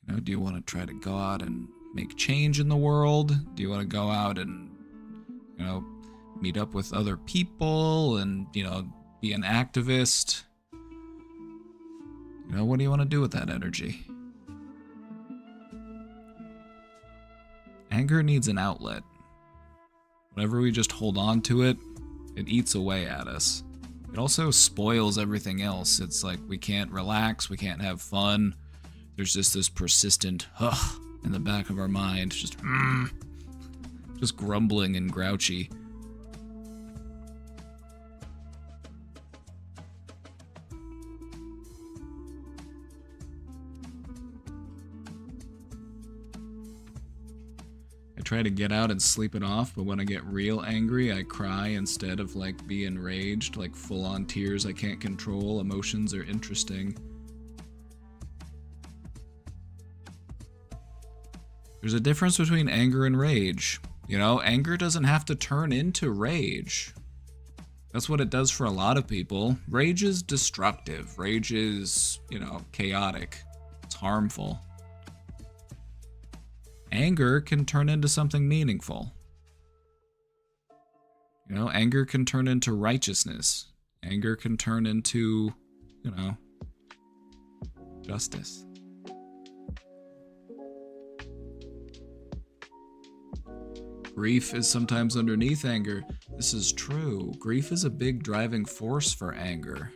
You know, do you want to try to go out and make change in the world? Do you want to go out and, you know, meet up with other people and, you know, be an activist? You know, what do you want to do with that energy? Anger needs an outlet. Whenever we just hold on to it, it eats away at us. It also spoils everything else. It's like we can't relax, we can't have fun. There's just this persistent in the back of our mind, just grumbling and grouchy. I try to get out and sleep it off, but when I get real angry, I cry instead of like be enraged, like full on tears I can't control. Emotions are interesting. There's a difference between anger and rage. You know, anger doesn't have to turn into rage. That's what it does for a lot of people. Rage is destructive. Rage is, you know, chaotic. It's harmful. Anger can turn into something meaningful. You know, anger can turn into righteousness. Anger can turn into, you know, justice. Grief is sometimes underneath anger. This is true. Grief is a big driving force for anger.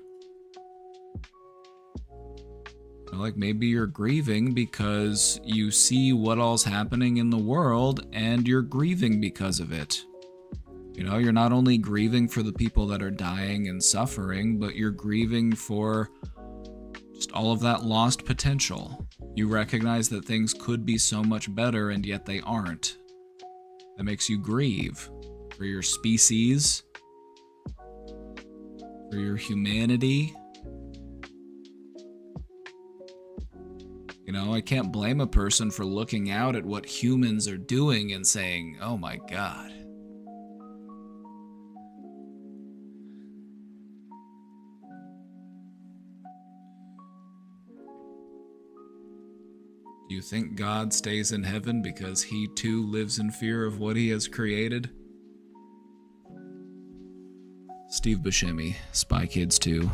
Like maybe you're grieving because you see what all's happening in the world and you're grieving because of it. You know, you're not only grieving for the people that are dying and suffering, but you're grieving for just all of that lost potential. You recognize that things could be so much better and yet they aren't. That makes you grieve for your species, for your humanity. You know, I can't blame a person for looking out at what humans are doing and saying, oh my God. Do you think God stays in heaven because he too lives in fear of what he has created? Steve Buscemi, Spy Kids 2.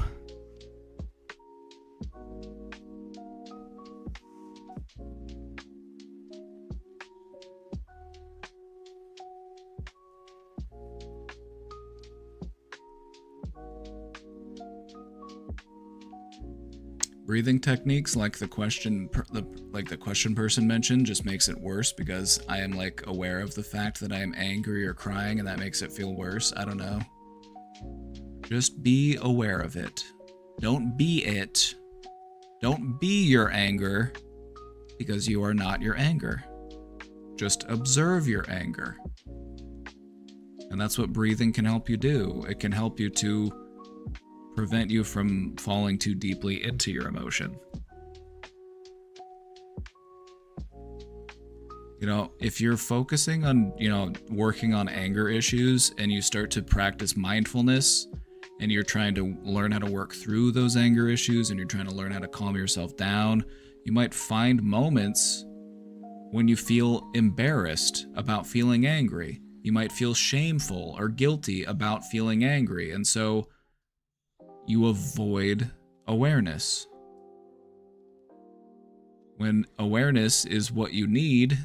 Breathing techniques like the question person mentioned just makes it worse because I am like aware of the fact that I am angry or crying and that makes it feel worse. I don't know. Just be aware of it. Don't be it. Don't be your anger because you are not your anger. Just observe your anger. And that's what breathing can help you do. It can help you to prevent you from falling too deeply into your emotion. You know, if you're focusing on, you know, working on anger issues and you start to practice mindfulness and you're trying to learn how to work through those anger issues and you're trying to learn how to calm yourself down, you might find moments when you feel embarrassed about feeling angry. You might feel shameful or guilty about feeling angry. And so you avoid awareness. When awareness is what you need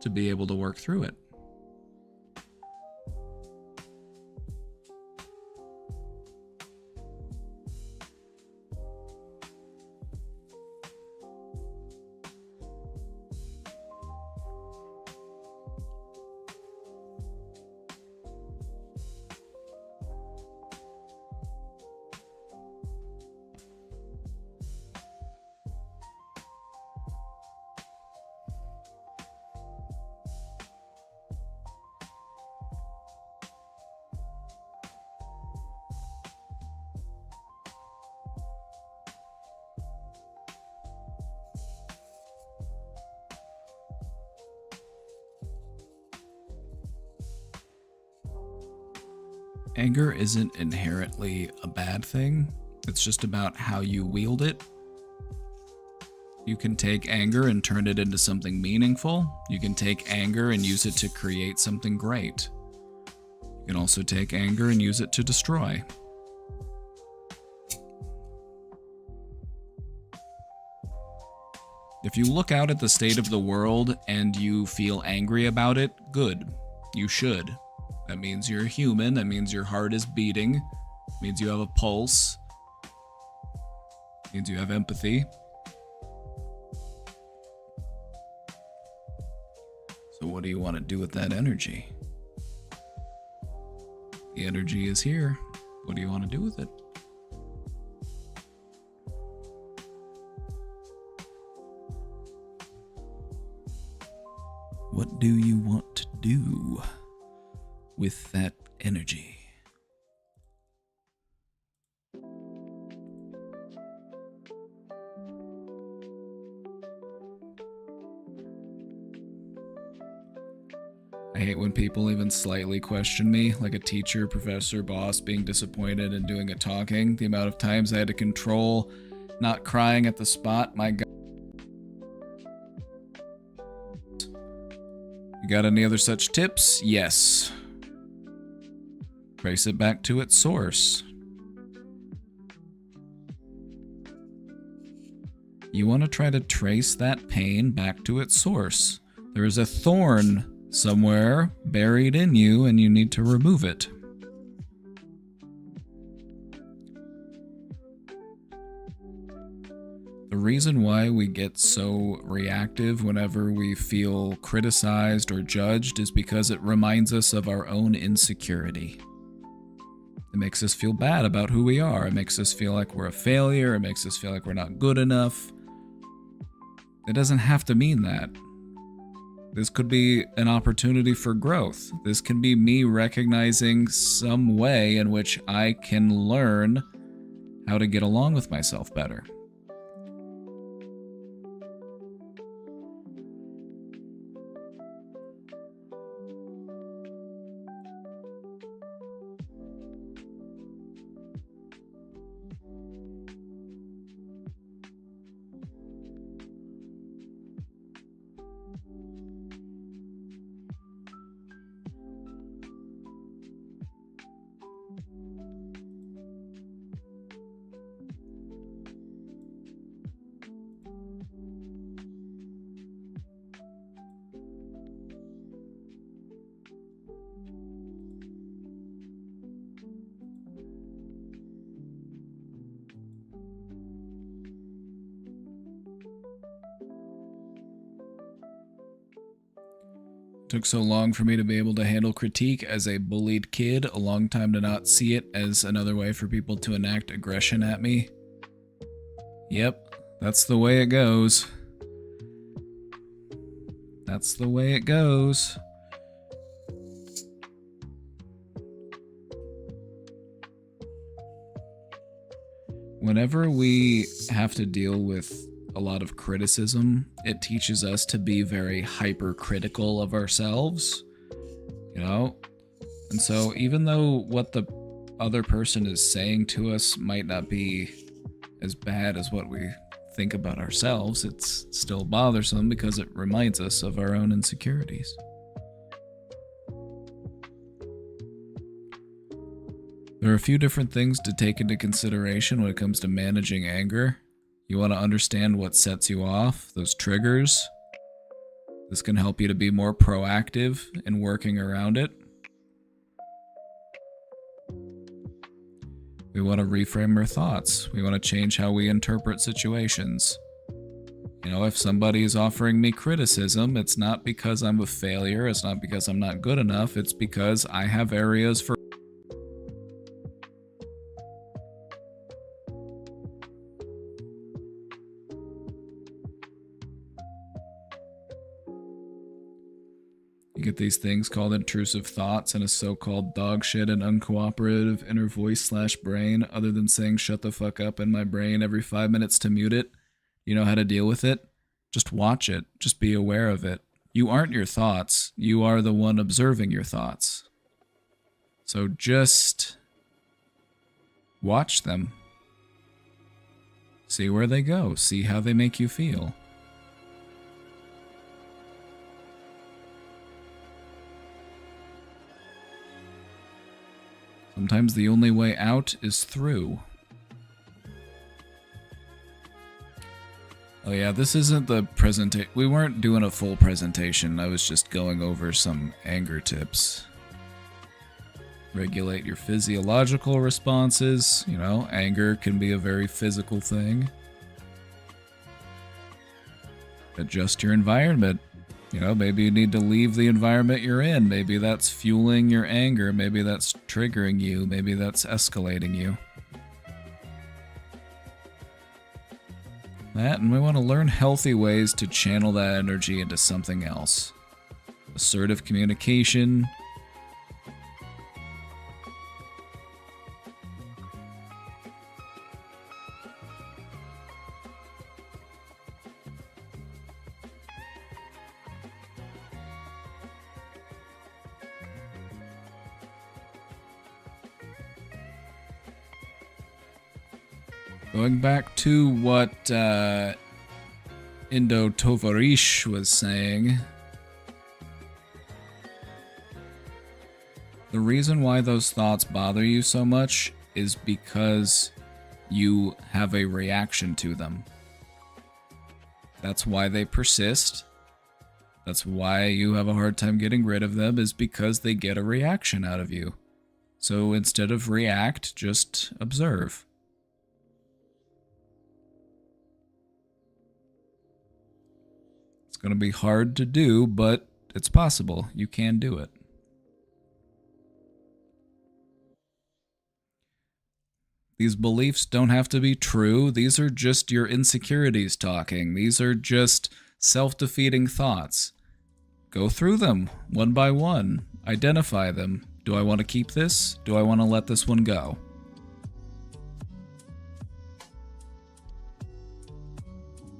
to be able to work through it. Anger isn't inherently a bad thing. It's just about how you wield it. You can take anger and turn it into something meaningful. You can take anger and use it to create something great. You can also take anger and use it to destroy. If you look out at the state of the world and you feel angry about it, good. You should. That means you're a human. That means your heart is beating. It means you have a pulse. It means you have empathy. So what do you want to do with that energy? The energy is here. What do you want to do with it? What do you want to do with that energy? I hate when people even slightly question me, like a teacher, professor, boss being disappointed and doing a talking. The amount of times I had to control not crying at the spot, my God. You got any other such tips? Yes. Trace it back to its source. You want to try to trace that pain back to its source. There is a thorn somewhere buried in you, and you need to remove it. The reason why we get so reactive whenever we feel criticized or judged is because it reminds us of our own insecurity. It makes us feel bad about who we are. It makes us feel like we're a failure. It makes us feel like we're not good enough. It doesn't have to mean that. This could be an opportunity for growth. This can be me recognizing some way in which I can learn how to get along with myself better. Took so long for me to be able to handle critique as a bullied kid, a long time to not see it as another way for people to enact aggression at me. Yep, that's the way it goes. That's the way it goes. Whenever we have to deal with a lot of criticism, it teaches us to be very hypercritical of ourselves, you know? And so even though what the other person is saying to us might not be as bad as what we think about ourselves, it's still bothersome because it reminds us of our own insecurities. There are a few different things to take into consideration when it comes to managing anger. You want to understand what sets you off, those triggers. This can help you to be more proactive in working around it. We want to reframe our thoughts. We want to change how we interpret situations. You know, if somebody is offering me criticism, it's not because I'm a failure, it's not because I'm not good enough, it's because I have areas for You get these things called intrusive thoughts and a so-called dog shit and uncooperative inner voice / brain. Other than saying shut the fuck up in my brain every 5 minutes to mute it, you know how to deal with it? Just watch it. Just be aware of it. You aren't your thoughts. You are the one observing your thoughts. So just watch them. See where they go. See how they make you feel. Sometimes the only way out is through. Oh yeah, this isn't the presentation. We weren't doing a full presentation. I was just going over some anger tips. Regulate your physiological responses. You know, anger can be a very physical thing. Adjust your environment. You know, maybe you need to leave the environment you're in. Maybe that's fueling your anger. Maybe that's triggering you. Maybe that's escalating you. That, and we want to learn healthy ways to channel that energy into something else. Assertive communication. Going back to what Indo Tovarish was saying, the reason why those thoughts bother you so much is because you have a reaction to them. That's why they persist. That's why you have a hard time getting rid of them, is because they get a reaction out of you. So instead of react, just observe. It's going to be hard to do, but it's possible. You can do it. These beliefs don't have to be true. These are just your insecurities talking. These are just self-defeating thoughts. Go through them one by one. Identify them. Do I want to keep this? Do I want to let this one go?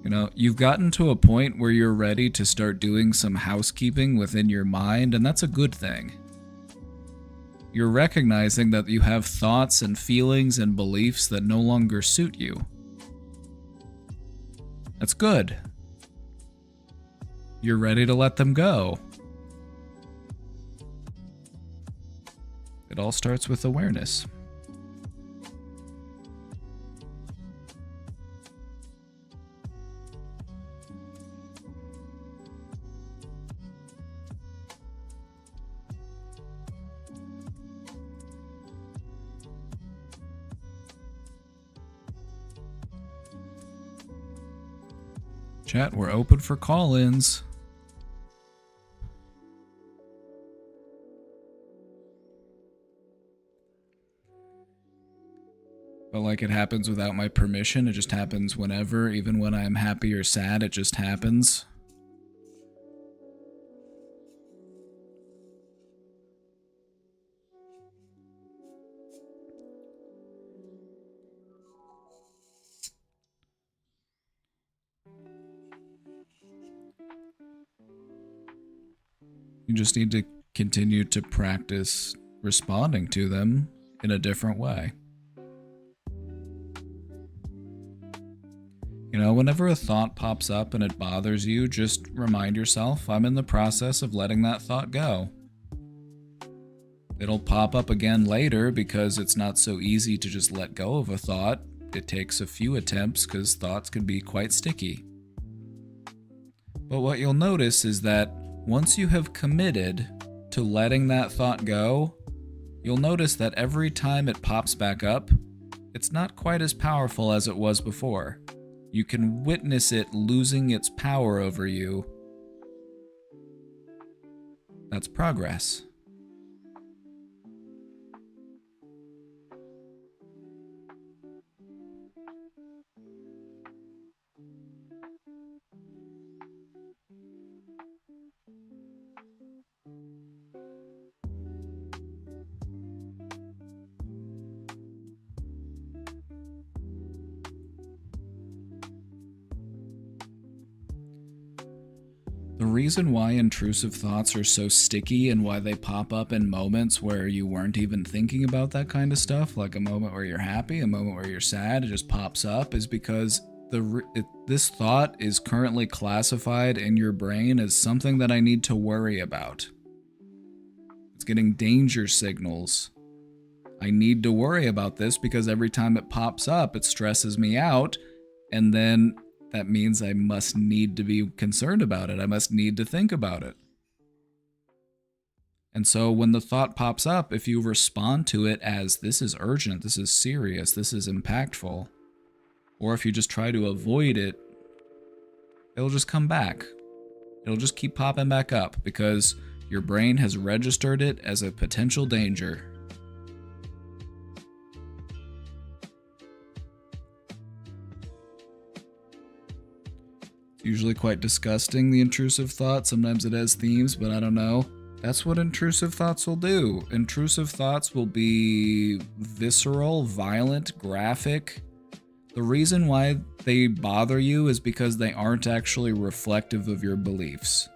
You know, you've gotten to a point where you're ready to start doing some housekeeping within your mind, and that's a good thing. You're recognizing that you have thoughts and feelings and beliefs that no longer suit you. That's good. You're ready to let them go. It all starts with awareness. Chat, we're open for call-ins. But like it happens without my permission, it just happens whenever, even when I'm happy or sad, it just happens. You just need to continue to practice responding to them in a different way. You know, whenever a thought pops up and it bothers you, just remind yourself, I'm in the process of letting that thought go. It'll pop up again later because it's not so easy to just let go of a thought. It takes a few attempts because thoughts can be quite sticky. But what you'll notice is that once you have committed to letting that thought go, you'll notice that every time it pops back up, it's not quite as powerful as it was before. You can witness it losing its power over you. That's progress. The reason why intrusive thoughts are so sticky and why they pop up in moments where you weren't even thinking about that kind of stuff, like a moment where you're happy, a moment where you're sad, it just pops up, is because this thought is currently classified in your brain as something that I need to worry about. It's getting danger signals. I need to worry about this because every time it pops up, it stresses me out, and then that means I must need to be concerned about it. I must need to think about it. And so when the thought pops up, if you respond to it as this is urgent, this is serious, this is impactful, or if you just try to avoid it, it'll just come back. It'll just keep popping back up because your brain has registered it as a potential danger. Usually quite disgusting, the intrusive thought. Sometimes it has themes, but I don't know. That's what intrusive thoughts will do. Intrusive thoughts will be visceral, violent, graphic. The reason why they bother you is because they aren't actually reflective of your beliefs.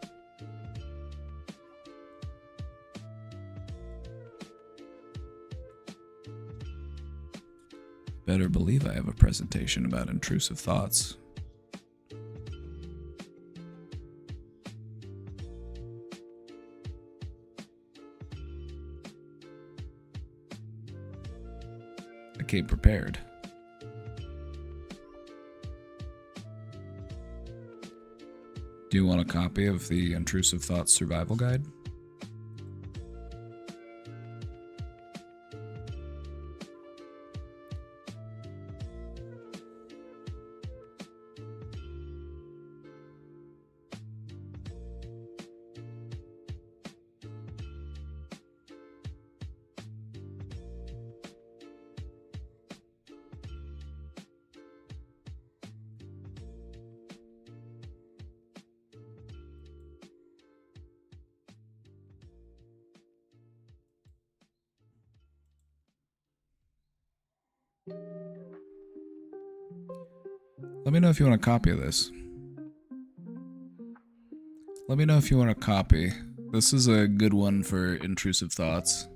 Better believe I have a presentation about intrusive thoughts. I came prepared. Do you want a copy of the Intrusive Thoughts Survival Guide? Let me know if you want a copy of this. Let me know if you want a copy. This is a good one for intrusive thoughts.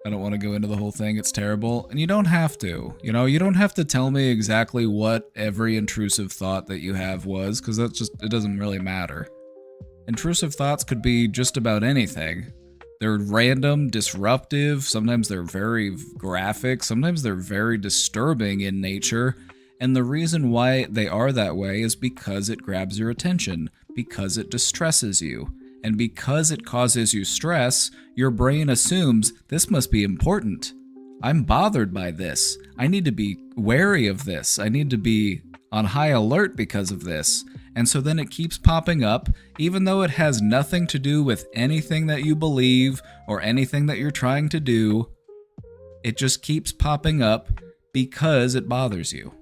I don't want to go into the whole thing, it's terrible. And you don't have to. You know, you don't have to tell me exactly what every intrusive thought that you have was, because that's just, it doesn't really matter. Intrusive thoughts could be just about anything. They're random, disruptive, sometimes they're very graphic, sometimes they're very disturbing in nature, and the reason why they are that way is because it grabs your attention, because it distresses you, and because it causes you stress, your brain assumes this must be important. I'm bothered by this. I need to be wary of this. I need to be on high alert because of this. And so then it keeps popping up, even though it has nothing to do with anything that you believe or anything that you're trying to do. It just keeps popping up because it bothers you.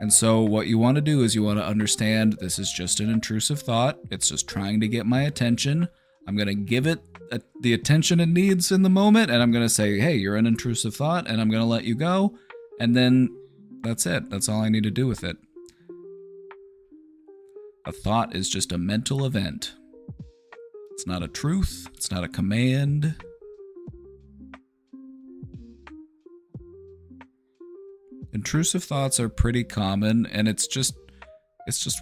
And so what you want to do is you want to understand this is just an intrusive thought. It's just trying to get my attention. I'm going to give it the attention it needs in the moment, and I'm going to say, hey, you're an intrusive thought, and I'm going to let you go. And then that's it. That's all I need to do with it. A thought is just a mental event. It's not a truth. It's not a command. Intrusive thoughts are pretty common, and it's just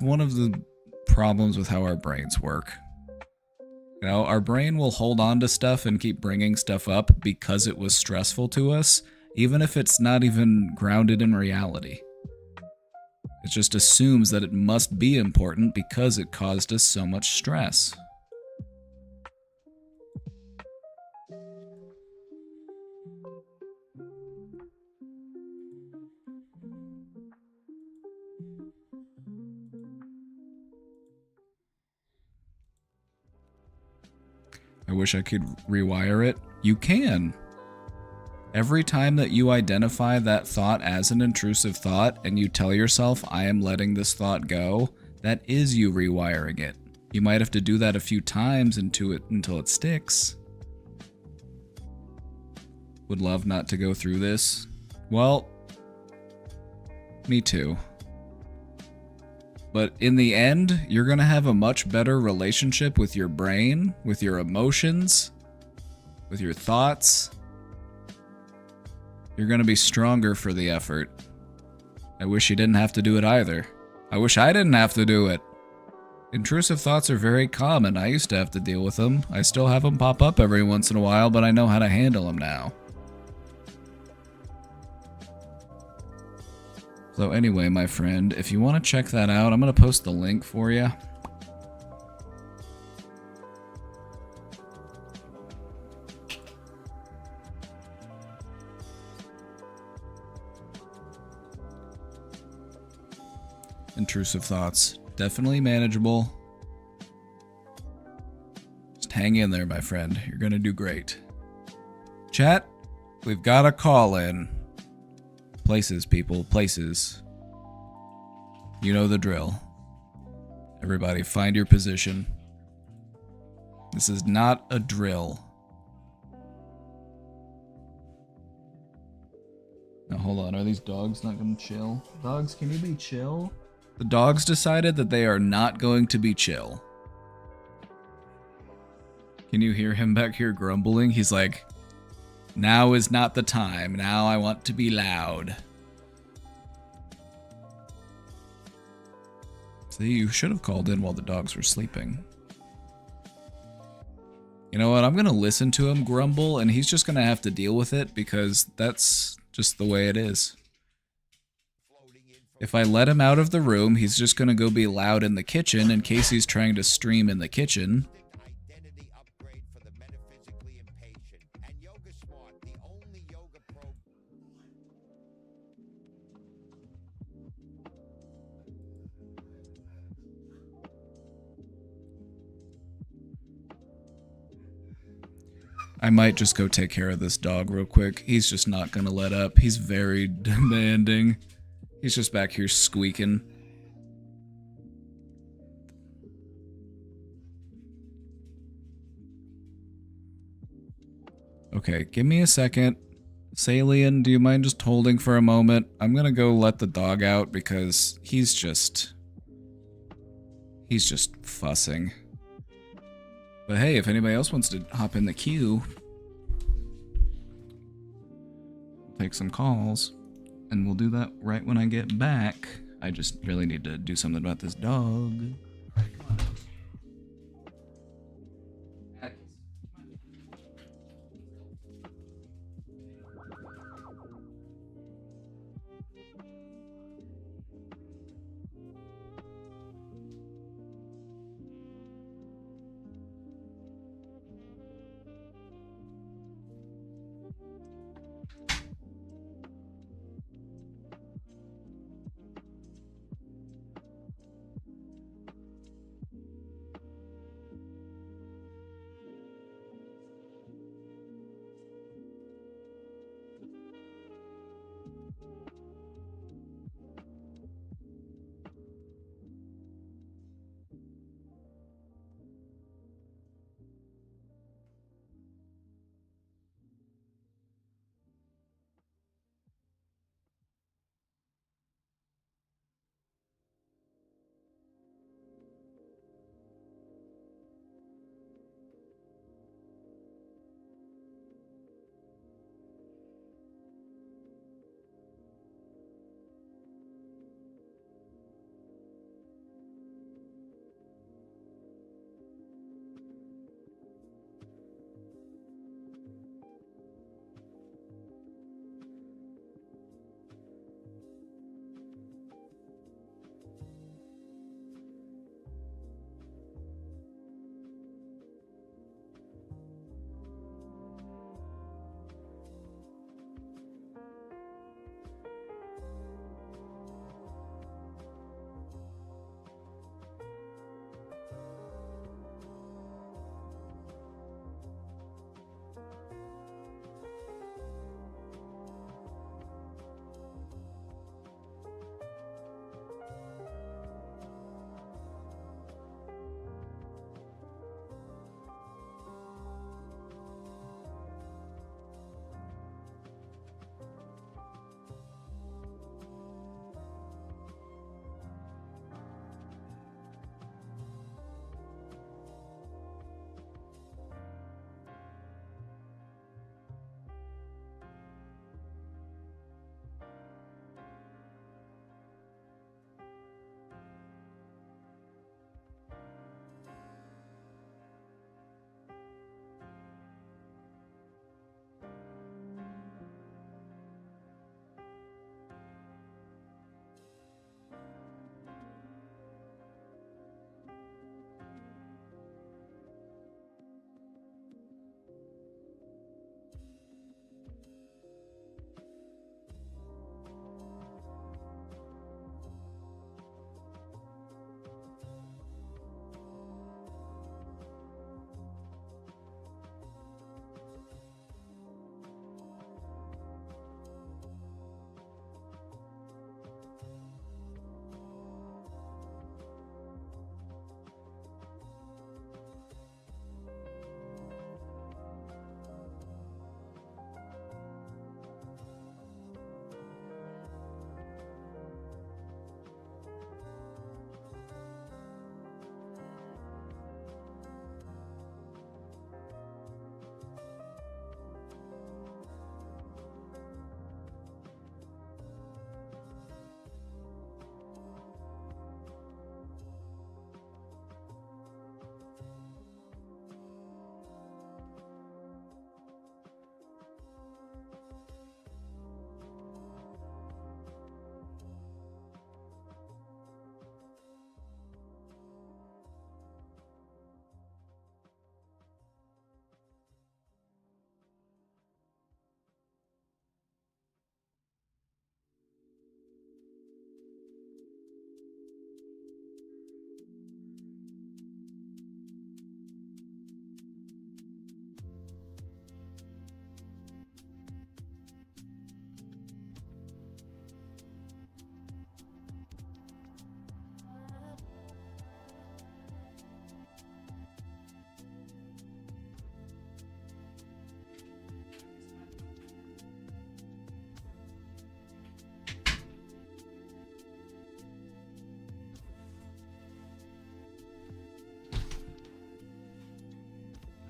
one of the problems with how our brains work. You know, our brain will hold on to stuff and keep bringing stuff up because it was stressful to us, even if it's not even grounded in reality. It just assumes that it must be important because it caused us so much stress. I wish I could rewire it. You can. Every time that you identify that thought as an intrusive thought and you tell yourself, I am letting this thought go, that is you rewiring it. You might have to do that a few times until it sticks. Would love not to go through this. Well, me too. But in the end, you're going to have a much better relationship with your brain, with your emotions, with your thoughts. You're going to be stronger for the effort. I wish you didn't have to do it either. I wish I didn't have to do it. Intrusive thoughts are very common. I used to have to deal with them. I still have them pop up every once in a while, but I know how to handle them now. So anyway, my friend, if you want to check that out, I'm going to post the link for you. Intrusive thoughts. Definitely manageable. Just hang in there, my friend. You're going to do great. Chat, we've got a call in. Places, people. Places. You know the drill. Everybody, find your position. This is not a drill. Now, hold on. Are these dogs not going to chill? Dogs, can you be chill? The dogs decided that they are not going to be chill. Can you hear him back here grumbling? He's like, now is not the time. Now I want to be loud. See, you should have called in while the dogs were sleeping. You know what? I'm going to listen to him grumble, and he's just going to have to deal with it because that's just the way it is. If I let him out of the room, he's just going to go be loud in the kitchen in case he's trying to stream in the kitchen. I might just go take care of this dog real quick. He's just not going to let up. He's very demanding. He's just back here squeaking. Okay, give me a second. Salian, do you mind just holding for a moment? I'm gonna go let the dog out because he's just fussing. But hey, if anybody else wants to hop in the queue, take some calls. And we'll do that right when I get back. I just really need to do something about this dog.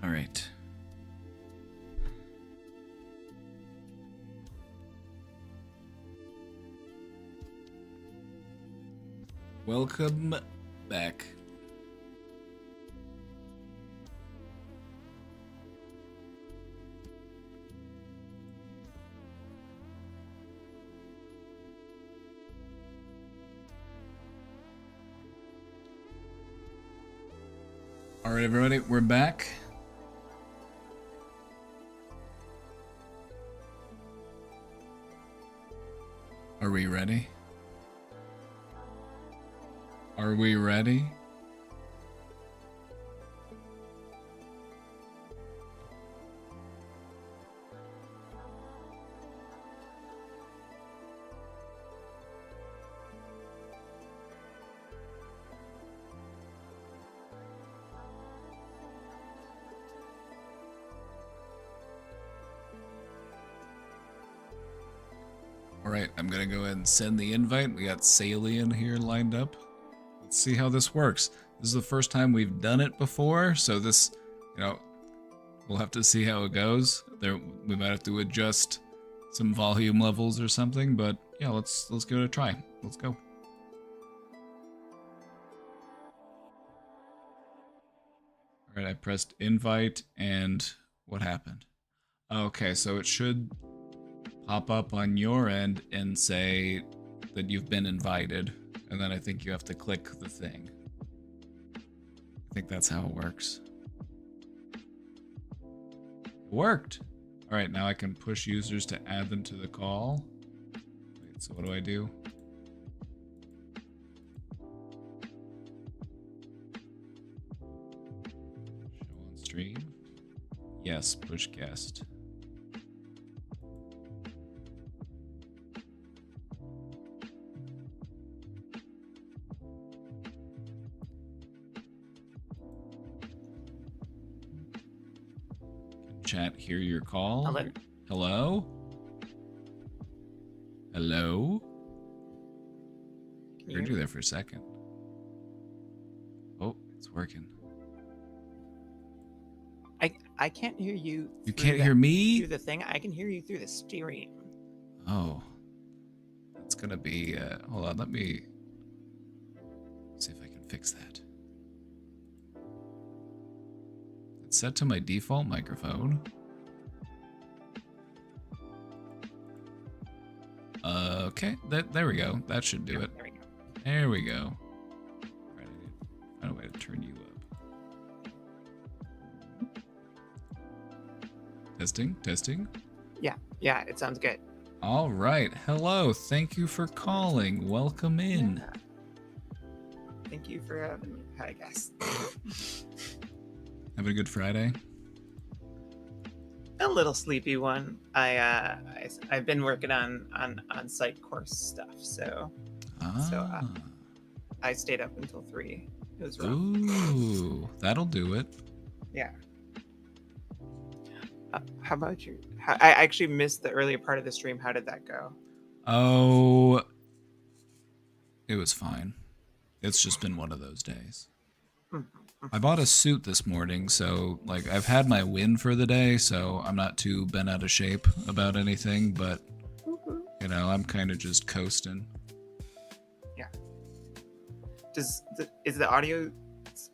All right. Welcome back. All right, everybody, we're back. Are we ready? Are we ready? Alright, I'm gonna go ahead and send the invite. We got Salian here lined up. Let's see how this works. This is the first time we've done it before, so this, we'll have to see how it goes. We might have to adjust some volume levels or something, but yeah, let's give it a try. Let's go. Alright, I pressed invite, and what happened? Okay, so it should pop up on your end and say that you've been invited, and then I think you have to click the thing. I think that's how it works. It worked! Alright, now I can push users to add them to the call. Wait, so what do I do? Show on stream? Yes, push guest. Chat, hear your call. Hello. Hello? Hello? Heard you there for a second. Oh, it's working. I can't hear you. You can't hear me? Through the thing. I can hear you through the stream. Oh. That's gonna be, hold on, let me see if I can fix that. It's set to my default microphone. Okay, there we go. That should do it. There we go. There we go. Right, I need to find a way to turn you up. Testing, testing. Yeah, it sounds good. All right. Hello. Thank you for calling. Welcome in. Yeah. Thank you for having me. Hi, guys. Have a good Friday. A little sleepy one. I've been working on site course stuff, so I stayed up until 3. It was rough. Ooh, that'll do it. Yeah. How about you? I actually missed the earlier part of the stream. How did that go? Oh, it was fine. It's just been one of those days. I bought a suit this morning, so like I've had my win for the day, so I'm not too bent out of shape about anything, but I'm kind of just coasting. Yeah. Is the audio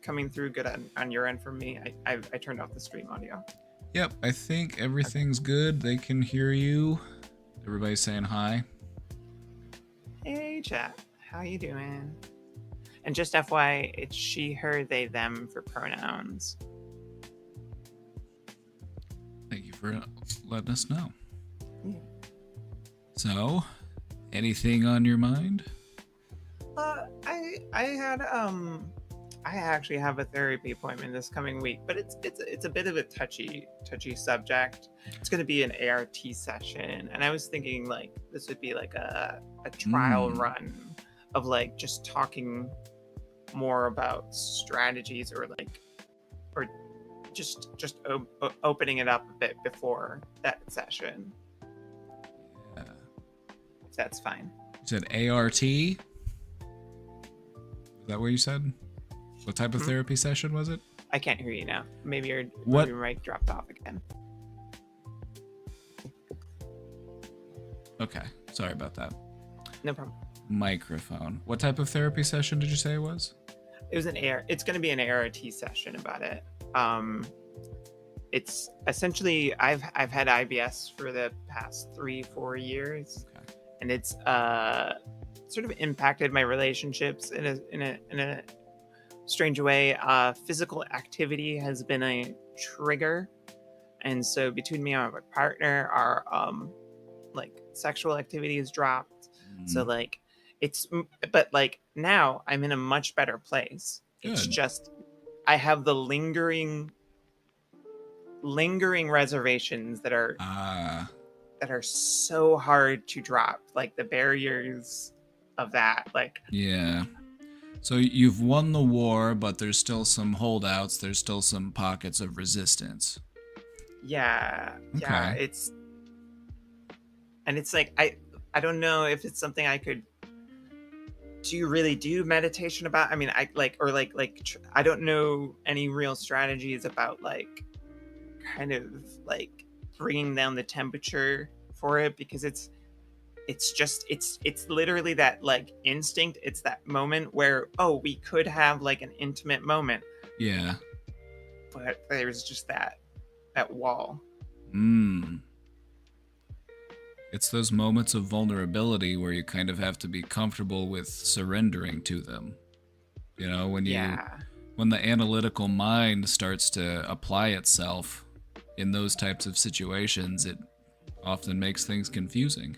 coming through good on your end from me? I turned off the stream audio. Yep, I think everything's good. They can hear you. Everybody's saying hi. Hey chat, how you doing? And just FYI, it's she, her, they, them for pronouns. Thank you for letting us know. Yeah. So, anything on your mind? I actually have a therapy appointment this coming week, but it's a bit of a touchy subject. It's going to be an ART session, and I was thinking like this would be like a trial run of like just talking more about strategies or just opening it up a bit before that session. Yeah. If that's fine. You said ART? Is that what you said? What type of therapy session was it? I can't hear you now. Maybe What? your mic dropped off again. Okay, sorry about that. No problem. Microphone. What type of therapy session did you say it was? It was it's going to be an ART session about it. It's essentially I've had IBS for the past 3-4 years, Okay. and it's sort of impacted my relationships in a strange way. Physical activity has been a trigger, and so between me and my partner, our like sexual activity has dropped. So Mm, like but like now I'm in a much better place. It's good. just I have the lingering reservations Ah, that are so hard to drop, like the barriers of that, like yeah. So you've won the war, but there's still some holdouts. There's still some pockets of resistance. yeah, Okay. it's like I don't know if it's something I could do. You really do meditation about? I mean, I like or I don't know any real strategies about like kind of like bringing down the temperature for it, because it's just it's literally that like instinct. It's that moment where, oh, we could have like an intimate moment, Yeah. but there's just that wall. Hmm. It's those moments of vulnerability where you kind of have to be comfortable with surrendering to them. You know, Yeah, when the analytical mind starts to apply itself in those types of situations, it often makes things confusing.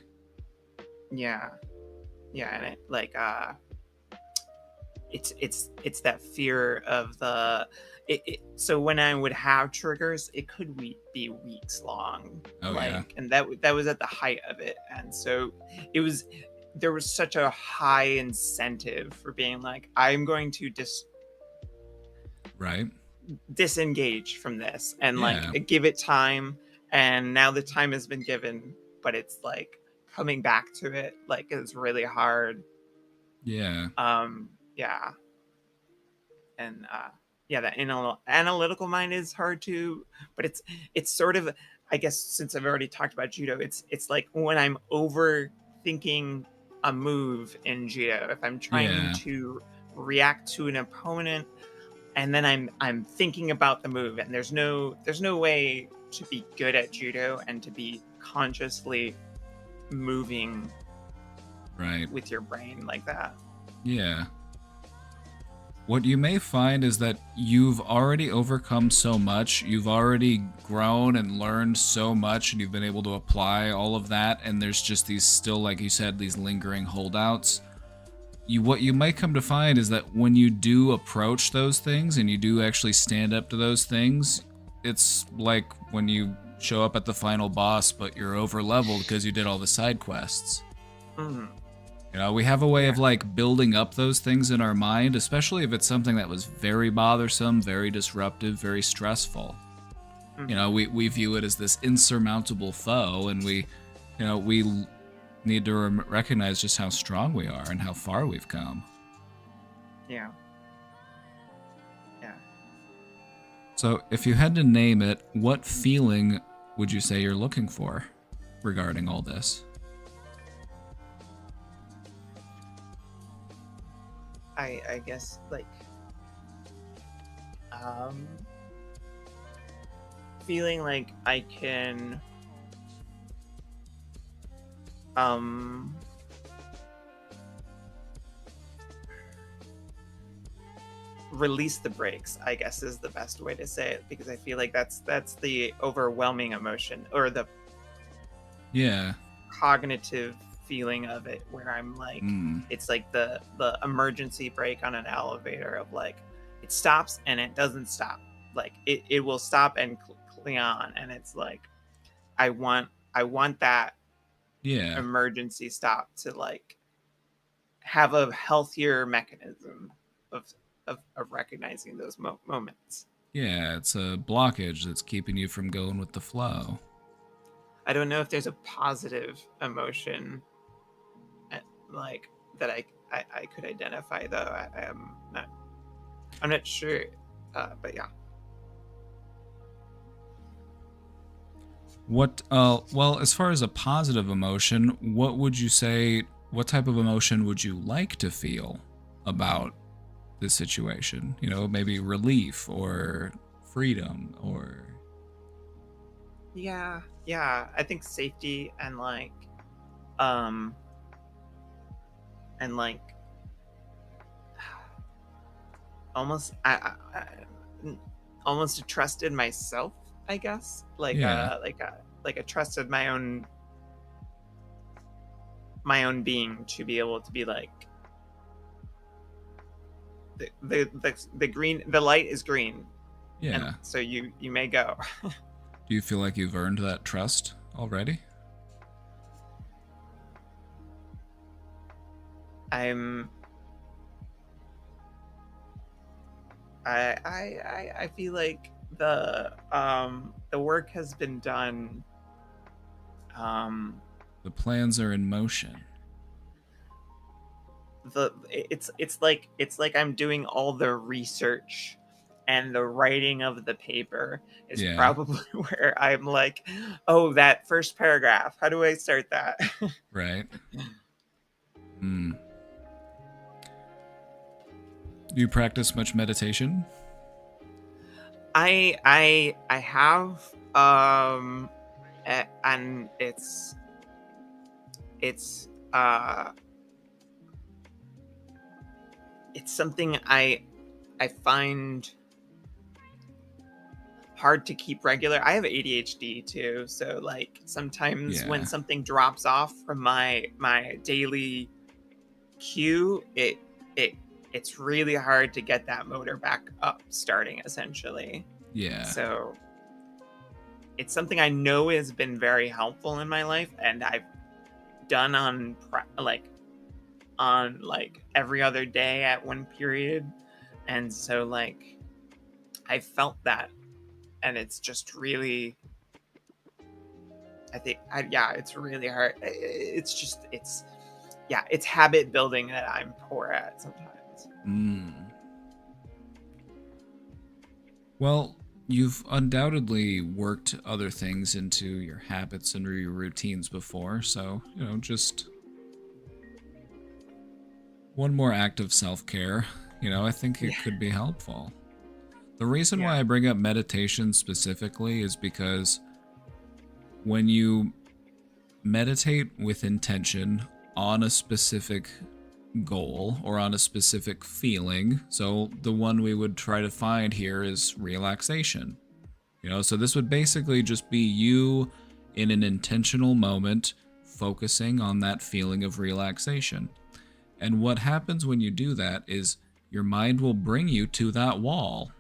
yeah, yeah. And it like it's that fear of so when I would have triggers, it could be weeks long, Oh yeah. like, and that was at the height of it. And so it was there was such a high incentive for being like, I'm going to Right? disengage from this and like Yeah. give it time. And now the time has been given, but it's like coming back to it like is really hard. Yeah. Yeah. And yeah, the analytical mind is hard to, but it's sort of, I guess, since I've already talked about judo, it's like when I'm overthinking a move in judo, if I'm trying Yeah. to react to an opponent, and then I'm thinking about the move, and there's no way to be good at judo and to be consciously moving Right. with your brain like that. Yeah. What you may find is that you've already overcome so much, you've already grown and learned so much, and you've been able to apply all of that, and there's just these still, like you said, these lingering holdouts. What you might come to find is that when you do approach those things and you do actually stand up to those things, it's like when you show up at the final boss, but you're over leveled because you did all the side quests. Mm, You know, we have a way yeah. of like building up those things in our mind, especially if it's something that was very bothersome, very disruptive, very stressful. You know, Hmm. we view it as this insurmountable foe, and we need to recognize just how strong we are and how far we've come. Yeah. Yeah. So, if you had to name it, what feeling would you say you're looking for regarding all this? I guess like um feeling like I can um release the brakes, I guess, is the best way to say it, because I feel like that's the overwhelming emotion, or the Yeah. cognitive feeling of it, where I'm like, Mm. it's like the emergency brake on an elevator of like, it stops and it doesn't stop, like it will stop and cling on, and it's like I want that Yeah. emergency stop to like have a healthier mechanism of of recognizing those moments. Yeah, it's a blockage that's keeping you from going with the flow. I don't know if there's a positive emotion like that I could identify though. I'm not sure, but yeah. Well, as far as a positive emotion, what would you say, what type of emotion would you like to feel about this situation? You know, maybe relief or freedom or. Yeah, I think safety um and like almost almost a trust in myself, I guess. Yeah, Like a trust in my own being to be able to be like the green, the light is green, and yeah. so you may go. Do you feel like you've earned that trust already? I'm I feel like the work has been done. um The plans are in motion. it's like I'm doing all the research, and the writing of the paper is Yeah, probably where I'm like, oh, that first paragraph, how do I start that? right. Hmm. Do you practice much meditation? I have, and it's uh it's something I find hard to keep regular. I have ADHD too, so like sometimes when Yeah, something drops off from my daily queue, it it's really hard to get that motor back up starting essentially. yeah, So it's something I know has been very helpful in my life, and I've done on like every other day at one period, and so like I felt that, and it's just really, yeah, it's really hard. It's just, yeah, it's habit building that I'm poor at sometimes. Mm. Well, you've undoubtedly worked other things into your habits and your routines before, so, you know, just one more act of self care, you know, I think Yeah, it could be helpful. The reason why yeah, I bring up meditation specifically is because when you meditate with intention on a specific goal or on a specific feeling, so the one we would try to find here is relaxation. You know, so this would basically just be you in an intentional moment focusing on that feeling of relaxation. And what happens when you do that is your mind will bring you to that wall,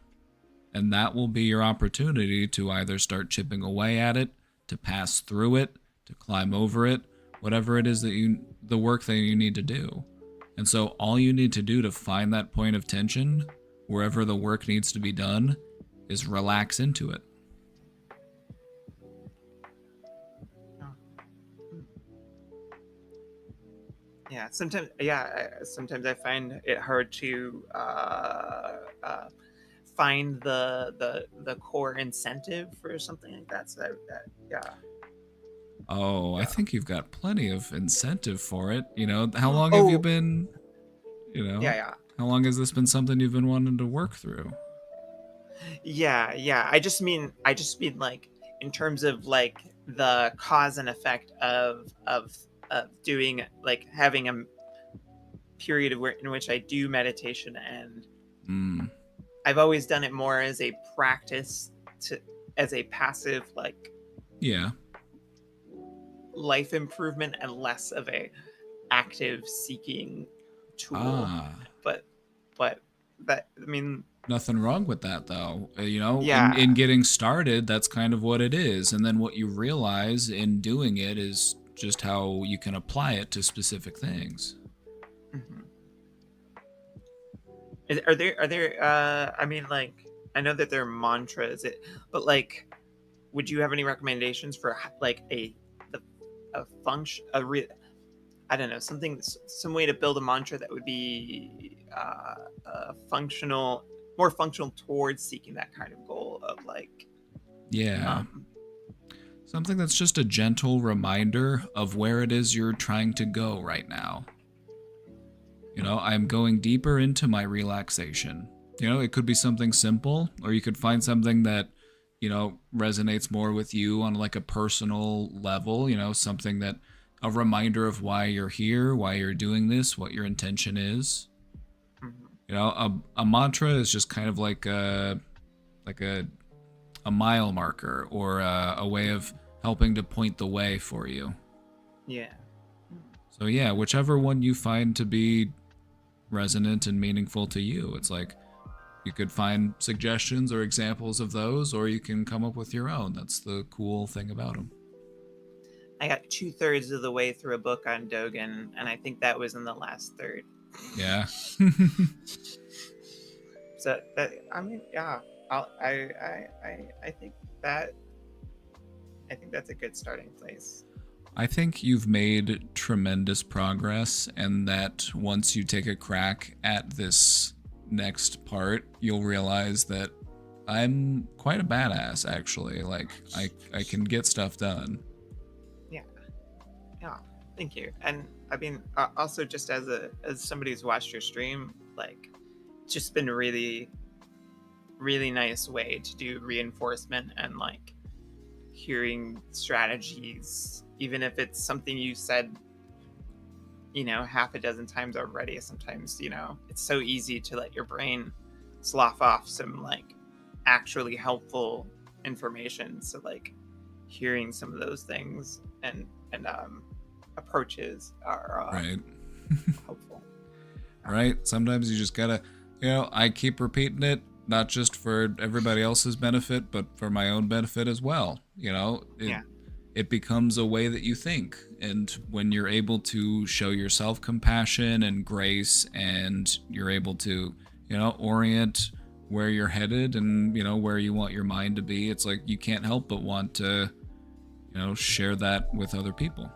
and that will be your opportunity to either start chipping away at it, to pass through it, to climb over it, whatever it is that the work that you need to do. And so all you need to do to find that point of tension, wherever the work needs to be done, is relax into it. oh, mm, yeah. Sometimes, yeah, sometimes I find it hard to find the core incentive for something like that. So yeah, Oh, I yeah. think you've got plenty of incentive for it. You know, how long have you Oh, been, you yeah, know, yeah. how long has this been something you've been wanting to work through? Yeah. I just mean like in terms of like the cause and effect of doing, like having a period of where in which I do meditation, and Mm, I've always done it more as a practice to as a passive like yeah. life improvement and less of a active seeking tool. Ah, But but that, I mean, nothing wrong with that though. You know, in yeah. getting started, that's kind of what it is. And then what you realize in doing it is just how you can apply it to specific things. Mhm. Are there I mean, like, I know that they're mantras, but like, would you have any recommendations for like the a function a re, I don't know, something, some way to build a mantra that would be functional, more functional towards seeking that kind of goal of like Yeah. um Something that's just a gentle reminder of where it is you're trying to go right now. You know, I'm going deeper into my relaxation. You know, it could be something simple, or you could find something that, you know, resonates more with you on like a personal level, you know, something that a reminder of why you're here, why you're doing this, what your intention is. Mhm. You know, a mantra is just kind of like like a mile marker or a way of helping to point the way for you. Yeah. So yeah, whichever one you find to be resonant and meaningful to you, it's like you could find suggestions or examples of those, or you can come up with your own. That's the cool thing about them. I got 2/3 of the way through a book on Dogen, and I think that was in the last third. Yeah. So that, I mean, yeah, I think that I think that's a good starting place. I think you've made tremendous progress, and that once you take a crack at this next part, you'll realize that I'm quite a badass, actually. Like, I can get stuff done. Yeah, yeah. Thank you. And I mean, also just as somebody who's watched your stream, like, it's just been a really nice way to do reinforcement and like hearing strategies, even if it's something you said, you know, half a dozen times already. Sometimes, you know, it's so easy to let your brain slough off some like actually helpful information. So like hearing some of those things and approaches are Right. helpful. Right? Sometimes you just gotta, you know, I keep repeating it, not just for everybody else's benefit, but for my own benefit as well. You know, Yeah. it becomes a way that you think. And when you're able to show yourself compassion and grace, and you're able to, you know, orient where you're headed and, you know, where you want your mind to be, it's like you can't help but want to, you know, share that with other people.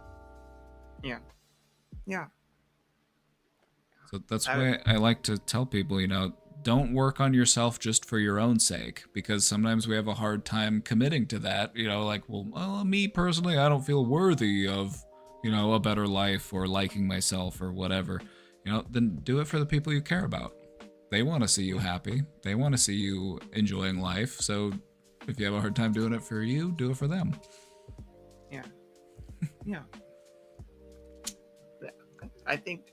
Yeah. Yeah. So that's I, why I like to tell people, you know, don't work on yourself just for your own sake, because sometimes we have a hard time committing to that. You know, like, well, me personally, I don't feel worthy of, you know, a better life or liking myself or whatever. You know, then do it for the people you care about. They want to see you happy. They want to see you enjoying life. So if you have a hard time doing it for you, do it for them. yeah. Yeah. I think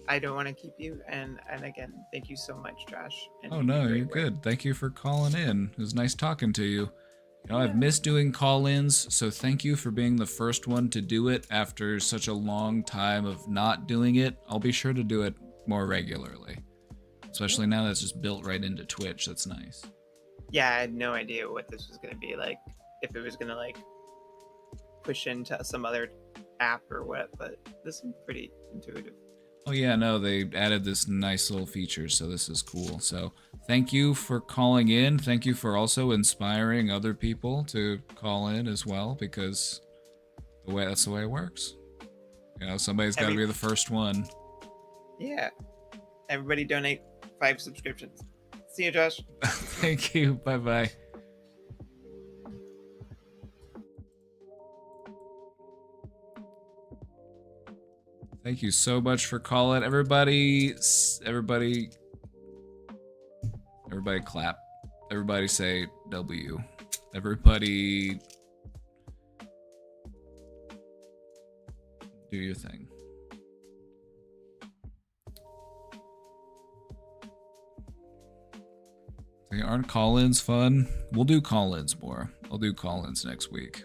I don't want to keep you, and again, thank you so much, Josh. And Oh you do no, great you're work. good. Thank you for calling in. It was nice talking to you. You know, I've Yeah. missed doing call-ins, so thank you for being the first one to do it after such a long time of not doing it. I'll be sure to do it more regularly. Especially now that's just built right into Twitch. That's nice. Yeah, I had no idea what this was gonna be like. If it was gonna like push into some other app or what, but this is pretty intuitive. Oh yeah, no, they added this nice little feature, so this is cool. So thank you for calling in. Thank you for also inspiring other people to call in as well, because that's the way it works. You know, somebody's got to Every be the first one. Yeah, everybody donate 5 subscriptions. See you, Josh. Thank you. Bye bye. Thank you so much for calling. Everybody clap. Everybody say W. Everybody do your thing. Hey, aren't call-ins fun? We'll do call-ins more. I'll do call-ins next week.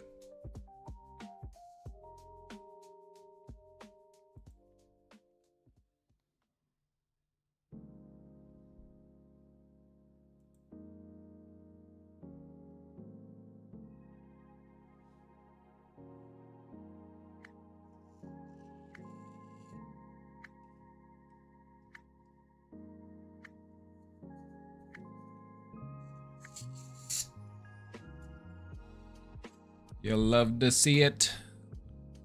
You'll love to see it.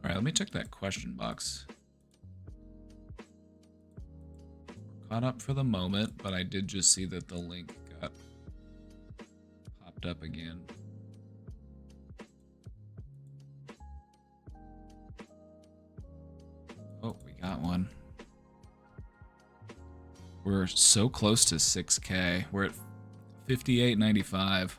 All right, let me check that question box. Caught up for the moment, but I did just see that the link got popped up again. that one. We're so close to 6K. We're at 58.95.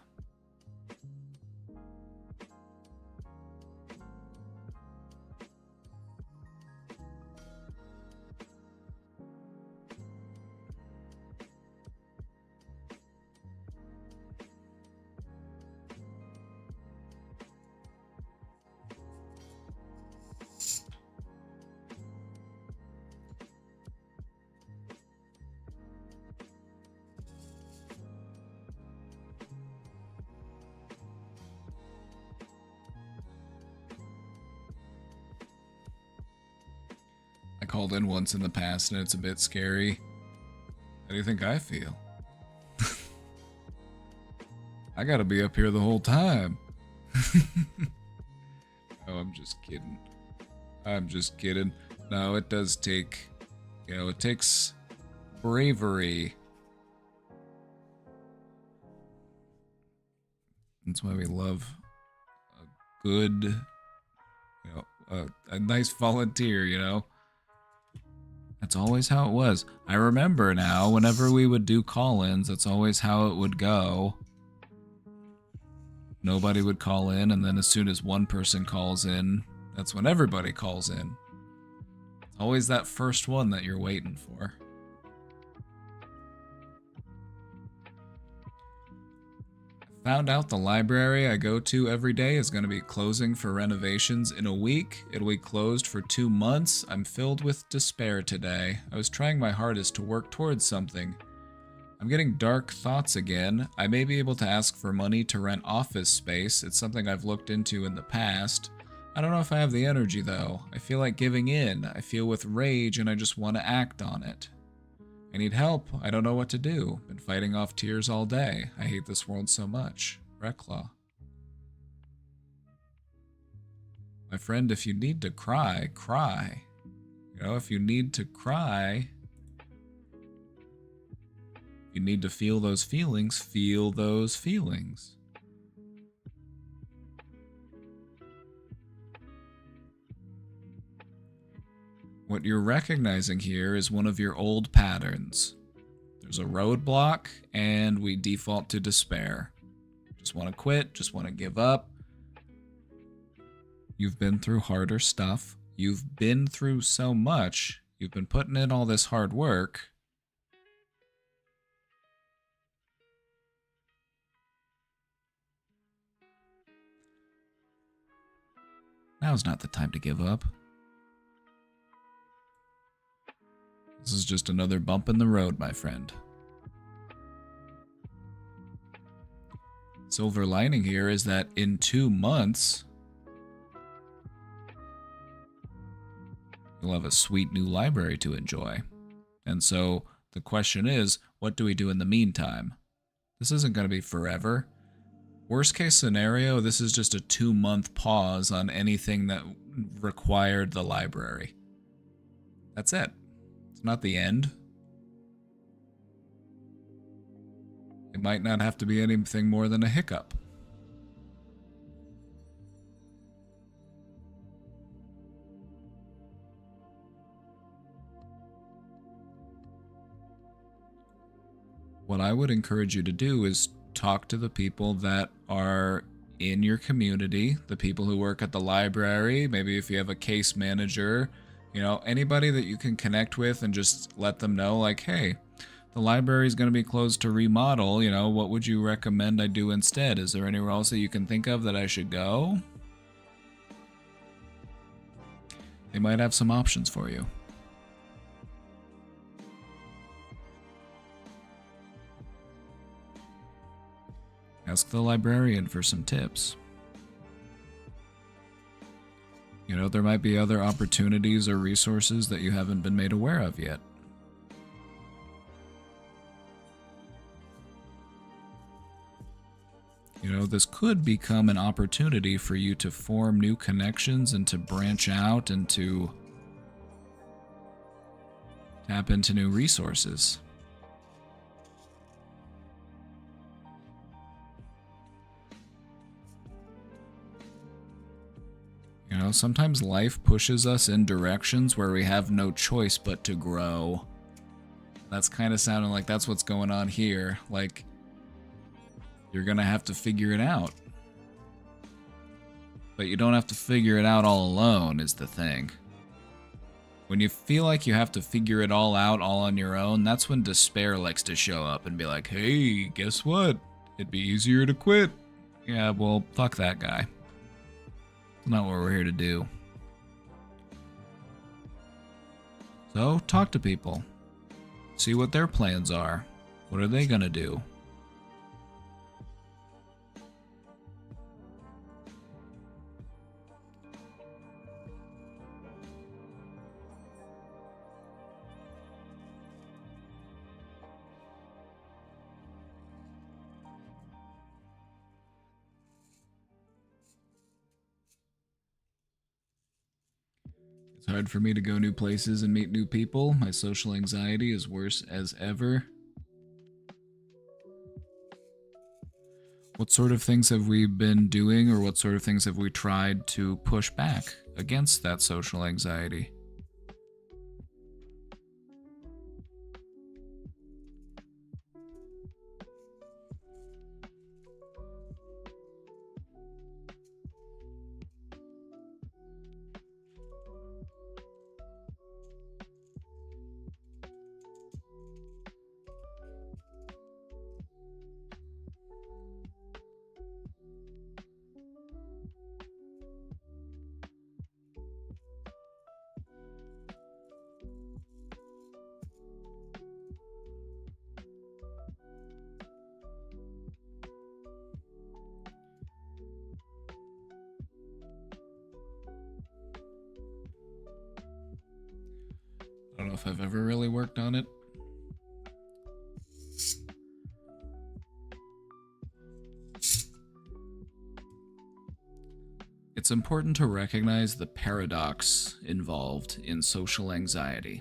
I called in once in the past and it's a bit scary. How do you think I feel? I gotta be up here the whole time. Oh, I'm just kidding. I'm just kidding. No, it does take, it takes bravery. That's why we love a good, a nice volunteer, That's always how it was. I remember now, whenever we would do call-ins, that's always how it would go. Nobody would call in, and then as soon as one person calls in, that's when everybody calls in. It's always that first one that you're waiting for. Found out the library I go to every day is going to be closing for renovations in a week. It'll be closed for 2 months. I'm filled with despair today. I was trying my hardest to work towards something. I'm getting dark thoughts again. I may be able to ask for money to rent office space. It's something I've looked into in the past. I don't know if I have the energy though. I feel like giving in. I feel with rage and I just want to act on it. I need help. I don't know what to do. Been fighting off tears all day. I hate this world so much. Reclaw. My friend, if you need to cry, cry. If you need to cry, if you need to feel those feelings, feel those feelings. What you're recognizing here is one of your old patterns. There's a roadblock, and we default to despair. Just want to quit, just want to give up. You've been through harder stuff. You've been through so much. You've been putting in all this hard work. Now's not the time to give up. This is just another bump in the road, my friend. Silver lining here is that in 2 months, you'll have a sweet new library to enjoy. And so the question is, what do we do in the meantime? This isn't going to be forever. Worst case scenario, this is just a 2-month pause on anything that required the library. That's it. It's not the end. It might not have to be anything more than a hiccup. What I would encourage you to do is talk to the people that are in your community, the people who work at the library, maybe if you have a case manager, anybody that you can connect with and just let them know, like, hey, the library is going to be closed to remodel, what would you recommend I do instead? Is there anywhere else that you can think of that I should go? They might have some options for you. Ask the librarian for some tips. There might be other opportunities or resources that you haven't been made aware of yet. This could become an opportunity for you to form new connections and to branch out and to tap into new resources. know, sometimes life pushes us in directions where we have no choice but to grow. That's kind of sounding like that's what's going on here. Like, you're gonna have to figure it out. But you don't have to figure it out all alone, is the thing. When you feel like you have to figure it all out all on your own, that's when despair likes to show up and be like, hey, guess what? It'd be easier to quit. Yeah, well, fuck that guy. It's not what we're here to do. So, talk to people. See what their plans are. What are they gonna do? It's hard for me to go new places and meet new people. My social anxiety is worse as ever. What sort of things have we been doing, or what sort of things have we tried to push back against that social anxiety? I don't know if I've ever really worked on it. It's important to recognize the paradox involved in social anxiety.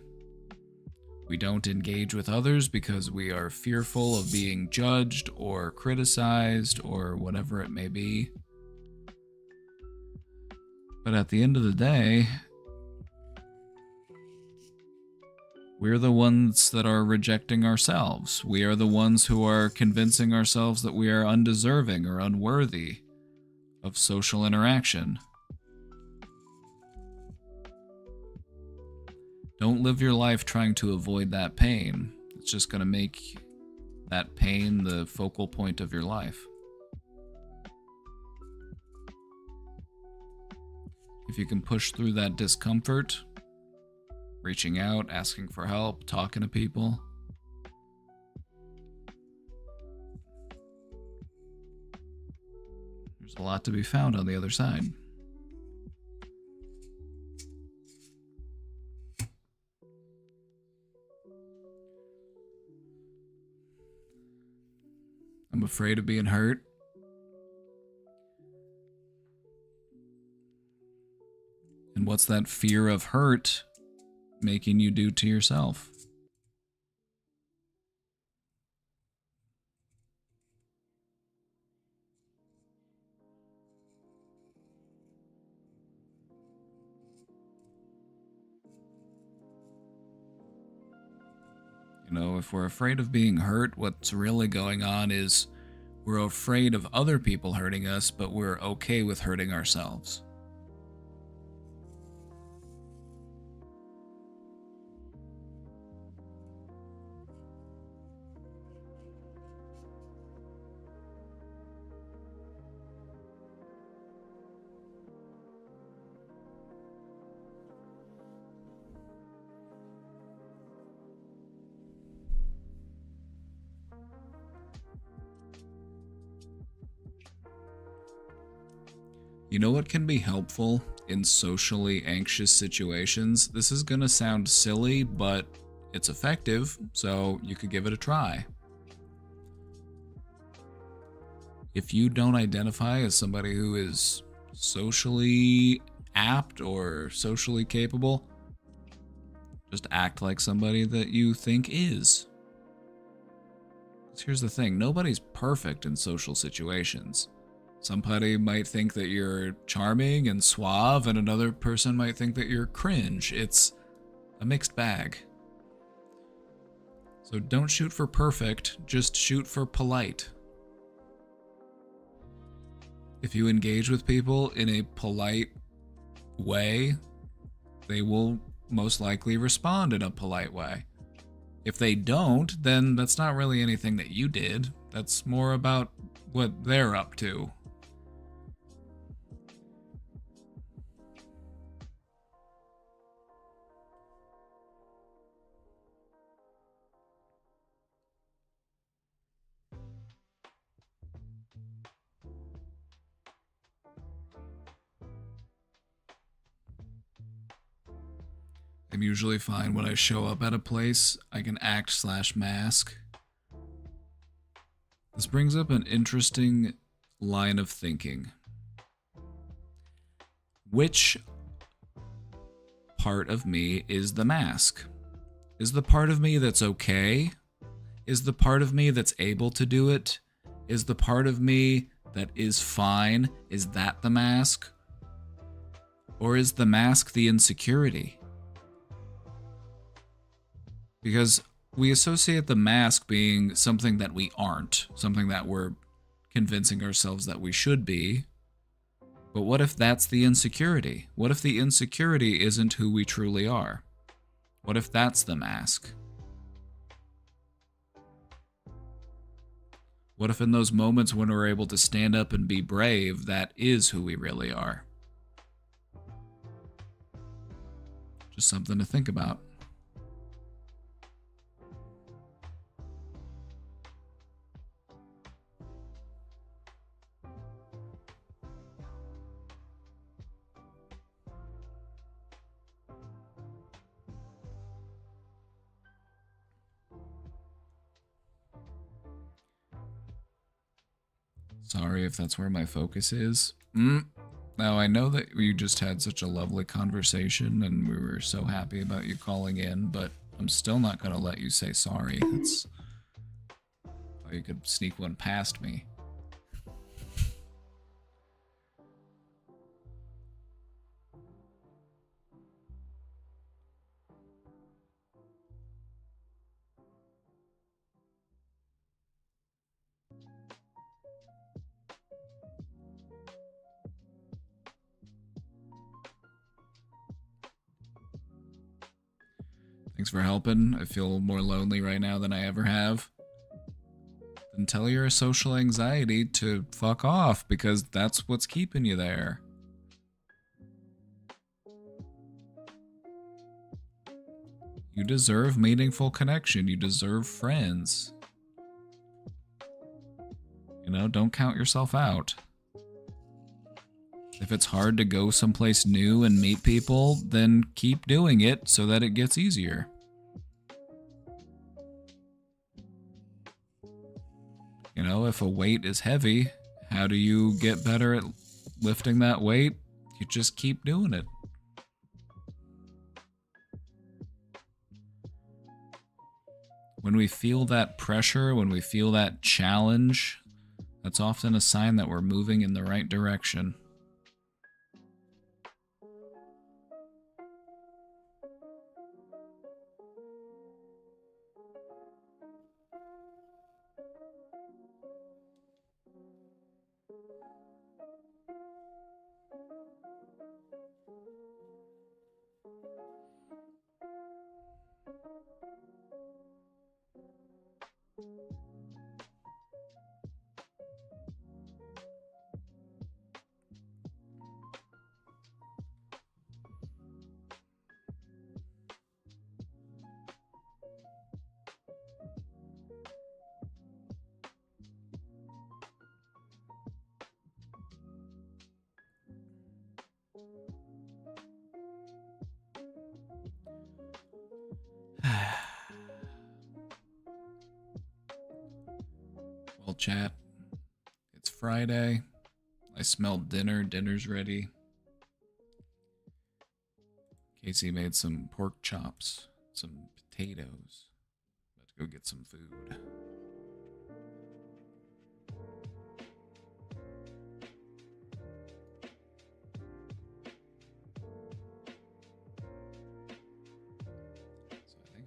We don't engage with others because we are fearful of being judged or criticized or whatever it may be. But at the end of the day, we're the ones that are rejecting ourselves. We are the ones who are convincing ourselves that we are undeserving or unworthy of social interaction. Don't live your life trying to avoid that pain. It's just going to make that pain the focal point of your life. If you can push through that discomfort, reaching out, asking for help, talking to people, there's a lot to be found on the other side. I'm afraid of being hurt. And what's that fear of hurt making you do to yourself? You know, if we're afraid of being hurt, what's really going on is we're afraid of other people hurting us, but we're okay with hurting ourselves. You know what can be helpful in socially anxious situations? This is gonna sound silly, but it's effective, so you could give it a try. If you don't identify as somebody who is socially apt or socially capable, just act like somebody that you think is. 'Cause here's the thing, nobody's perfect in social situations. Somebody might think that you're charming and suave, and another person might think that you're cringe. It's a mixed bag. So don't shoot for perfect, just shoot for polite. If you engage with people in a polite way, they will most likely respond in a polite way. If they don't, then that's not really anything that you did. That's more about what they're up to. I'm usually fine when I show up at a place. I can act/mask. This brings up an interesting line of thinking. Which part of me is the mask? Is the part of me that's okay? Is the part of me that's able to do it? Is the part of me that is fine? Is that the mask? Or is the mask the insecurity? Because we associate the mask being something that we aren't, something that we're convincing ourselves that we should be. But what if that's the insecurity? What if the insecurity isn't who we truly are? What if that's the mask? What if in those moments when we're able to stand up and be brave, that is who we really are? Just something to think about. Sorry if that's where my focus is. Now, I know that we just had such a lovely conversation and we were so happy about you calling in, but I'm still not going to let you say sorry. That's... Oh, you could sneak one past me. Thanks for helping. I feel more lonely right now than I ever have. Then tell your social anxiety to fuck off, because that's what's keeping you there. You deserve meaningful connection. You deserve friends. You know, don't count yourself out. If it's hard to go someplace new and meet people, then keep doing it so that it gets easier. You know, if a weight is heavy, how do you get better at lifting that weight? You just keep doing it. When we feel that pressure, when we feel that challenge, that's often a sign that we're moving in the right direction. Well, chat, it's Friday. I smelled dinner. Dinner's ready. Casey made some pork chops, some potatoes. About to go get some food.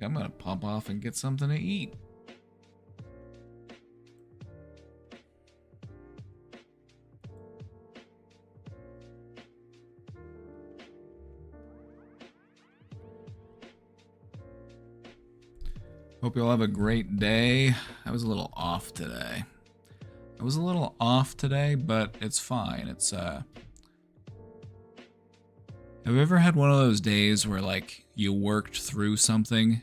I'm gonna pop off and get something to eat. Hope you'll have a great day. I was a little off today. But it's fine. Have you ever had one of those days where, like, you worked through something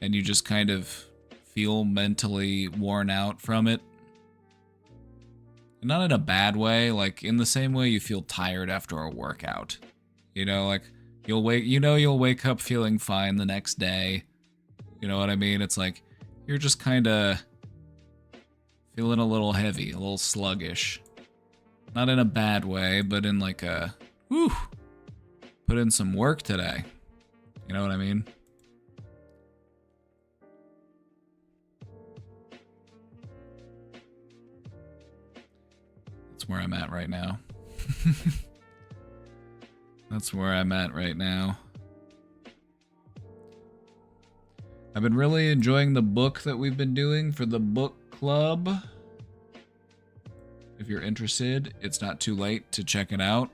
and you just kind of feel mentally worn out from it? Not in a bad way, like in the same way you feel tired after a workout. You know, like you'll wake up feeling fine the next day. You know what I mean? It's like you're just kind of feeling a little heavy, a little sluggish. Not in a bad way, but in like a, whew, put in some work today. You know what I mean? That's where I'm at right now. That's where I'm at right now. I've been really enjoying the book that we've been doing for the book club. If you're interested, it's not too late to check it out.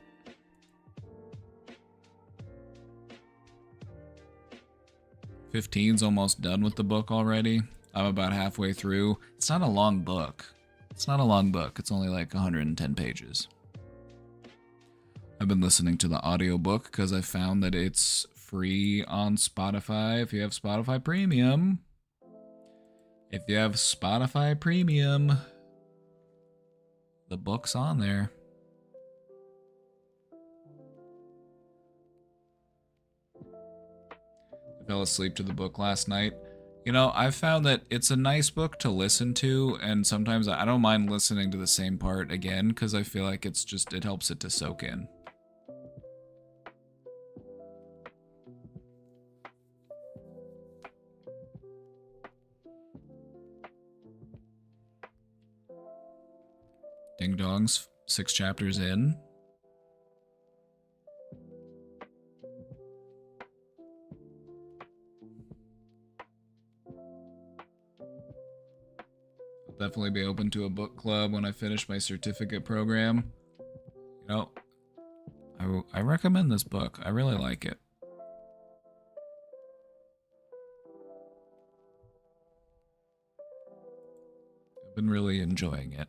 $15's almost done with the book already. I'm about halfway through. It's not a long book. It's only like 110 pages. I've been listening to the audiobook because I found that it's free on Spotify if you have Spotify Premium. The book's on there. I fell asleep to the book last night. You know, I've found that it's a nice book to listen to, and sometimes I don't mind listening to the same part again because I feel like it helps it to soak in. Ding Dong's 6 chapters in. I'll definitely be open to a book club when I finish my certificate program. You know, I recommend this book. I really like it. I've been really enjoying it.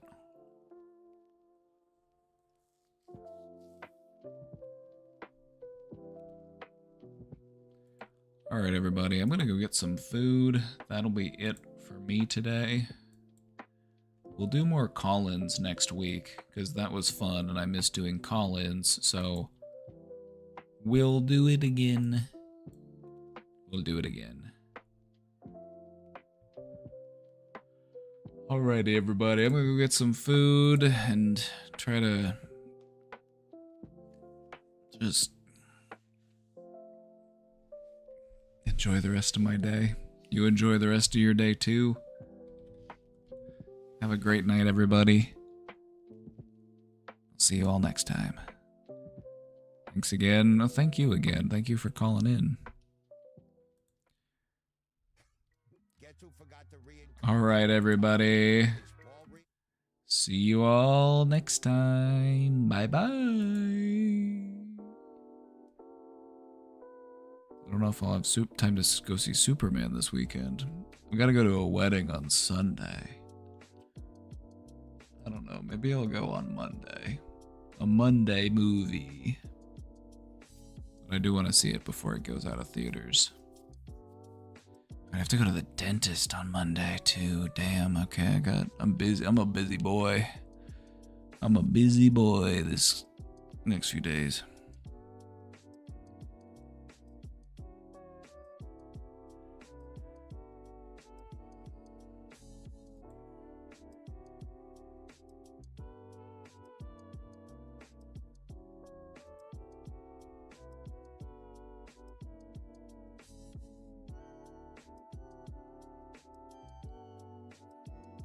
Alright, everybody, I'm gonna go get some food. That'll be it for me today. We'll do more call-ins next week, because that was fun, and I miss doing call-ins, so we'll do it again. Alrighty, everybody, I'm gonna go get some food and try to just enjoy the rest of my day. You enjoy the rest of your day too. Have a great night, everybody. See you all next time. Thanks again. Oh, thank you again. Thank you for calling in. All right, everybody. See you all next time. Bye-bye. I don't know if I'll have time to go see Superman this weekend. We gotta go to a wedding on Sunday. I don't know. Maybe I'll go on Monday. A Monday movie. But I do want to see it before it goes out of theaters. I have to go to the dentist on Monday too. Damn. Okay, I'm busy. I'm a busy boy. This next few days.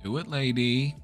Do it, lady.